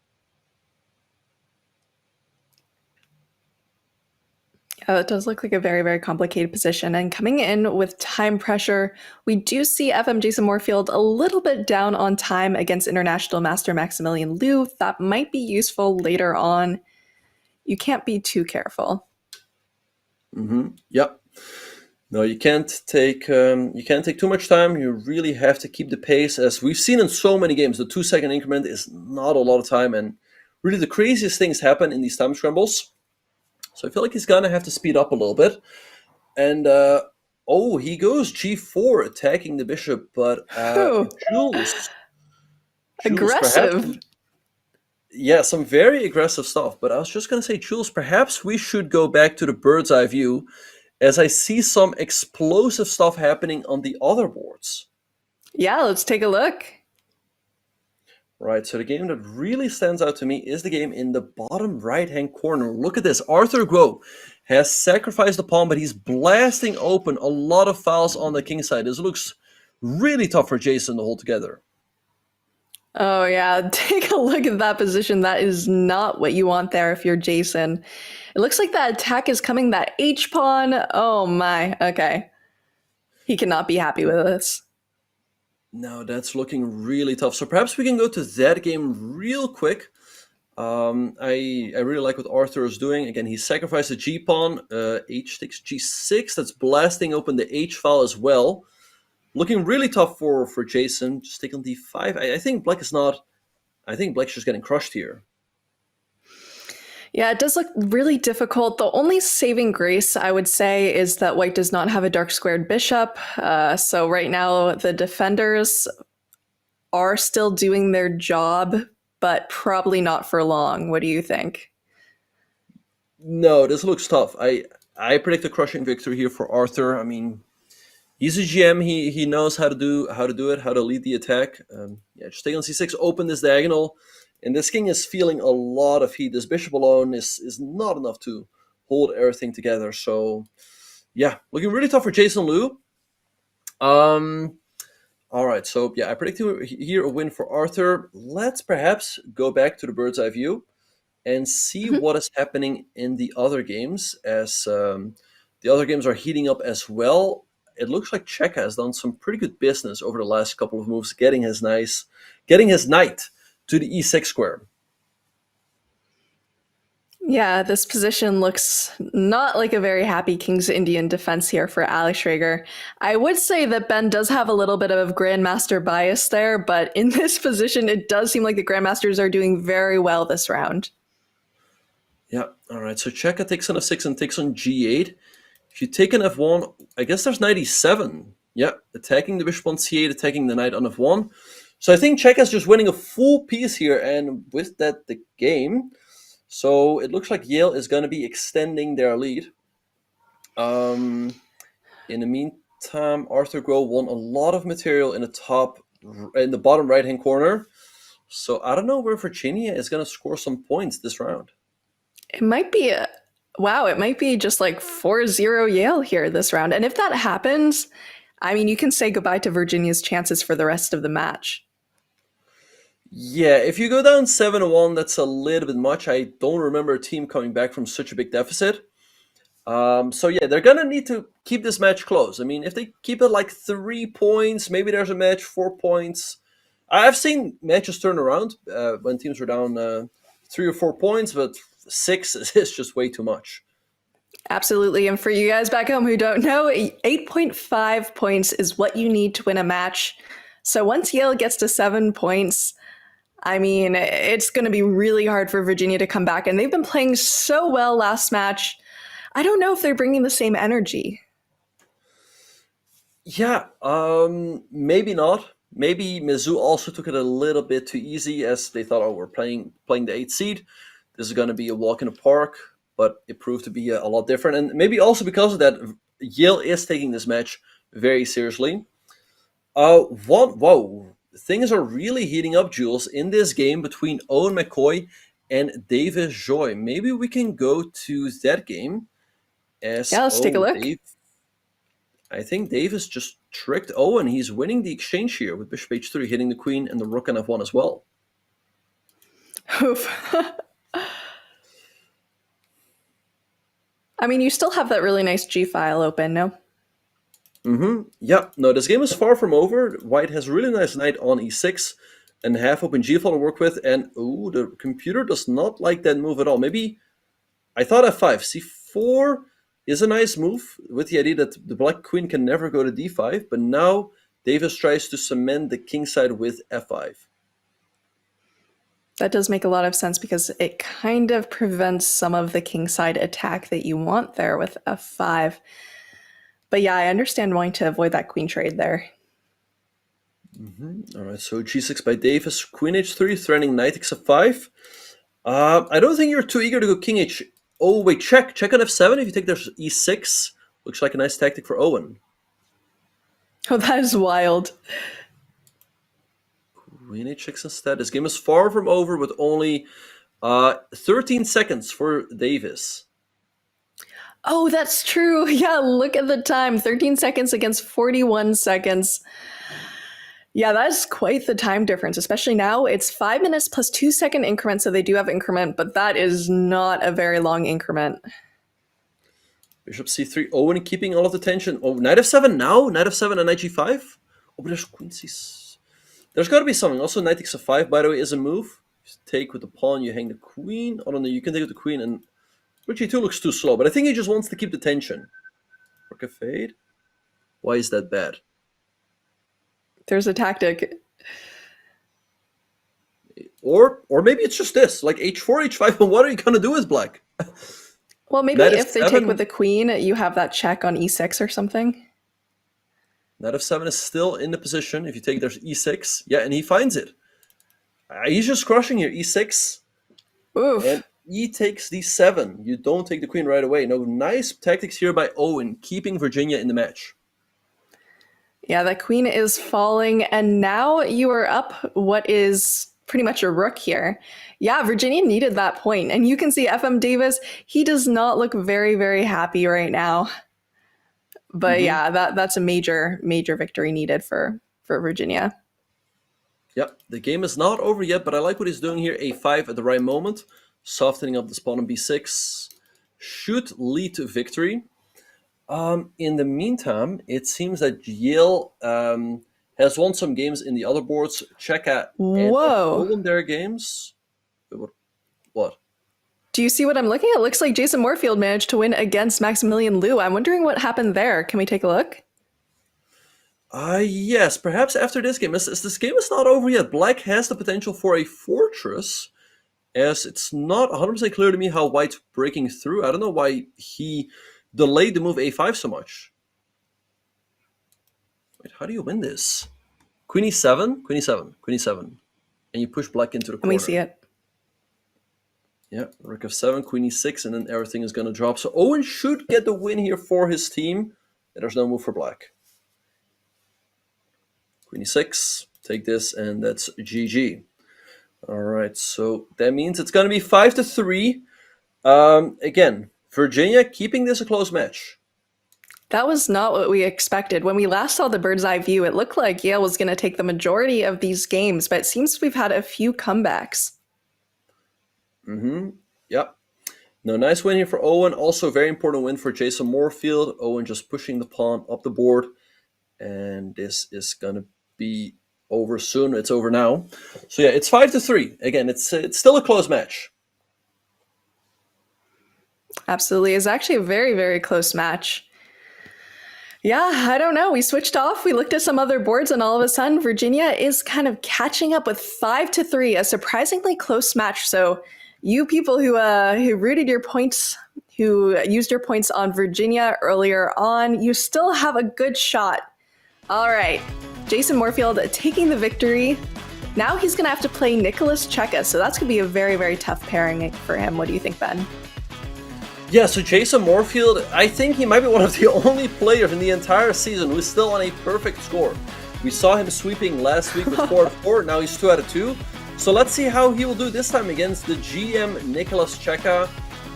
Yeah, it does look like a very, very complicated position. And coming in with time pressure, we do see FM Jason Moorfield a little bit down on time against international master Maximilian Liu. That might be useful later on. You can't be too careful. Mm-hmm. Yep. No, you can't take too much time. You really have to keep the pace, as we've seen in so many games. The 2-second increment is not a lot of time, and really the craziest things happen in these time scrambles. So I feel like he's gonna have to speed up a little bit. And he goes g4, attacking the bishop, but Jules, aggressive. Perhaps, yeah, some very aggressive stuff. But I was just gonna say, Jules, perhaps we should go back to the bird's eye view, as I see some explosive stuff happening on the other boards. Yeah, let's take a look. Right, so the game that really stands out to me is the game in the bottom right-hand corner. Look at this. Arthur Guo has sacrificed the pawn, but he's blasting open a lot of files on the king side. This looks really tough for Jason to hold together. Oh, yeah. Take a look at that position. That is not what you want there if you're Jason. It looks like that attack is coming, that H-pawn. Oh, my. Okay. He cannot be happy with this. No, that's looking really tough. So perhaps we can go to that game real quick. I really like what Arthur is doing. Again, he sacrificed the G-pawn. H takes G6. That's blasting open the H file as well. Looking really tough for Jason. Just take on D5. I think Black is not... I think Black's just getting crushed here. Yeah, it does look really difficult. The only saving grace, I would say, is that White does not have a dark squared bishop. So right now, the defenders are still doing their job, but probably not for long. What do you think? No, this looks tough. I predict a crushing victory here for Arthur. I mean, he's a GM. He knows how to do it, how to lead the attack. Just take on c6, open this diagonal. And this king is feeling a lot of heat. This bishop alone is not enough to hold everything together. So, yeah, looking really tough for Jason Liu. All right, so yeah, I predict here a win for Arthur. Let's perhaps go back to the bird's eye view and see what is happening in the other games, as the other games are heating up as well. It looks like Checa has done some pretty good business over the last couple of moves, getting his knight to the e6 square. Yeah, this position looks not like a very happy King's Indian defense here for Alex Schrager. I would say that Ben does have a little bit of Grandmaster bias there, but in this position, it does seem like the Grandmasters are doing very well this round. Yeah, all right, so Checa takes on f6 and takes on g8. If you take an f1, I guess there's knight e7. Yeah, attacking the bishop on c8, attacking the knight on f1. So I think Checa's just winning a full piece here, and with that, the game. So it looks like Yale is going to be extending their lead. In the meantime, Arthur Guo won a lot of material in the bottom right-hand corner. So I don't know where Virginia is going to score some points this round. It might be it might be just like 4-0 Yale here this round. And if that happens, I mean, you can say goodbye to Virginia's chances for the rest of the match. Yeah, if you go down 7-1, that's a little bit much. I don't remember a team coming back from such a big deficit. So yeah, they're gonna need to keep this match close. I mean, if they keep it like 3 points, maybe there's a match 4 points. I've seen matches turn around when teams were down 3 or 4 points, but 6 is just way too much. Absolutely. And for you guys back home who don't know, 8.5 points is what you need to win a match. So once Yale gets to 7 points, I mean, it's going to be really hard for Virginia to come back. And they've been playing so well last match. I don't know if they're bringing the same energy. Yeah, maybe not. Maybe Mizzou also took it a little bit too easy, as they thought, oh, we're playing the 8th seed. This is going to be a walk in the park, but it proved to be a lot different. And maybe also because of that, Yale is taking this match very seriously. Whoa. Things are really heating up, Jules, in this game between Owen McCoy and Davis Joy. Maybe we can go to that game. Let's take a look. I think Davis just tricked Owen. He's winning the exchange here with bishop h3, hitting the queen and the rook on f1 as well. Oof. I mean, you still have that really nice G file open, no? Yeah, no, this game is far from over. White has a really nice knight on e6 and half open g file to work with. And, ooh, the computer does not like that move at all. Maybe, I thought f5. c4 is a nice move with the idea that the black queen can never go to d5. But now Davis tries to cement the king side with f5. That does make a lot of sense because it kind of prevents some of the kingside attack that you want there with f5. But yeah, I understand wanting to avoid that queen trade there. All right, so g6 by Davis, queen h3, threatening knight takes f5. I don't think you're too eager to go king h. Oh, wait, check on f7. If you take there's e6, looks like a nice tactic for Owen. Oh, that is wild. Queen h6 instead. This game is far from over with only 13 seconds for Davis. Oh, that's true. Yeah, look at the time. 13 seconds against 41 seconds. Yeah, that's quite the time difference, especially now. It's 5 minutes plus 2 second increments, so they do have increment, but that is not a very long increment. Bishop c3. Owen keeping all of the tension. Oh, knight f7 now? Knight f7 and knight g5? Oh, but there's queen c6. There's got to be something. Also, knight takes f5, by the way, is a move. You take with the pawn, you hang the queen. Oh, no, you can take with the queen, and rook g2 looks too slow, but I think he just wants to keep the tension. Rook f8. Why is that bad? There's a tactic. Or maybe it's just this, like h4, h5, and what are you going to do with black? Well, maybe if they take with the queen, you have that check on e6 or something. Knight f7 is still in the position. If you take there's e6. Yeah, and he finds it. He's just crushing here, e6. Oof. And e takes d7. You don't take the queen right away. No, nice tactics here by Owen, keeping Virginia in the match. Yeah, the queen is falling, and now you are up what is pretty much a rook here. Yeah, Virginia needed that point, and you can see FM Davis, he does not look very, very happy right now. But yeah, that's a major, major victory needed for Virginia. Yep, the game is not over yet, but I like what he's doing here. a5 at the right moment, softening up the pawn on b6. Should lead to victory. In the meantime, it seems that Yale has won some games in the other boards. Checa won their games. What? Do you see what I'm looking at? It looks like Jason Moorfield managed to win against Maximilian Liu. I'm wondering what happened there. Can we take a look? Yes, perhaps after this game. As this game is not over yet, Black has the potential for a fortress, as it's not 100% clear to me how White's breaking through. I don't know why he delayed the move a5 so much. Wait, how do you win this? Queen e7, queen e7, queen e7. And you push Black into the corner. Let me see it. Yeah, rook f7, queen e6, and then everything is going to drop. So Owen should get the win here for his team. There's no move for Black. Queen e6, take this, and that's GG. All right, so that means it's going to be 5-3. Again, Virginia keeping this a close match. That was not what we expected. When we last saw the bird's eye view, it looked like Yale was going to take the majority of these games, but it seems we've had a few comebacks. Yep. No, nice win here for Owen. Also, very important win for Jason Moorfield. Owen just pushing the pawn up the board. And this is going to be over soon. It's over now. So yeah, it's 5-3. Again, it's still a close match. Absolutely. It's actually a very, very close match. Yeah, I don't know. We switched off. We looked at some other boards, and all of a sudden, Virginia is kind of catching up with 5-3, a surprisingly close match. So you people who rooted your points, who used your points on Virginia earlier on, you still have a good shot. All right, Jason Moorfield taking the victory. Now he's going to have to play Nicolas Checa, so that's going to be a very, very tough pairing for him. What do you think, Ben? Yeah, so Jason Moorfield, I think he might be one of the only players in the entire season who's still on a perfect score. We saw him sweeping last week with 4-4, now he's 2 out of 2. So let's see how he will do this time against the GM Nicolas Checa.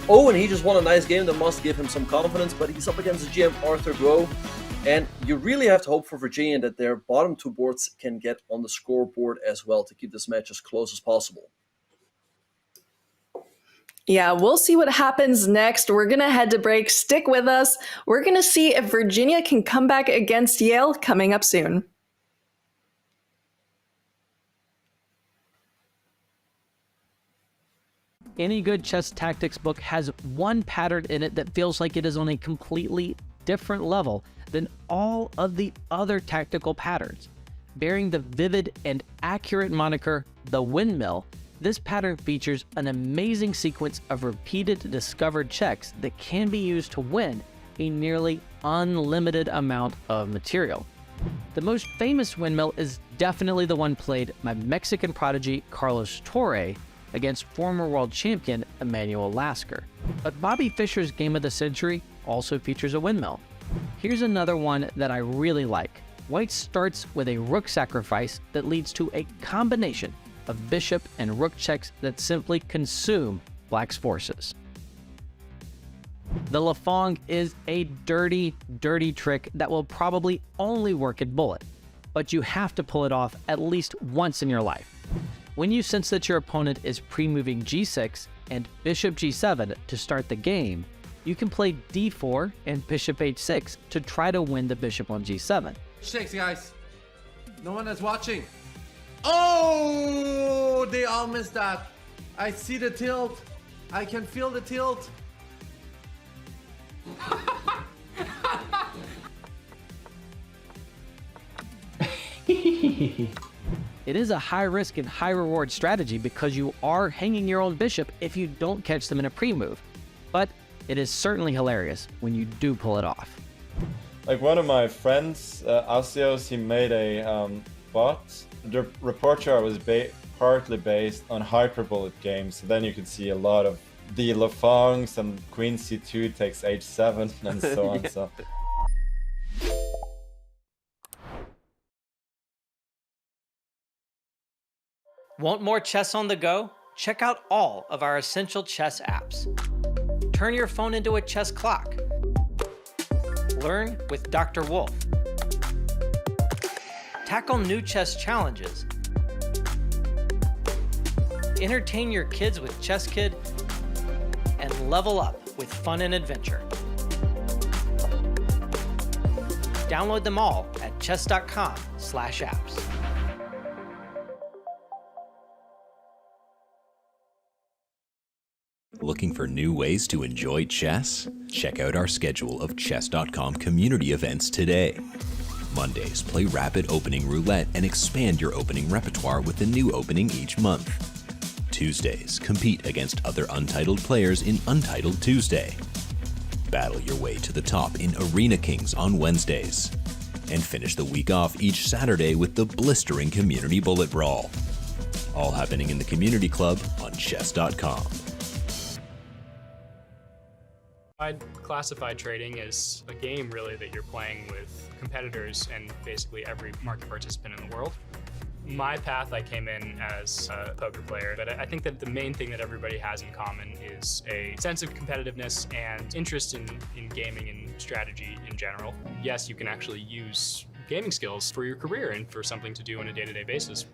Oh, and he just won a nice game that must give him some confidence, but he's up against the GM Arthur Guo. And you really have to hope for Virginia that their bottom 2 boards can get on the scoreboard as well to keep this match as close as possible. Yeah, we'll see what happens next. We're going to head to break. Stick with us. We're going to see if Virginia can come back against Yale coming up soon. Any good chess tactics book has one pattern in it that feels like it is on a completely different level than all of the other tactical patterns. Bearing the vivid and accurate moniker, the windmill, this pattern features an amazing sequence of repeated discovered checks that can be used to win a nearly unlimited amount of material. The most famous windmill is definitely the one played by Mexican prodigy Carlos Torre against former world champion Emmanuel Lasker. But Bobby Fischer's game of the century also features a windmill. Here's another one that I really like. White starts with a rook sacrifice that leads to a combination of bishop and rook checks that simply consume Black's forces. The Lafong is a dirty, dirty trick that will probably only work at bullet, but you have to pull it off at least once in your life. When you sense that your opponent is pre-moving g6 and bishop g7 to start the game, you can play d4 and bishop h6 to try to win the bishop on g7. Shakes, guys. No one is watching. Oh, they all missed that. I see the tilt. I can feel the tilt. It is a high risk and high reward strategy because you are hanging your own bishop if you don't catch them in a pre-move. But it is certainly hilarious when you do pull it off. Like one of my friends, Asios, he made a bot. The repertoire was partly based on hyperbullet games, so then you could see a lot of the Lafongs and Queen C2 takes H7 and so on. Yeah. So. Want more chess on the go? Check out all of our essential chess apps. Turn your phone into a chess clock. Learn with Dr. Wolf. Tackle new chess challenges. Entertain your kids with Chess Kid, and level up with fun and adventure. Download them all at Chess.com/apps. Looking for new ways to enjoy chess? Check out our schedule of Chess.com community events today. Mondays, play Rapid Opening Roulette and expand your opening repertoire with a new opening each month. Tuesdays, compete against other Untitled players in Untitled Tuesday. Battle your way to the top in Arena Kings on Wednesdays. And finish the week off each Saturday with the blistering Community Bullet Brawl. All happening in the Community Club on Chess.com. I'd classify trading as a game really that you're playing with competitors and basically every market participant in the world. My path, I came in as a poker player, but I think that the main thing that everybody has in common is a sense of competitiveness and interest in gaming and strategy in general. Yes, you can actually use gaming skills for your career and for something to do on a day-to-day basis.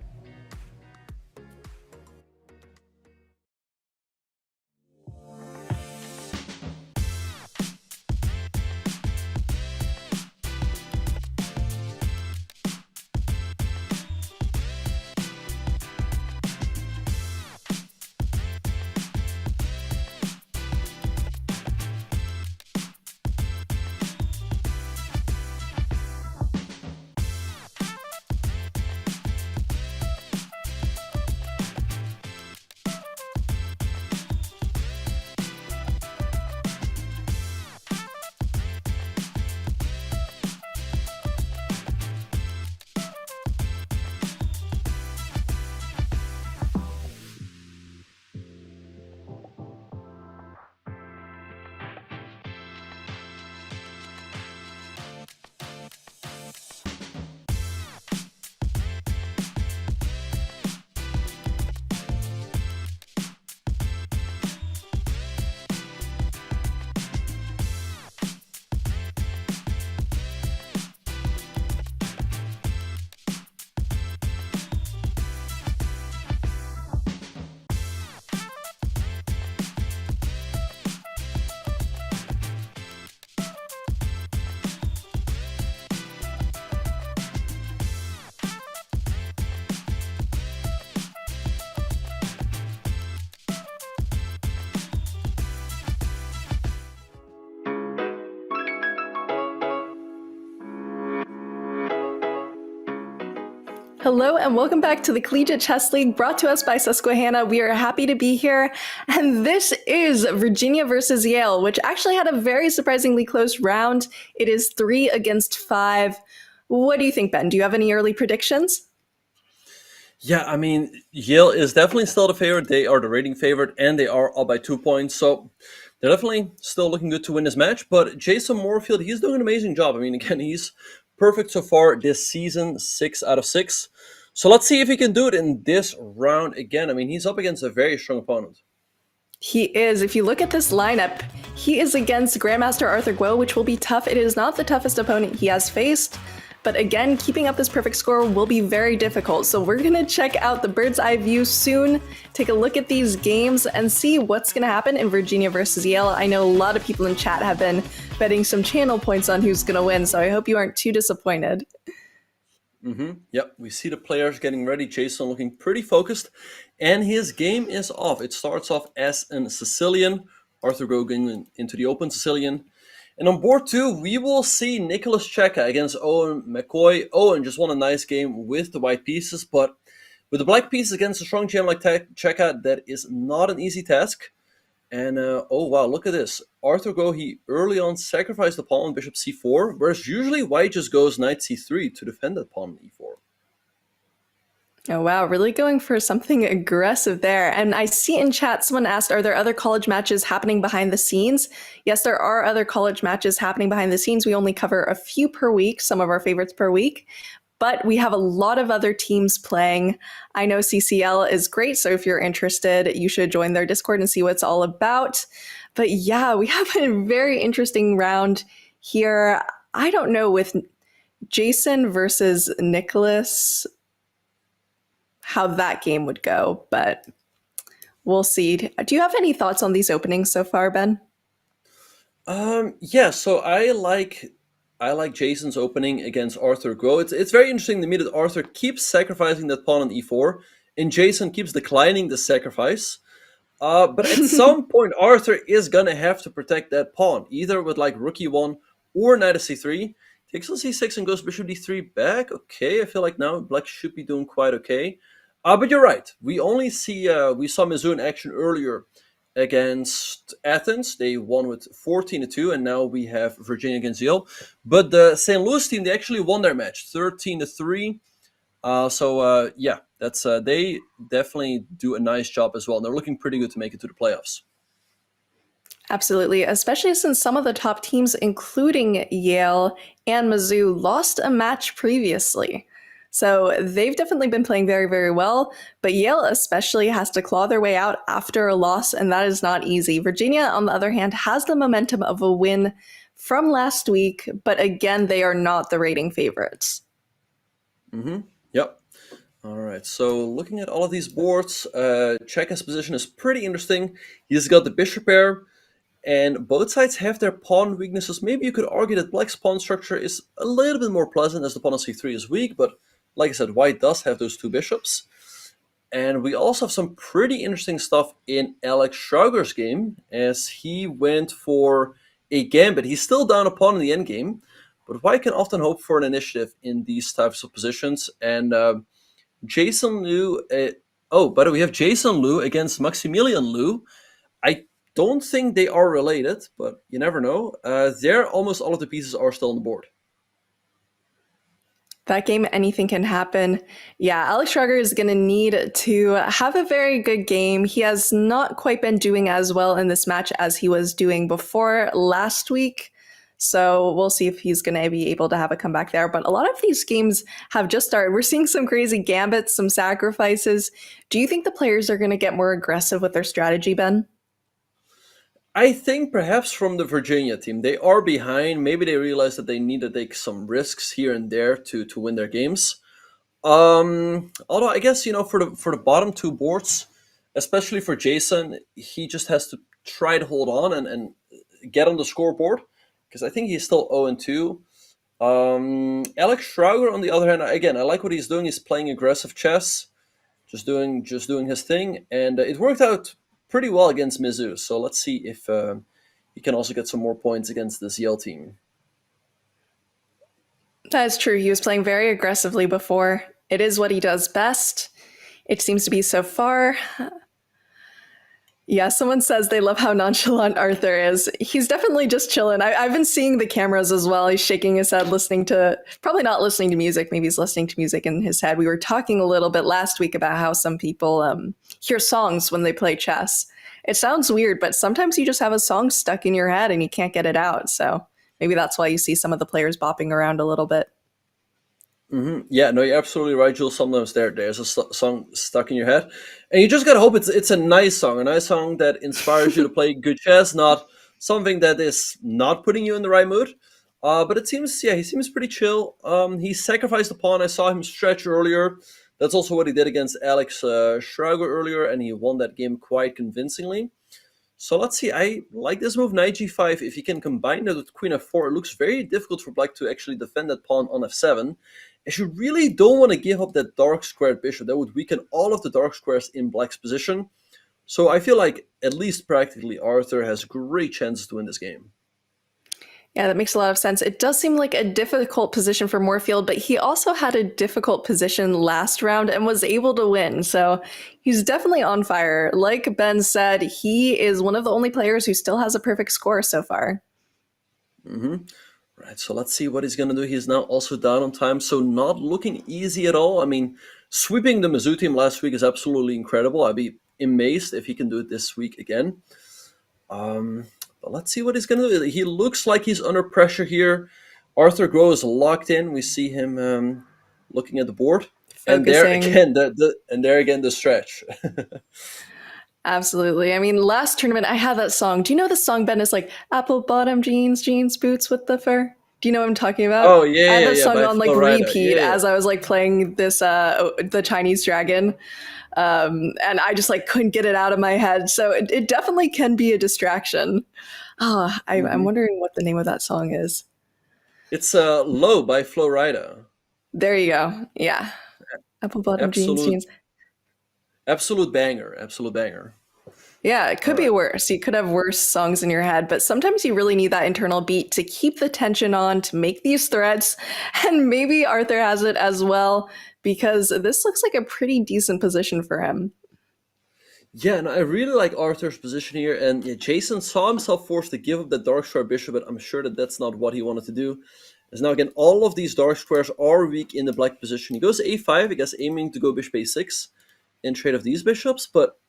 Hello and welcome back to the Collegiate Chess League, brought to us by Susquehanna. We are happy to be here, and this is Virginia versus Yale, which actually had a very surprisingly close round. It is 3-5. What do you think, Ben? Do you have any early predictions? Yeah, I mean, Yale is definitely still the favorite. They are the rating favorite, and they are up by 2 points. So they're definitely still looking good to win this match. But Jason Moorfield, he's doing an amazing job. I mean, again, he's perfect so far this season, 6 out of 6. So let's see if he can do it in this round again. I mean, he's up against a very strong opponent. He is. If you look at this lineup, he is against Grandmaster Arthur Guo, which will be tough. It is not the toughest opponent he has faced. But again, keeping up this perfect score will be very difficult. So we're going to check out the bird's eye view soon, take a look at these games, and see what's going to happen in Virginia versus Yale. I know a lot of people in chat have been betting some channel points on who's going to win, so I hope you aren't too disappointed. Yep, we see the players getting ready. Jason looking pretty focused, and his game is off. It starts off as a Sicilian. Arthur going into the open Sicilian. And on board 2, we will see Nicolas Checa against Owen McCoy. Owen just won a nice game with the white pieces, but with the black pieces against a strong GM like Checa, that is not an easy task. And oh wow, look at this. Arthur Guo, he early on sacrificed the pawn on bishop c4, whereas usually white just goes knight c3 to defend that pawn on e4. Oh wow, really going for something aggressive there. And I see in chat someone asked, are there other college matches happening behind the scenes? Yes, there are other college matches happening behind the scenes. We only cover a few per week, some of our favorites per week. But we have a lot of other teams playing. I know CCL is great, so if you're interested, you should join their Discord and see what it's all about. But yeah, we have a very interesting round here. I don't know, with Jason versus Nicolas, how that game would go, but we'll see. Do you have any thoughts on these openings so far, Ben? Yeah, so I like Jason's opening against Arthur Guo. It's very interesting to me that Arthur keeps sacrificing that pawn on e4, and Jason keeps declining the sacrifice. But at some point, Arthur is gonna have to protect that pawn, either with like rook e1 or knight c3. Takes on c6 and goes bishop d3 back. Okay, I feel like now black should be doing quite okay. But you're right. We only see we saw Mizzou in action earlier against Athens. They won with 14-2, and now we have Virginia against Yale. But the St. Louis team, they actually won their match 13-3. Yeah, that's they definitely do a nice job as well. And they're looking pretty good to make it to the playoffs. Absolutely, especially since some of the top teams, including Yale and Mizzou, lost a match previously. So they've definitely been playing very, very well, but Yale especially has to claw their way out after a loss, and that is not easy. Virginia, on the other hand, has the momentum of a win from last week, but again, they are not the rating favorites. Yep. All right, so looking at all of these boards, Checa's position is pretty interesting. He's got the bishop pair, and both sides have their pawn weaknesses. Maybe you could argue that black's pawn structure is a little bit more pleasant as the pawn on c3 is weak, but like I said, white does have those two bishops. And we also have some pretty interesting stuff in Alex Schrager's game, as he went for a gambit. He's still down a pawn in the endgame, but white can often hope for an initiative in these types of positions. And Jason Liu, by the way, we have Jason Liu against Maximilian Liu. I don't think they are related, but you never know. There, almost all of the pieces are still on the board. That game, anything can happen. Yeah, Alex Schrager is going to need to have a very good game. He has not quite been doing as well in this match as he was doing before last week. So we'll see if he's going to be able to have a comeback there. But a lot of these games have just started. We're seeing some crazy gambits, some sacrifices. Do you think the players are going to get more aggressive with their strategy, Ben? I think perhaps from the Virginia team. They are behind. Maybe they realize that they need to take some risks here and there to win their games. Although I guess, for the bottom two boards, especially for Jason, he just has to try to hold on and get on the scoreboard, because I think he's still 0-2. Alex Schrager, on the other hand, again, I like what he's doing. He's playing aggressive chess, just doing his thing, and it worked out pretty well against Mizzou. So let's see if he can also get some more points against this Yale team. That is true. He was playing very aggressively before. It is what he does best. It seems to be so far. Yeah, someone says they love how nonchalant Arthur is. He's definitely just chilling. I've been seeing the cameras as well. He's shaking his head, probably not listening to music. Maybe he's listening to music in his head. We were talking a little bit last week about how some people hear songs when they play chess. It sounds weird, but sometimes you just have a song stuck in your head and you can't get it out. So maybe that's why you see some of the players bopping around a little bit. Yeah, no, you're absolutely right, Jules. Sometimes there's a song stuck in your head, and you just gotta hope it's a nice song that inspires you to play good chess, not something that is not putting you in the right mood. But it seems, he seems pretty chill. He sacrificed a pawn. I saw him stretch earlier. That's also what he did against Alex Schrager earlier, and he won that game quite convincingly. So let's see. I like this move, knight g5. If he can combine that with queen f4, it looks very difficult for black to actually defend that pawn on f7. As you really don't want to give up that dark squared bishop. That would weaken all of the dark squares in black's position. So I feel like, at least practically, Arthur has great chances to win this game. Yeah, that makes a lot of sense. It does seem like a difficult position for Moorfield, but he also had a difficult position last round and was able to win. So he's definitely on fire. Like Ben said, he is one of the only players who still has a perfect score so far. Right, so let's see what he's going to do. He's now also down on time, so not looking easy at all. I mean, sweeping the Mizzou team last week is absolutely incredible. I'd be amazed if he can do it this week again. But let's see what he's going to do. He looks like he's under pressure here. Arthur Groh is locked in. We see him looking at the board. Focusing. And there again, the stretch. Absolutely. I mean, last tournament, I had that song. Do you know the song, Ben? It's like, apple bottom jeans, boots with the fur. Do you know what I'm talking about? Oh, yeah, I had that song by on Flo Rida. repeat Yeah. as I was playing this, the Chinese dragon. And I just couldn't get it out of my head. So it definitely can be a distraction. Oh, I'm wondering what the name of that song is. It's Low by Flo Rida. There you go. Yeah. Apple bottom jeans. Absolute banger. Yeah, it could be worse. You could have worse songs in your head, but sometimes you really need that internal beat to keep the tension on, to make these threads. And maybe Arthur has it as well, because this looks like a pretty decent position for him. Yeah, and I really like Arthur's position here. And Jason saw himself forced to give up the dark square bishop, but I'm sure that that's not what he wanted to do. As now, again, all of these dark squares are weak in the black position. He goes a5, I guess, aiming to go bishop a6 in trade of these bishops, but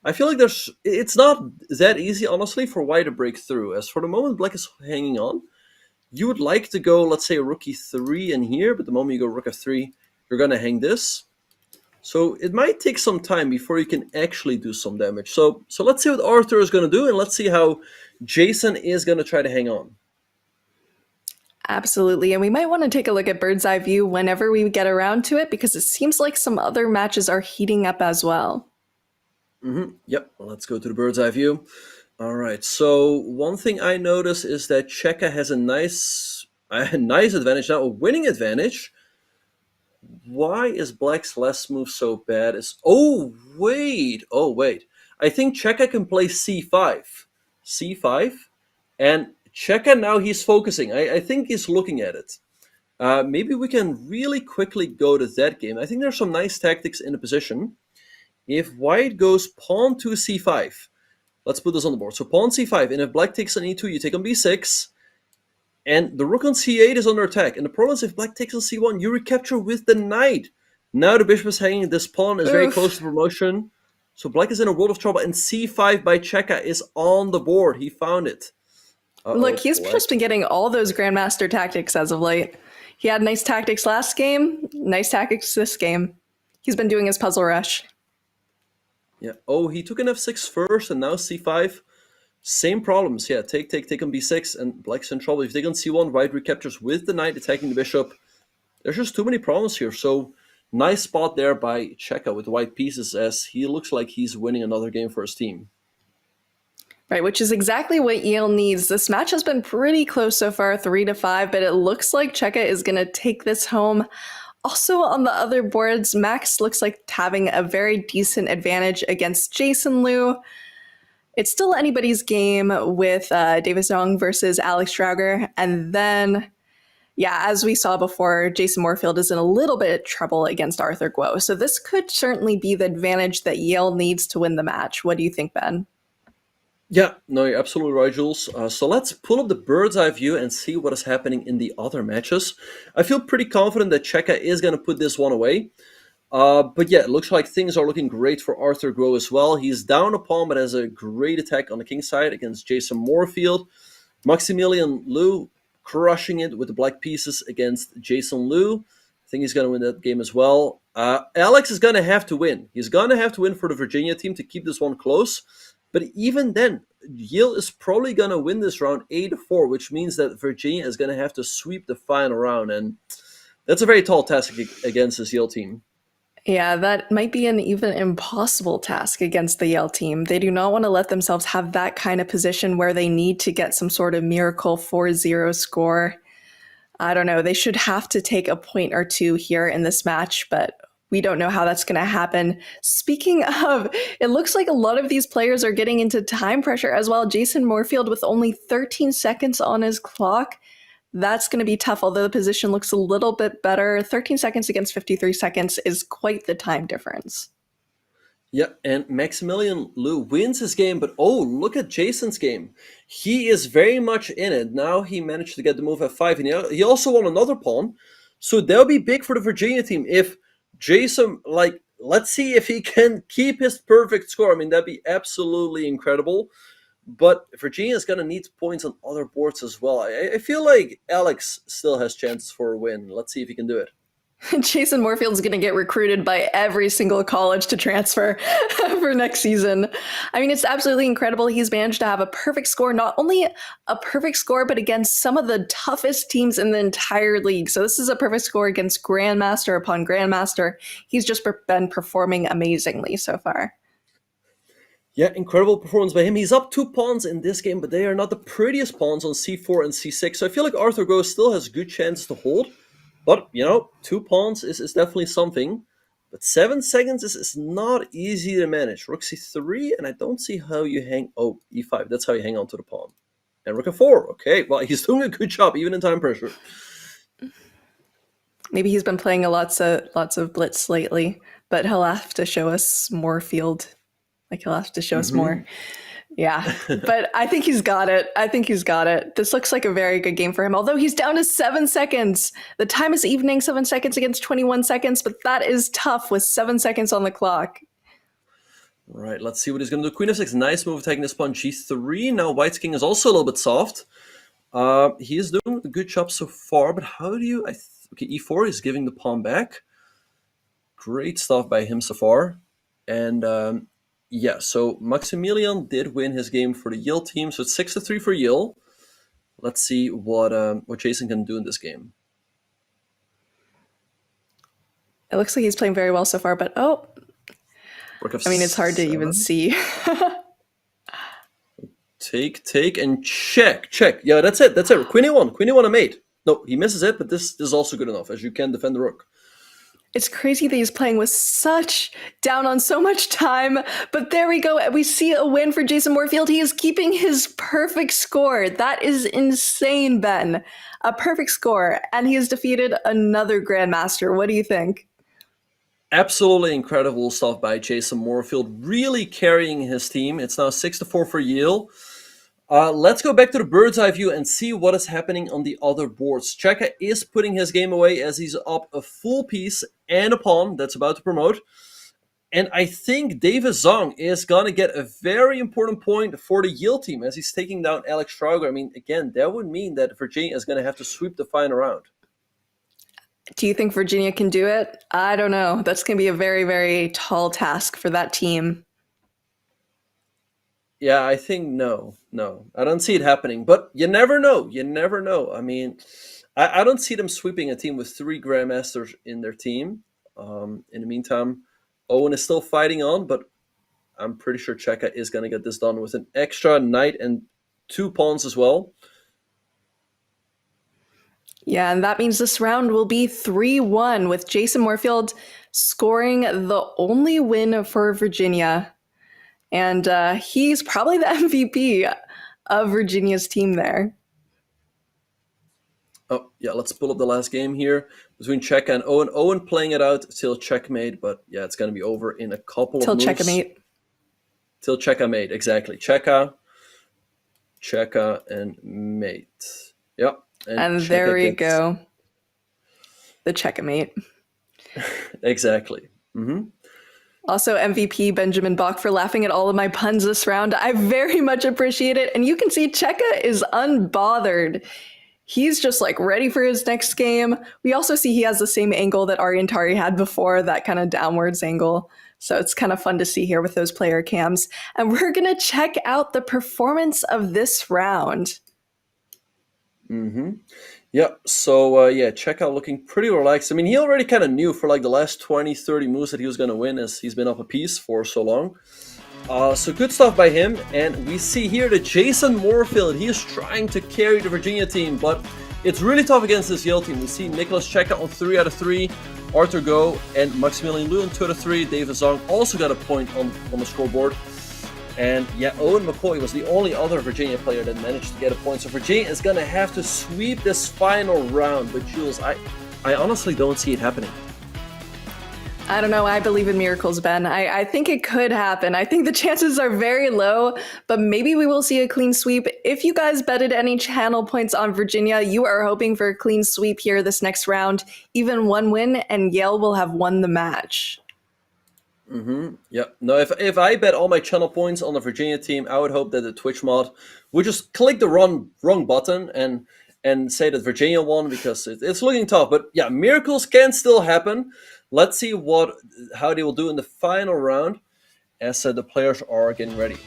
I feel like it's not that easy, honestly, for white to break through. As for the moment black is hanging on, you would like to go, let's say, rook e3 in here, but the moment you go rook f3, you're going to hang this. So it might take some time before you can actually do some damage. So let's see what Arthur is going to do, and let's see how Jason is going to try to hang on. Absolutely. And we might want to take a look at bird's eye view whenever we get around to it, because it seems like some other matches are heating up as well. Yep, well, let's go to the bird's eye view. All right, so one thing I notice is that Checa has a nice advantage now, a winning advantage. Why is Black's last move so bad? Oh wait. I think Checa can play c5, and Checa now he's focusing. I think he's looking at it. Maybe we can really quickly go to that game. I think there's some nice tactics in the position. If White goes pawn to c5, let's put this on the board. So pawn c5, and if Black takes on e2, you take on b6. And the rook on c8 is under attack. And the problem is if Black takes on c1, you recapture with the knight. Now the bishop is hanging. This pawn is very close to promotion. So Black is in a world of trouble. And c5 by Checa is on the board. He found it. Look, he's just been getting all those Grandmaster tactics as of late. He had nice tactics last game. Nice tactics this game. He's been doing his puzzle rush. Yeah. Oh, he took an f6 first and now c5. Same problems. Yeah, take on b6, and Black's in trouble. If they take on c1, White recaptures with the knight attacking the bishop. There's just too many problems here. So nice spot there by Checa with white pieces, as he looks like he's winning another game for his team. Right, which is exactly what Yale needs. This match has been pretty close so far, 3-5, but it looks like Checa is going to take this home. Also on the other boards, Max looks like having a very decent advantage against Jason Liu. It's still anybody's game with Davis Young versus Alex Strauger. And then, yeah, as we saw before, Jason Moorfield is in a little bit of trouble against Arthur Guo. So this could certainly be the advantage that Yale needs to win the match. What do you think, Ben? Yeah, no, you're absolutely right, Jules. So let's pull up the bird's eye view and see what is happening in the other matches. I feel pretty confident that Checa is going to put this one away. But yeah, it looks like things are looking great for Arthur Guo as well. He's down a pawn, but has a great attack on the king side against Jason Moorfield. Maximilian Liu crushing it with the black pieces against Jason Liu. I think he's going to win that game as well. Alex is going to have to win. He's going to have to win for the Virginia team to keep this one close. But even then, Yale is probably going to win this round 8-4, which means that Virginia is going to have to sweep the final round. And that's a very tall task against this Yale team. Yeah, that might be an even impossible task against the Yale team. They do not want to let themselves have that kind of position where they need to get some sort of miracle 4-0 score. I don't know. They should have to take a point or two here in this match, but we don't know how that's going to happen. Speaking of, it looks like a lot of these players are getting into time pressure as well. Jason Moorfield with only 13 seconds on his clock. That's going to be tough, although the position looks a little bit better. 13 seconds against 53 seconds is quite the time difference. Yeah, and Maximilian Liu wins his game, but oh, look at Jason's game. He is very much in it. Now he managed to get the move f5, and he also won another pawn. So that'll be big for the Virginia team if Jason, let's see if he can keep his perfect score. I mean, that'd be absolutely incredible. But Virginia is going to need points on other boards as well. I feel like Alex still has chances for a win. Let's see if he can do it. Jason Moorfield's going to get recruited by every single college to transfer for next season. I mean, it's absolutely incredible. He's managed to have a perfect score, not only a perfect score, but against some of the toughest teams in the entire league. So this is a perfect score against Grandmaster upon Grandmaster. He's just been performing amazingly so far. Yeah, incredible performance by him. He's up 2 pawns in this game, but they are not the prettiest pawns on c4 and c6. So I feel like Arthur Guo still has good chances to hold. But, 2 pawns is definitely something. But 7 seconds is not easy to manage. Rook c3, and I don't see how you hang... Oh, e5. That's how you hang on to the pawn. And rook f4. Okay, well, he's doing a good job, even in time pressure. Maybe he's been playing lots of blitz lately, but he'll have to show us more field. He'll have to show us more. Yeah, but I think he's got it. This looks like a very good game for him, although he's down to 7 seconds. The time is evening, 7 seconds against 21 seconds, but that is tough with 7 seconds on the clock. Right, let's see what he's going to do. Queen f6, nice move taking this pawn. g3. Now White's king is also a little bit soft. He is doing a good job so far, but how do you... okay, e4 is giving the pawn back. Great stuff by him so far. And... yeah, so Maximilian did win his game for the Yale team, so it's 6-3 for Yale. Let's see what Jason can do in this game. It looks like he's playing very well so far, but it's hard to even see. Take, and check. Yeah, that's it. Queen a1 a mate. No, he misses it, but this is also good enough, as you can defend the rook. It's crazy that he's playing with down on so much time, but there we go. We see a win for Jason Moorfield. He is keeping his perfect score. That is insane, Ben. A perfect score, and he has defeated another Grandmaster. What do you think? Absolutely incredible stuff by Jason Moorfield, really carrying his team. It's now 6-4 for Yale. Let's go back to the bird's eye view and see what is happening on the other boards. Checa is putting his game away as he's up a full piece and a pawn that's about to promote. And I think Davis Zong is going to get a very important point for the Yale team as he's taking down Alex Strauger. I mean, again, that would mean that Virginia is going to have to sweep the final round. Do you think Virginia can do it? I don't know. That's going to be a very, very tall task for that team. Yeah, I think no. I don't see it happening, but you never know. I mean, I don't see them sweeping a team with 3 Grandmasters in their team. In the meantime, Owen is still fighting on, but I'm pretty sure Checa is going to get this done with an extra knight and 2 pawns as well. Yeah, and that means this round will be 3-1 with Jason Moorfield scoring the only win for Virginia. And he's probably the MVP of Virginia's team there. Oh, yeah, let's pull up the last game here between Checa and Owen. Owen playing it out till checkmate, but yeah, it's going to be over in a couple of moves. Till checkmate. Till Checa-mate, exactly. Checa, and mate. Yep. And there we go. The checkmate. Exactly. Mm-hmm. Also, MVP Benjamin Bach for laughing at all of my puns this round. I very much appreciate it. And you can see Checa is unbothered. He's just like ready for his next game. We also see he has the same angle that Ari and Tari had before, that kind of downwards angle. So it's kind of fun to see here with those player cams. And we're going to check out the performance of this round. Mm-hmm. Yeah, so Checa looking pretty relaxed. I mean, he already kind of knew for like the last 20, 30 moves that he was going to win as he's been up a piece for so long. So good stuff by him. And we see here that Jason Moorfield, he is trying to carry the Virginia team, but it's really tough against this Yale team. We see Nicolas Checa on 3 out of 3, Arthur Go and Maximilian Liu on 2 out of 3. Davis Zong also got a point on the scoreboard. And yeah, Owen McCoy was the only other Virginia player that managed to get a point. So Virginia is going to have to sweep this final round. But Jules, I honestly don't see it happening. I don't know. I believe in miracles, Ben. I think it could happen. I think the chances are very low, but maybe we will see a clean sweep. If you guys betted any channel points on Virginia, you are hoping for a clean sweep here this next round. Even one win, and Yale will have won the match. Mm-hmm. Yeah. No, if I bet all my channel points on the Virginia team, I would hope that the Twitch mod would just click the wrong button and say that Virginia won, because it's looking tough. But yeah, miracles can still happen. Let's see how they will do in the final round as the players are getting ready.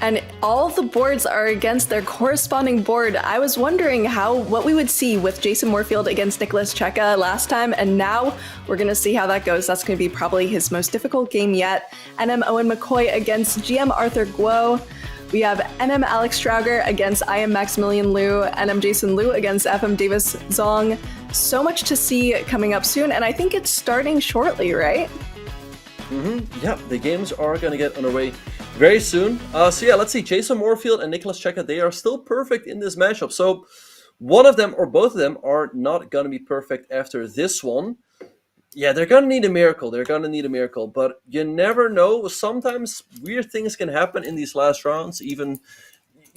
And all of the boards are against their corresponding board. I was wondering what we would see with Jason Moorfield against Nicolas Checa last time, and now we're going to see how that goes. That's going to be probably his most difficult game yet. NM Owen McCoy against GM Arthur Guo. We have NM Alex Strauger against IM Maximilian Liu, NM Jason Liu against FM Davis Zong. So much to see coming up soon, and I think it's starting shortly, right? Mm-hmm. Yeah, the games are going to get underway very soon. So yeah, let's see. Jason Moorfield and Nicolas Checa, they are still perfect in this matchup. So one of them or both of them are not going to be perfect after this one. Yeah, they're going to need a miracle. But you never know. Sometimes weird things can happen in these last rounds. Even,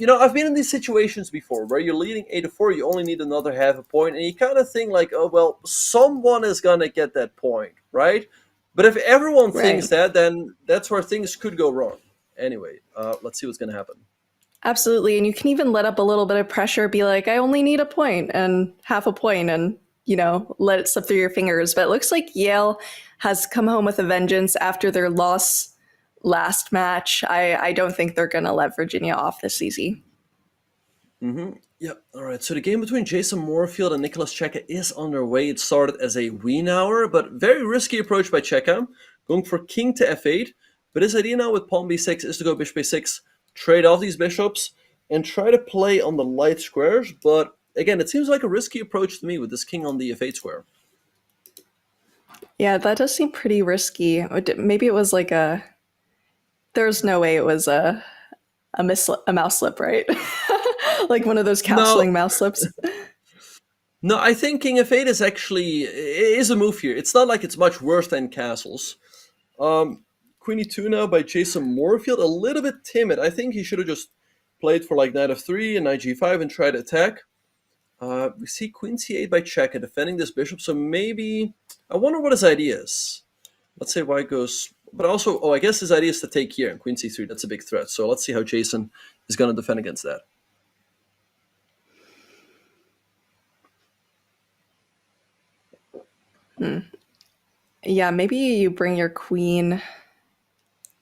I've been in these situations before where you're leading 8-4, you only need another half a point, and you kind of think like, oh, well, someone is going to get that point, right? But if everyone thinks that, then that's where things could go wrong. Anyway, let's see what's going to happen. Absolutely. And you can even let up a little bit of pressure, be like, I only need a point and half a point, and, let it slip through your fingers. But it looks like Yale has come home with a vengeance after their loss last match. I don't think they're going to let Virginia off this easy. Yeah, all right. So the game between Jason Moorfield and Nicolas Checa is underway. It started as a wee hour, but very risky approach by Checa, going for king to f8. But his idea now with pawn b6 is to go bishop a6, trade off these bishops, and try to play on the light squares. But again, it seems like a risky approach to me with this king on the f8 square. Yeah, that does seem pretty risky. Maybe it was like a... There's no way it was a mouse slip, right? Like one of those castling mouse slips. No, I think king f8 is a move here. It's not like it's much worse than castles. Queen e2 now by Jason Moorfield, a little bit timid. I think he should have just played for like knight f3 and knight g5 and tried to attack. We see queen c8 by Checa defending this bishop, so maybe... I wonder what his idea is. Let's say white goes... But also, I guess his idea is to take here, and queen c3, that's a big threat. So let's see how Jason is going to defend against that. Yeah, maybe you bring your queen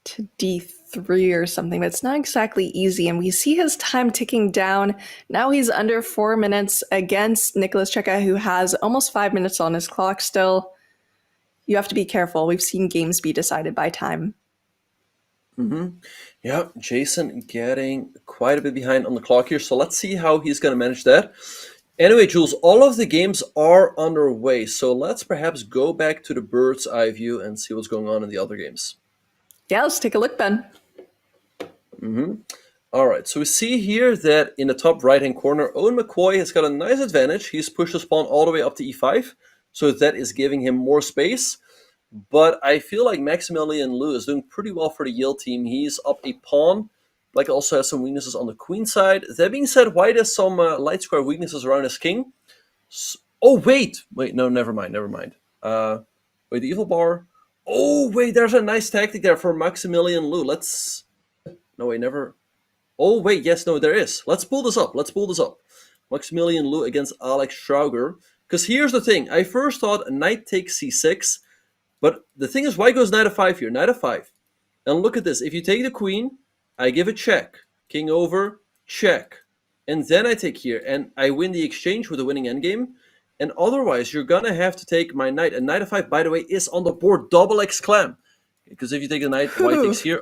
to d3 or something, but it's not exactly easy. And we see his time ticking down. Now he's under 4 minutes against Nicolas Checa, who has almost 5 minutes on his clock still. You have to be careful. We've seen games be decided by time. Yeah, Jason getting quite a bit behind on the clock here. So let's see how he's going to manage that. Anyway, Jules, all of the games are underway. So let's perhaps go back to the bird's eye view and see what's going on in the other games. Yeah, let's take a look, Ben. All right, so we see here that in the top right-hand corner, Owen McCoy has got a nice advantage. He's pushed his pawn all the way up to e5. So that is giving him more space. But I feel like Maximilian Liu is doing pretty well for the Yale team. He's up a pawn. Black also has some weaknesses on the queen side. That being said, White has some light square weaknesses around his king. Oh, wait, no, never mind. Wait, the evil bar. Oh, wait, there's a nice tactic there for Maximilian Liu. No, wait, never. Oh, wait, yes, no, there is. Let's pull this up. Maximilian Liu against Alex Strauger. Because here's the thing. I first thought knight takes c6, but the thing is, white goes knight f5 here, knight f5. And look at this. If you take the queen, I give a check. King over, check. And then I take here, and I win the exchange with a winning endgame. And otherwise, you're going to have to take my knight. And knight f5, by the way, is on the board, double exclam. Because if you take the knight, white takes here,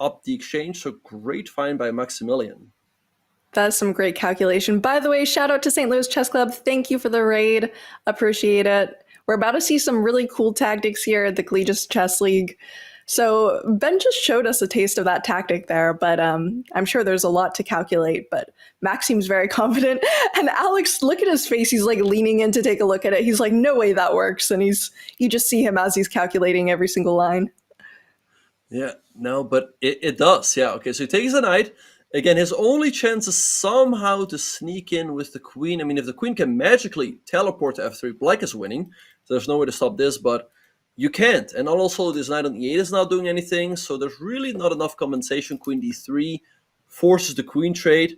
up the exchange. So great find by Maximilian. That's some great calculation. By the way, shout out to St. Louis Chess Club. Thank you for the raid. Appreciate it. We're about to see some really cool tactics here at the Collegiate Chess League. So Ben just showed us a taste of that tactic there, but I'm sure there's a lot to calculate, but Max seems very confident. And Alex, look at his face. He's like leaning in to take a look at it. He's like, no way that works. And you just see him as he's calculating every single line. Yeah, no, but it does. Yeah, okay, so he takes the knight. Again, his only chance is somehow to sneak in with the queen. I mean, if the queen can magically teleport to f3, black is winning. So there's no way to stop this, but you can't. And also, this knight on e8 is not doing anything, so there's really not enough compensation. Queen d3 forces the queen trade.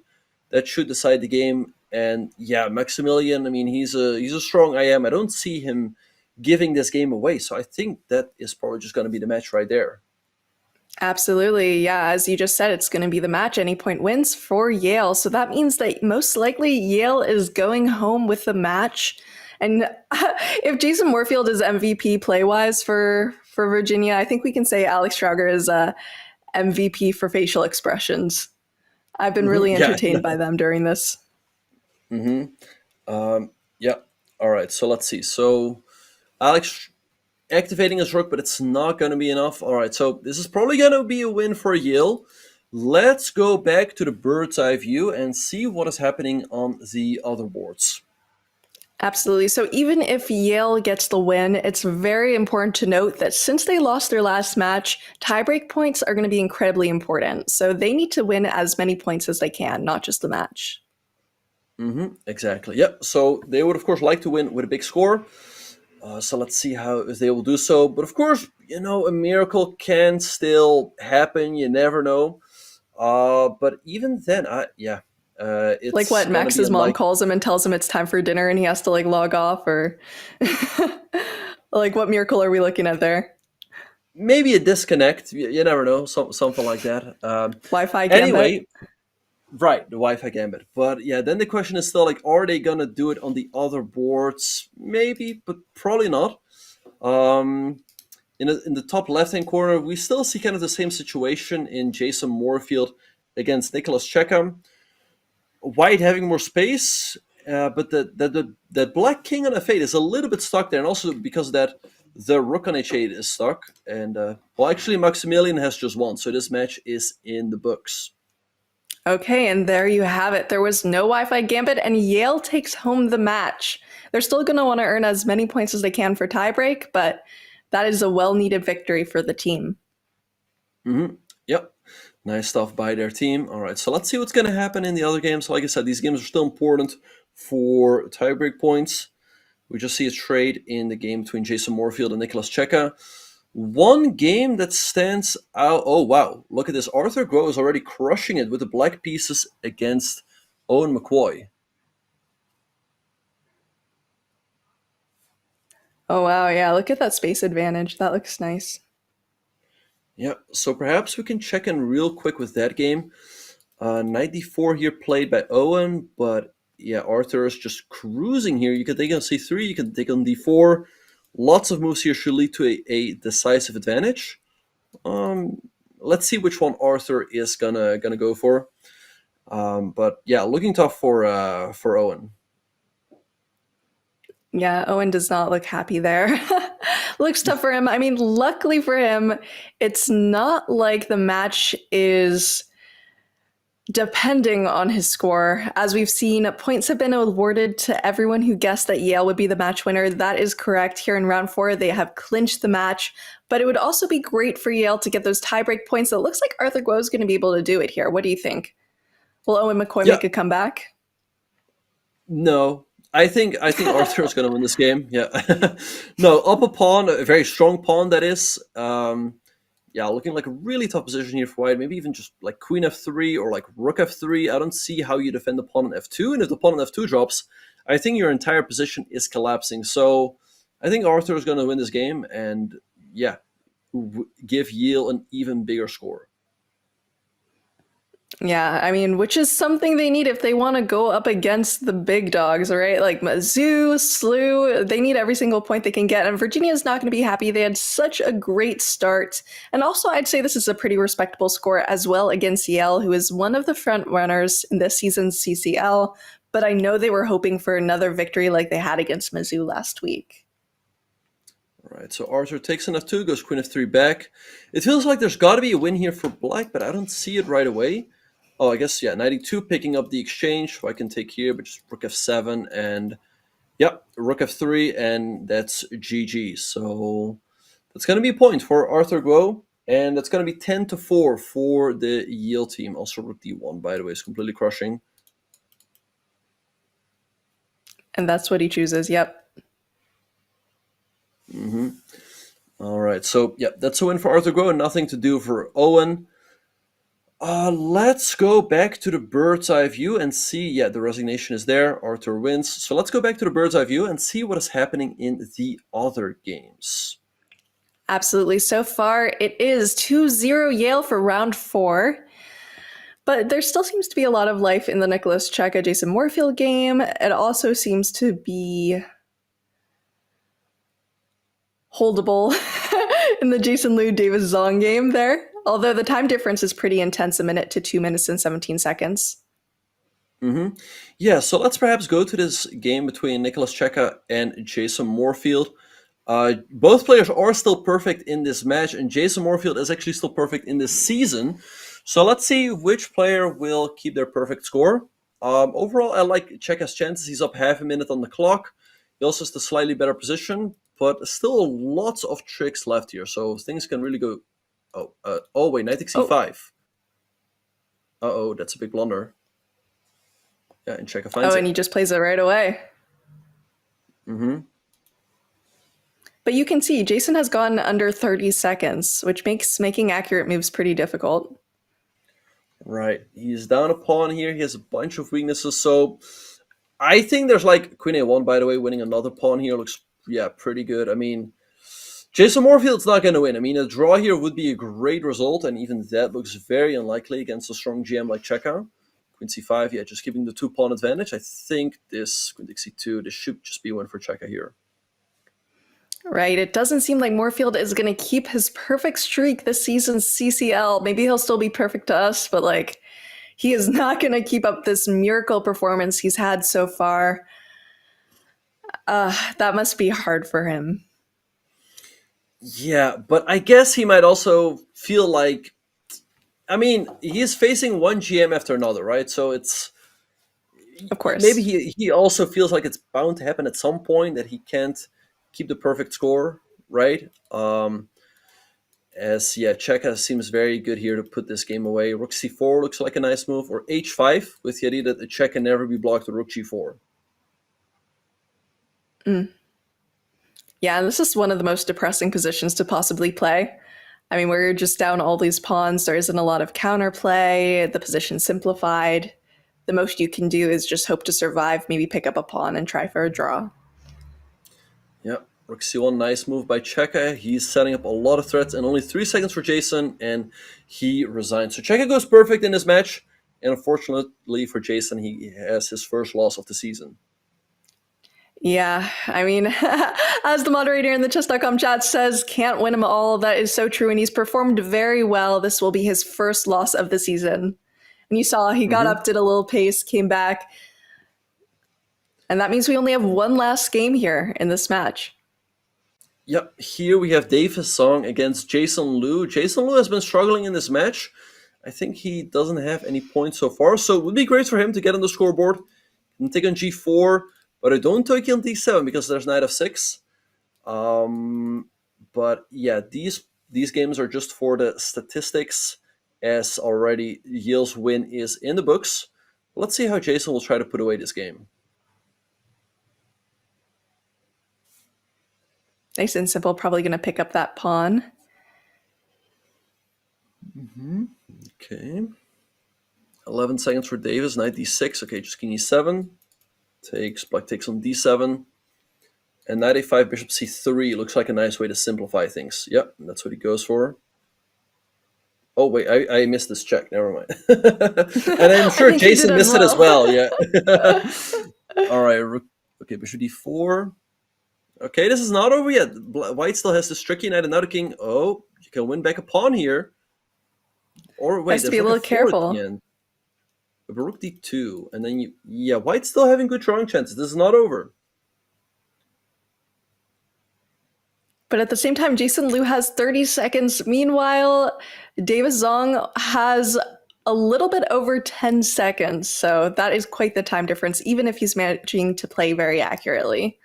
That should decide the game. And yeah, Maximilian, I mean, he's a strong IM. I don't see him giving this game away, so I think that is probably just going to be the match right there. Absolutely. Yeah, as you just said, it's going to be the match. Any point wins for Yale. So that means that most likely Yale is going home with the match. And if Jason Moorfield is MVP play-wise for Virginia, I think we can say Alex Strauger is MVP for facial expressions. I've been really entertained by them during this. Yeah. All right. So let's see. So Alex activating his rook, but it's not going to be enough. All right. So this is probably going to be a win for Yale. Let's go back to the bird's eye view and see what is happening on the other boards. Absolutely. So even if Yale gets the win, it's very important to note that since they lost their last match, tiebreak points are going to be incredibly important. So they need to win as many points as they can, not just the match. Exactly. Yep. So they would, of course, like to win with a big score. So let's see how if they will do so. But of course, you know, a miracle can still happen. You never know. But even then, it's like what Max's mom calls him and tells him it's time for dinner and he has to like log off, or like what miracle are we looking at there? Maybe a disconnect. You never know. Something like that. Wi-Fi. Anyway, Right, the Wi-Fi gambit. But yeah, then the question is still like, are they gonna do it on the other boards? Maybe, but probably not. In the top left-hand corner, we still see kind of the same situation in Jason Moorfield against Nicolas Checa. White having more space, but the black king on f8 is a little bit stuck there, and also because of that, the rook on h8 is stuck. And well, actually, Maximilian has just won, so this match is in the books. Okay, and there you have it. There was no Wi-Fi gambit, and Yale takes home the match. They're still going to want to earn as many points as they can for tiebreak, but that is a well-needed victory for the team. Yep. Nice stuff by their team. All right, so let's see what's going to happen in the other games. Like I said, these games are still important for tiebreak points. We just see a trade in the game between Jason Moorfield and Nicolas Checa. One game that stands out. Oh, wow. Look at this. Arthur Guo is already crushing it with the black pieces against Owen McCoy. Oh, wow. Yeah, look at that space advantage. That looks nice. Yeah, so perhaps we can check in real quick with that game. Knight d4 here played by Owen, but yeah, Arthur is just cruising here. You can take on c3, you can take on d4. Lots of moves here should lead to a decisive advantage. Let's see which one Arthur is gonna go for. But yeah, looking tough for Owen. Yeah, Owen does not look happy there. Looks tough for him. I mean, luckily for him, it's not like the match is depending on his score. As we've seen, points have been awarded to everyone who guessed that Yale would be the match winner. That is correct. Here in round 4, they have clinched the match, but it would also be great for Yale to get those tiebreak points. It looks like Arthur Guo is going to be able to do it here. What do you think? Will Owen McCoy make a comeback? No. I think Arthur is going to win this game. Yeah. No, up a pawn, a very strong pawn that is. Yeah, looking like a really tough position here for White. Maybe even just like Queen f3 or like Rook f3. I don't see how you defend the pawn on f2. And if the pawn on f2 drops, I think your entire position is collapsing. So I think Arthur is going to win this game and, yeah, give Yale an even bigger score. Yeah, I mean, which is something they need if they want to go up against the big dogs, right? Like Mizzou, SLU, they need every single point they can get. And Virginia's not going to be happy. They had such a great start. And also, I'd say this is a pretty respectable score as well against Yale, who is one of the front runners in this season's CCL. But I know they were hoping for another victory like they had against Mizzou last week. All right, so Arthur takes an f2, goes Queen f3 back. It feels like there's got to be a win here for Black, but I don't see it right away. Oh, I guess, yeah, knight e2 picking up the exchange. So I can take here, but just rook f7 and, yep, rook f3, and that's GG. So that's going to be a point for Arthur Guo, and that's going to be 10-4 for the Yale team. Also, rook d1, by the way, is completely crushing. And that's what he chooses, yep. All right, so, yep, that's a win for Arthur Guo, and nothing to do for Owen. Let's go back to the bird's eye view and see, yeah, the resignation is there, Arthur wins. So let's go back to the bird's eye view and see what is happening in the other games. Absolutely. So far, it is 2-0 Yale for round 4. But there still seems to be a lot of life in the Nicolas Checa Jason Moorfield game. It also seems to be holdable in the Jason Liu Davis Zong game there. Although the time difference is pretty intense, a minute to 2 minutes and 17 seconds. Yeah, so let's perhaps go to this game between Nicolas Checa and Jason Moorfield. Both players are still perfect in this match, and Jason Moorfield is actually still perfect in this season. So let's see which player will keep their perfect score. Overall, I like Checa's chances. He's up half a minute on the clock. He also has the slightly better position, but still lots of tricks left here. So things can really go... Oh, wait, knight takes e5. Uh-oh, that's a big blunder. Yeah, and Checa finds it. And he just plays it right away. But you can see, Jason has gone under 30 seconds, which makes making accurate moves pretty difficult. Right, he's down a pawn here. He has a bunch of weaknesses, so I think there's like Queen a1, by the way, winning another pawn here looks, yeah, pretty good. I mean, Jason Moorfield's not going to win. I mean, a draw here would be a great result, and even that looks very unlikely against a strong GM like Checa. Queen c5, yeah, just giving the 2-pawn advantage. I think this Queen takes c2, this should just be one for Checa here. Right, it doesn't seem like Moorfield is going to keep his perfect streak this season's CCL. Maybe he'll still be perfect to us, but like, he is not going to keep up this miracle performance he's had so far. That must be hard for him. Yeah, but I guess he might also feel like, I mean, he's facing one GM after another, right? So it's, of course, maybe he also feels like it's bound to happen at some point that he can't keep the perfect score, right? Checa seems very good here to put this game away. Rook c4 looks like a nice move, or h5 with the idea that the check can never be blocked with rook g4. Yeah, and this is one of the most depressing positions to possibly play. I mean, where you're just down all these pawns, there isn't a lot of counterplay, the position's simplified. The most you can do is just hope to survive, maybe pick up a pawn and try for a draw. Yep, rook c1, nice move by Checa. He's setting up a lot of threats, and only 3 seconds for Jason, and he resigns. So Checa goes perfect in this match, and unfortunately for Jason, he has his first loss of the season. Yeah, I mean, as the moderator in the Chess.com chat says, can't win them all. That is so true, and he's performed very well. This will be his first loss of the season. And you saw he got up, did a little pace, came back. And that means we only have one last game here in this match. Yep, here we have Davis Song against Jason Liu. Jason Liu has been struggling in this match. I think he doesn't have any points so far, so it would be great for him to get on the scoreboard and take on g4. But I don't take on d7 because there's knight f6. But yeah, these games are just for the statistics, as already Yale's win is in the books. Let's see how Jason will try to put away this game. Nice and simple, probably going to pick up that pawn. Okay. 11 seconds for Davis, knight d6. Okay, just king e7. Black takes on d7. And knight a5, bishop c3 looks like a nice way to simplify things. Yep, that's what he goes for. Oh, wait, I missed this check. Never mind. And I'm sure Jason missed it as well. Yeah. All right. Okay, bishop d4. Okay, this is not over yet. White still has this tricky knight and now the king. Oh, you can win back a pawn here. Or wait, has to be a little careful. Rook d2, and then White's still having good drawing chances. This is not over. But at the same time, Jason Liu has 30 seconds. Meanwhile, Davis Zong has a little bit over 10 seconds. So that is quite the time difference, even if he's managing to play very accurately.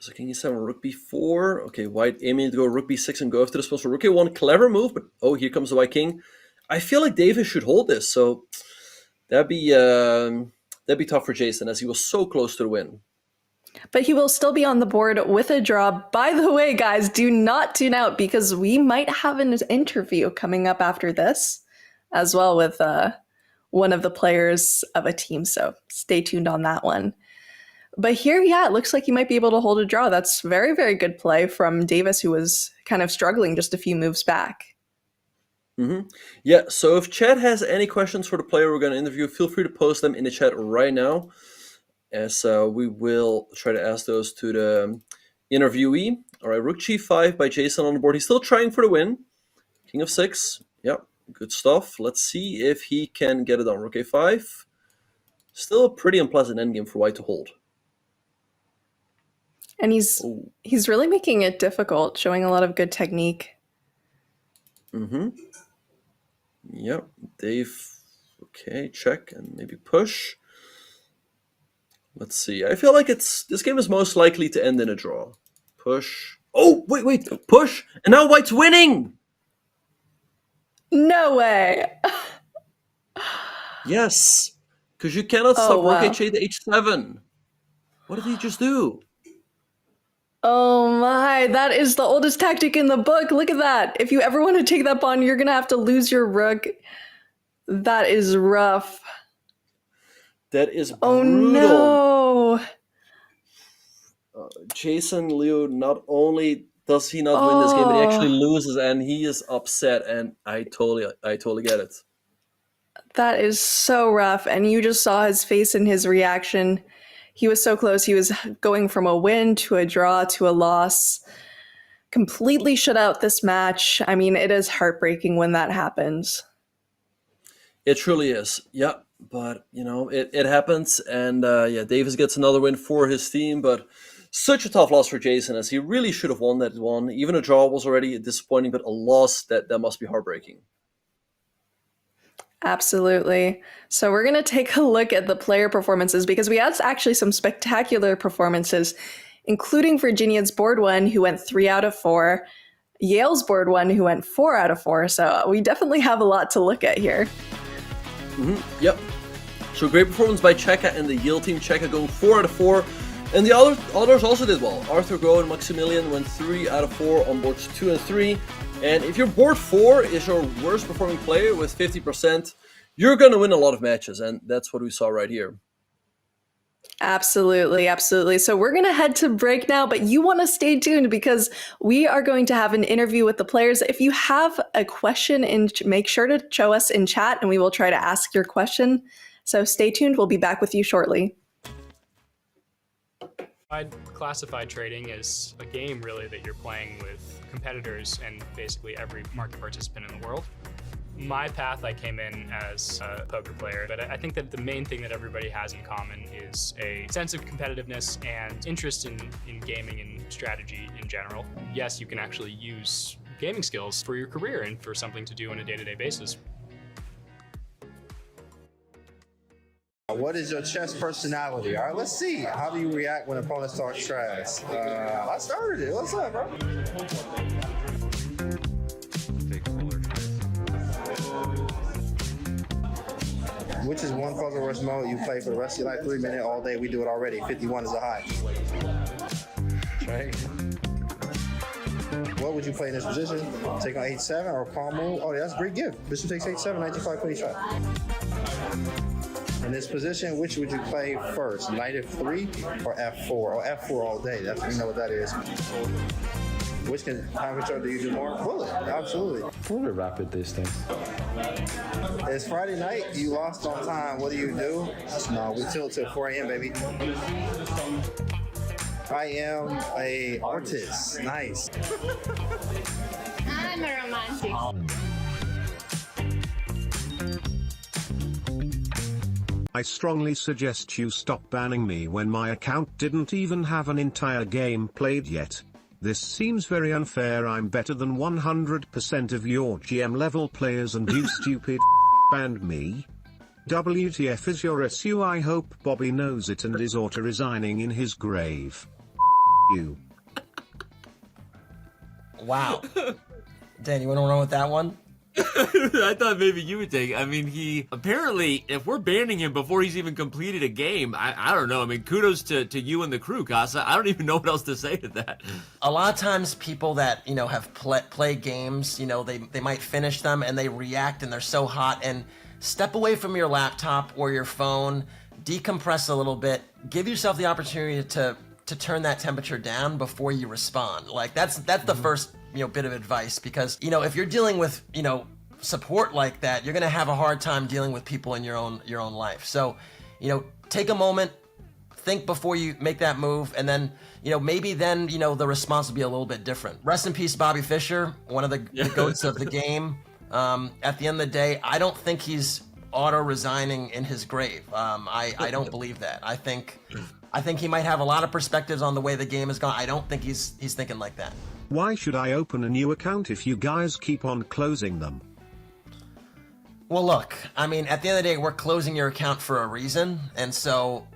So king e7, rook b4. Okay, White aiming to go rook b6 and go after this one. So rook a1, clever move, but oh, here comes the white king. I feel like Davis should hold this, so that'd be tough for Jason, as he was so close to the win. But he will still be on the board with a draw. By the way, guys, do not tune out, because we might have an interview coming up after this as well with one of the players of a team. So stay tuned on that one. But here, yeah, it looks like he might be able to hold a draw. That's very, very good play from Davis, who was kind of struggling just a few moves back. Yeah, so if chat has any questions for the player we're going to interview, feel free to post them in the chat right now, as we will try to ask those to the interviewee. All right, rook g5 by Jason on the board. He's still trying for the win. King of 6. Yep, good stuff. Let's see if he can get it on. Rook a5. Still a pretty unpleasant endgame for White to hold. And he's really making it difficult, showing a lot of good technique. Yep, Dave. Okay, check and maybe push. Let's see. I feel like this game is most likely to end in a draw. Push. Oh, wait, push. And now White's winning. No way. Yes, because you cannot stop rook h8 to h7. What did he just do? Oh my, that is the oldest tactic in the book. Look at that. If you ever want to take that pawn, you're going to have to lose your rook. That is rough. That is brutal. Oh no. Jason Liu, not only does he not win this game, but he actually loses, and he is upset, and I totally get it. That is so rough. And you just saw his face and his reaction. He was so close. He was going from a win to a draw to a loss. Completely shut out this match. I mean, it is heartbreaking when that happens. It truly is. Yeah. But, it happens. And Davis gets another win for his team. But such a tough loss for Jason, as he really should have won that one. Even a draw was already disappointing, but a loss, that must be heartbreaking. Absolutely. So we're going to take a look at the player performances, because we had actually some spectacular performances, including Virginia's board one, who went 3 out of 4, Yale's board one, who went 4 out of 4. So we definitely have a lot to look at here. Yep. So great performance by Checa and the Yale team. Checa going 4 out of 4. And the others also did well. Arthur Groh and Maximilian went 3 out of 4 on boards 2 and 3. And if your board 4 is your worst performing player with 50%, you're going to win a lot of matches. And that's what we saw right here. Absolutely, absolutely. So we're going to head to break now, but you want to stay tuned, because we are going to have an interview with the players. If you have a question, make sure to show us in chat and we will try to ask your question. So stay tuned. We'll be back with you shortly. I'd classify trading as a game, really, that you're playing with competitors and basically every market participant in the world. My path, I came in as a poker player, but I think that the main thing that everybody has in common is a sense of competitiveness and interest in gaming and strategy in general. Yes, you can actually use gaming skills for your career and for something to do on a day-to-day basis. What is your chess personality? All right, let's see. How do you react when opponents talk trash? I started it. What's up, bro? Which is one puzzle rush mode you play for the rest of your life? 3 minutes all day. We do it already. 51 is a high. Right. What would you play in this position? Take on h7 or calm move? Oh, that's a great gift. Bishop takes h7, knight g5, queen e5. In this position, which would you play first? Knight f3 or f4? Or f4 all day. You know what that is. Which time control do you do more? Bullet, absolutely. Fully rapid these things. It's Friday night, you lost on time. What do? No, we tilt till 4 a.m., baby. I am a artist. Nice. I'm a romantic. I strongly suggest you stop banning me when my account didn't even have an entire game played yet. This seems very unfair. I'm better than 100% of your GM level players and you stupid banned me. WTF is your SU? I hope Bobby knows it and is auto-resigning in his grave. You. Wow. Dan, you want to run with that one? I thought maybe you would take it. I mean, he apparently, if we're banning him before he's even completed a game, I don't know. I mean, kudos to you and the crew, Casa. I don't even know what else to say to that. A lot of times people that, have played games, they might finish them and they react and they're so hot, and step away from your laptop or your phone, decompress a little bit, give yourself the opportunity to turn that temperature down before you respond. Like that's the first bit of advice, because if you're dealing with support like that, you're gonna have a hard time dealing with people in your own life. So take a moment, think before you make that move, and then maybe then the response will be a little bit different. Rest in peace, Bobby Fischer, one of the goats of the game. At the end of the day, I don't think he's auto-resigning in his grave. I don't believe that. I think he might have a lot of perspectives on the way the game has gone. I don't think he's thinking like that. Why should I open a new account if you guys keep on closing them? Well, look, I mean, at the end of the day, we're closing your account for a reason, and so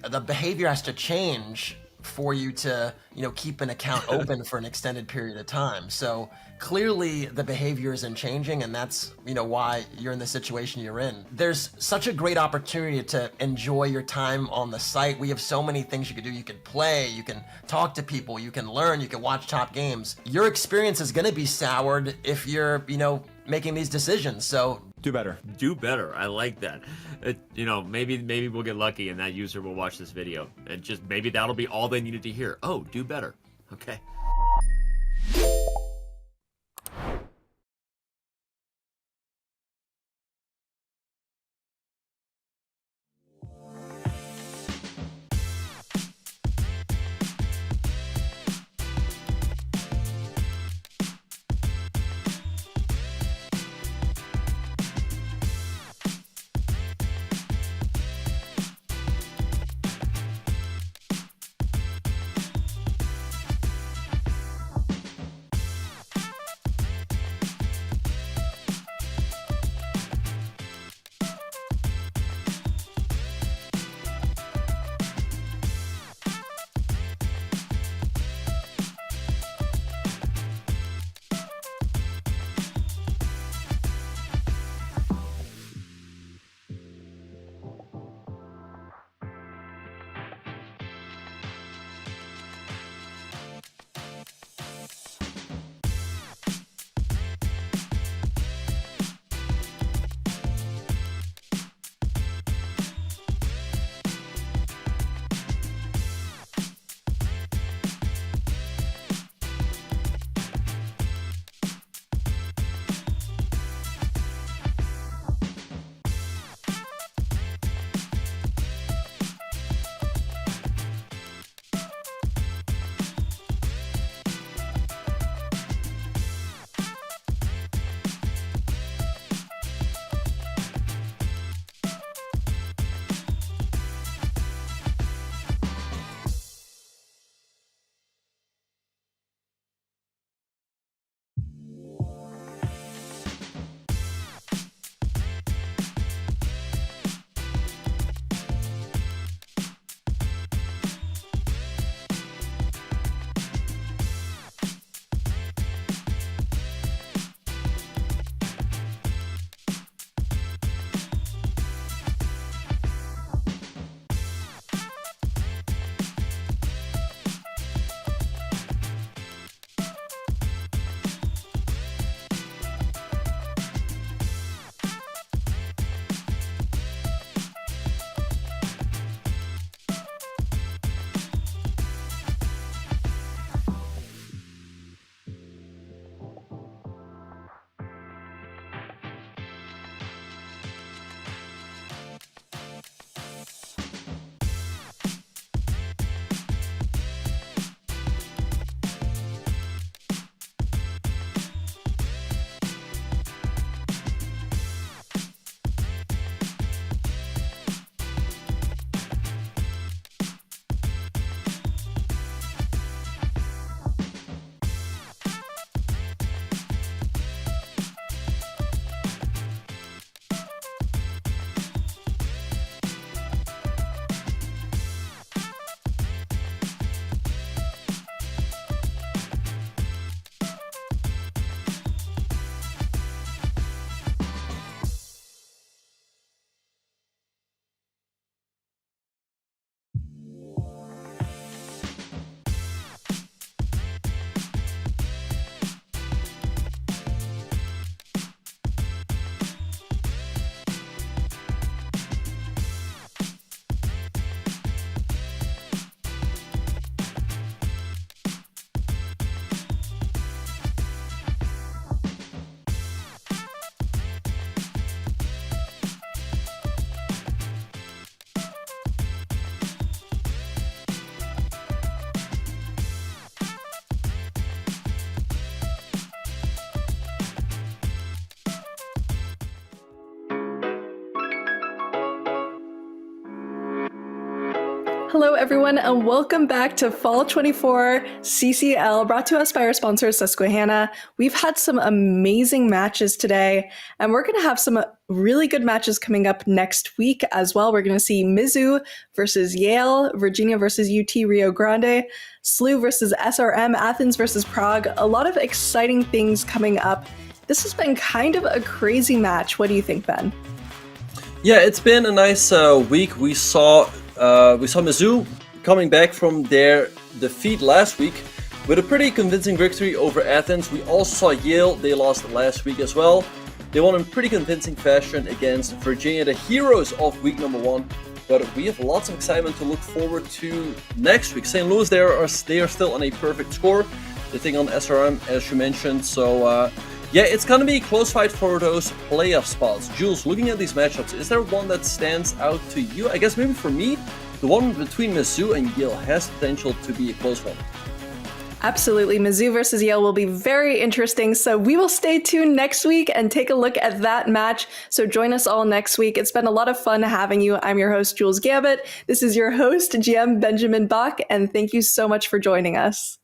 the behavior has to change for you to, keep an account open for an extended period of time. So clearly the behavior isn't changing, and that's, why you're in the situation you're in. There's such a great opportunity to enjoy your time on the site. We have so many things you could do. You could play, you can talk to people, you can learn, you can watch top games. Your experience is going to be soured if you're, making these decisions. So do better. Do better. I like that. Maybe we'll get lucky and that user will watch this video and just maybe that'll be all they needed to hear. Oh, do better. Okay. Hello, everyone, and welcome back to Fall 24 CCL, brought to us by our sponsor, Susquehanna. We've had some amazing matches today, and we're going to have some really good matches coming up next week as well. We're going to see Mizzou versus Yale, Virginia versus UT Rio Grande, SLU versus SRM, Athens versus Prague. A lot of exciting things coming up. This has been kind of a crazy match. What do you think, Ben? Yeah, it's been a nice week. We saw Mizzou coming back from their defeat last week with a pretty convincing victory over Athens. We also saw Yale. They lost last week as well. They won in pretty convincing fashion against Virginia, the heroes of week number 1. But we have lots of excitement to look forward to next week. St. Louis, they are still on a perfect score. They're taking on SRM, as you mentioned. So, yeah, it's going to be a close fight for those playoff spots. Jules, looking at these matchups, is there one that stands out to you? I guess maybe for me, the one between Mizzou and Yale has potential to be a close one. Absolutely. Mizzou versus Yale will be very interesting. So we will stay tuned next week and take a look at that match. So join us all next week. It's been a lot of fun having you. I'm your host, Jules Gambit. This is your host, GM Benjamin Bach, and thank you so much for joining us.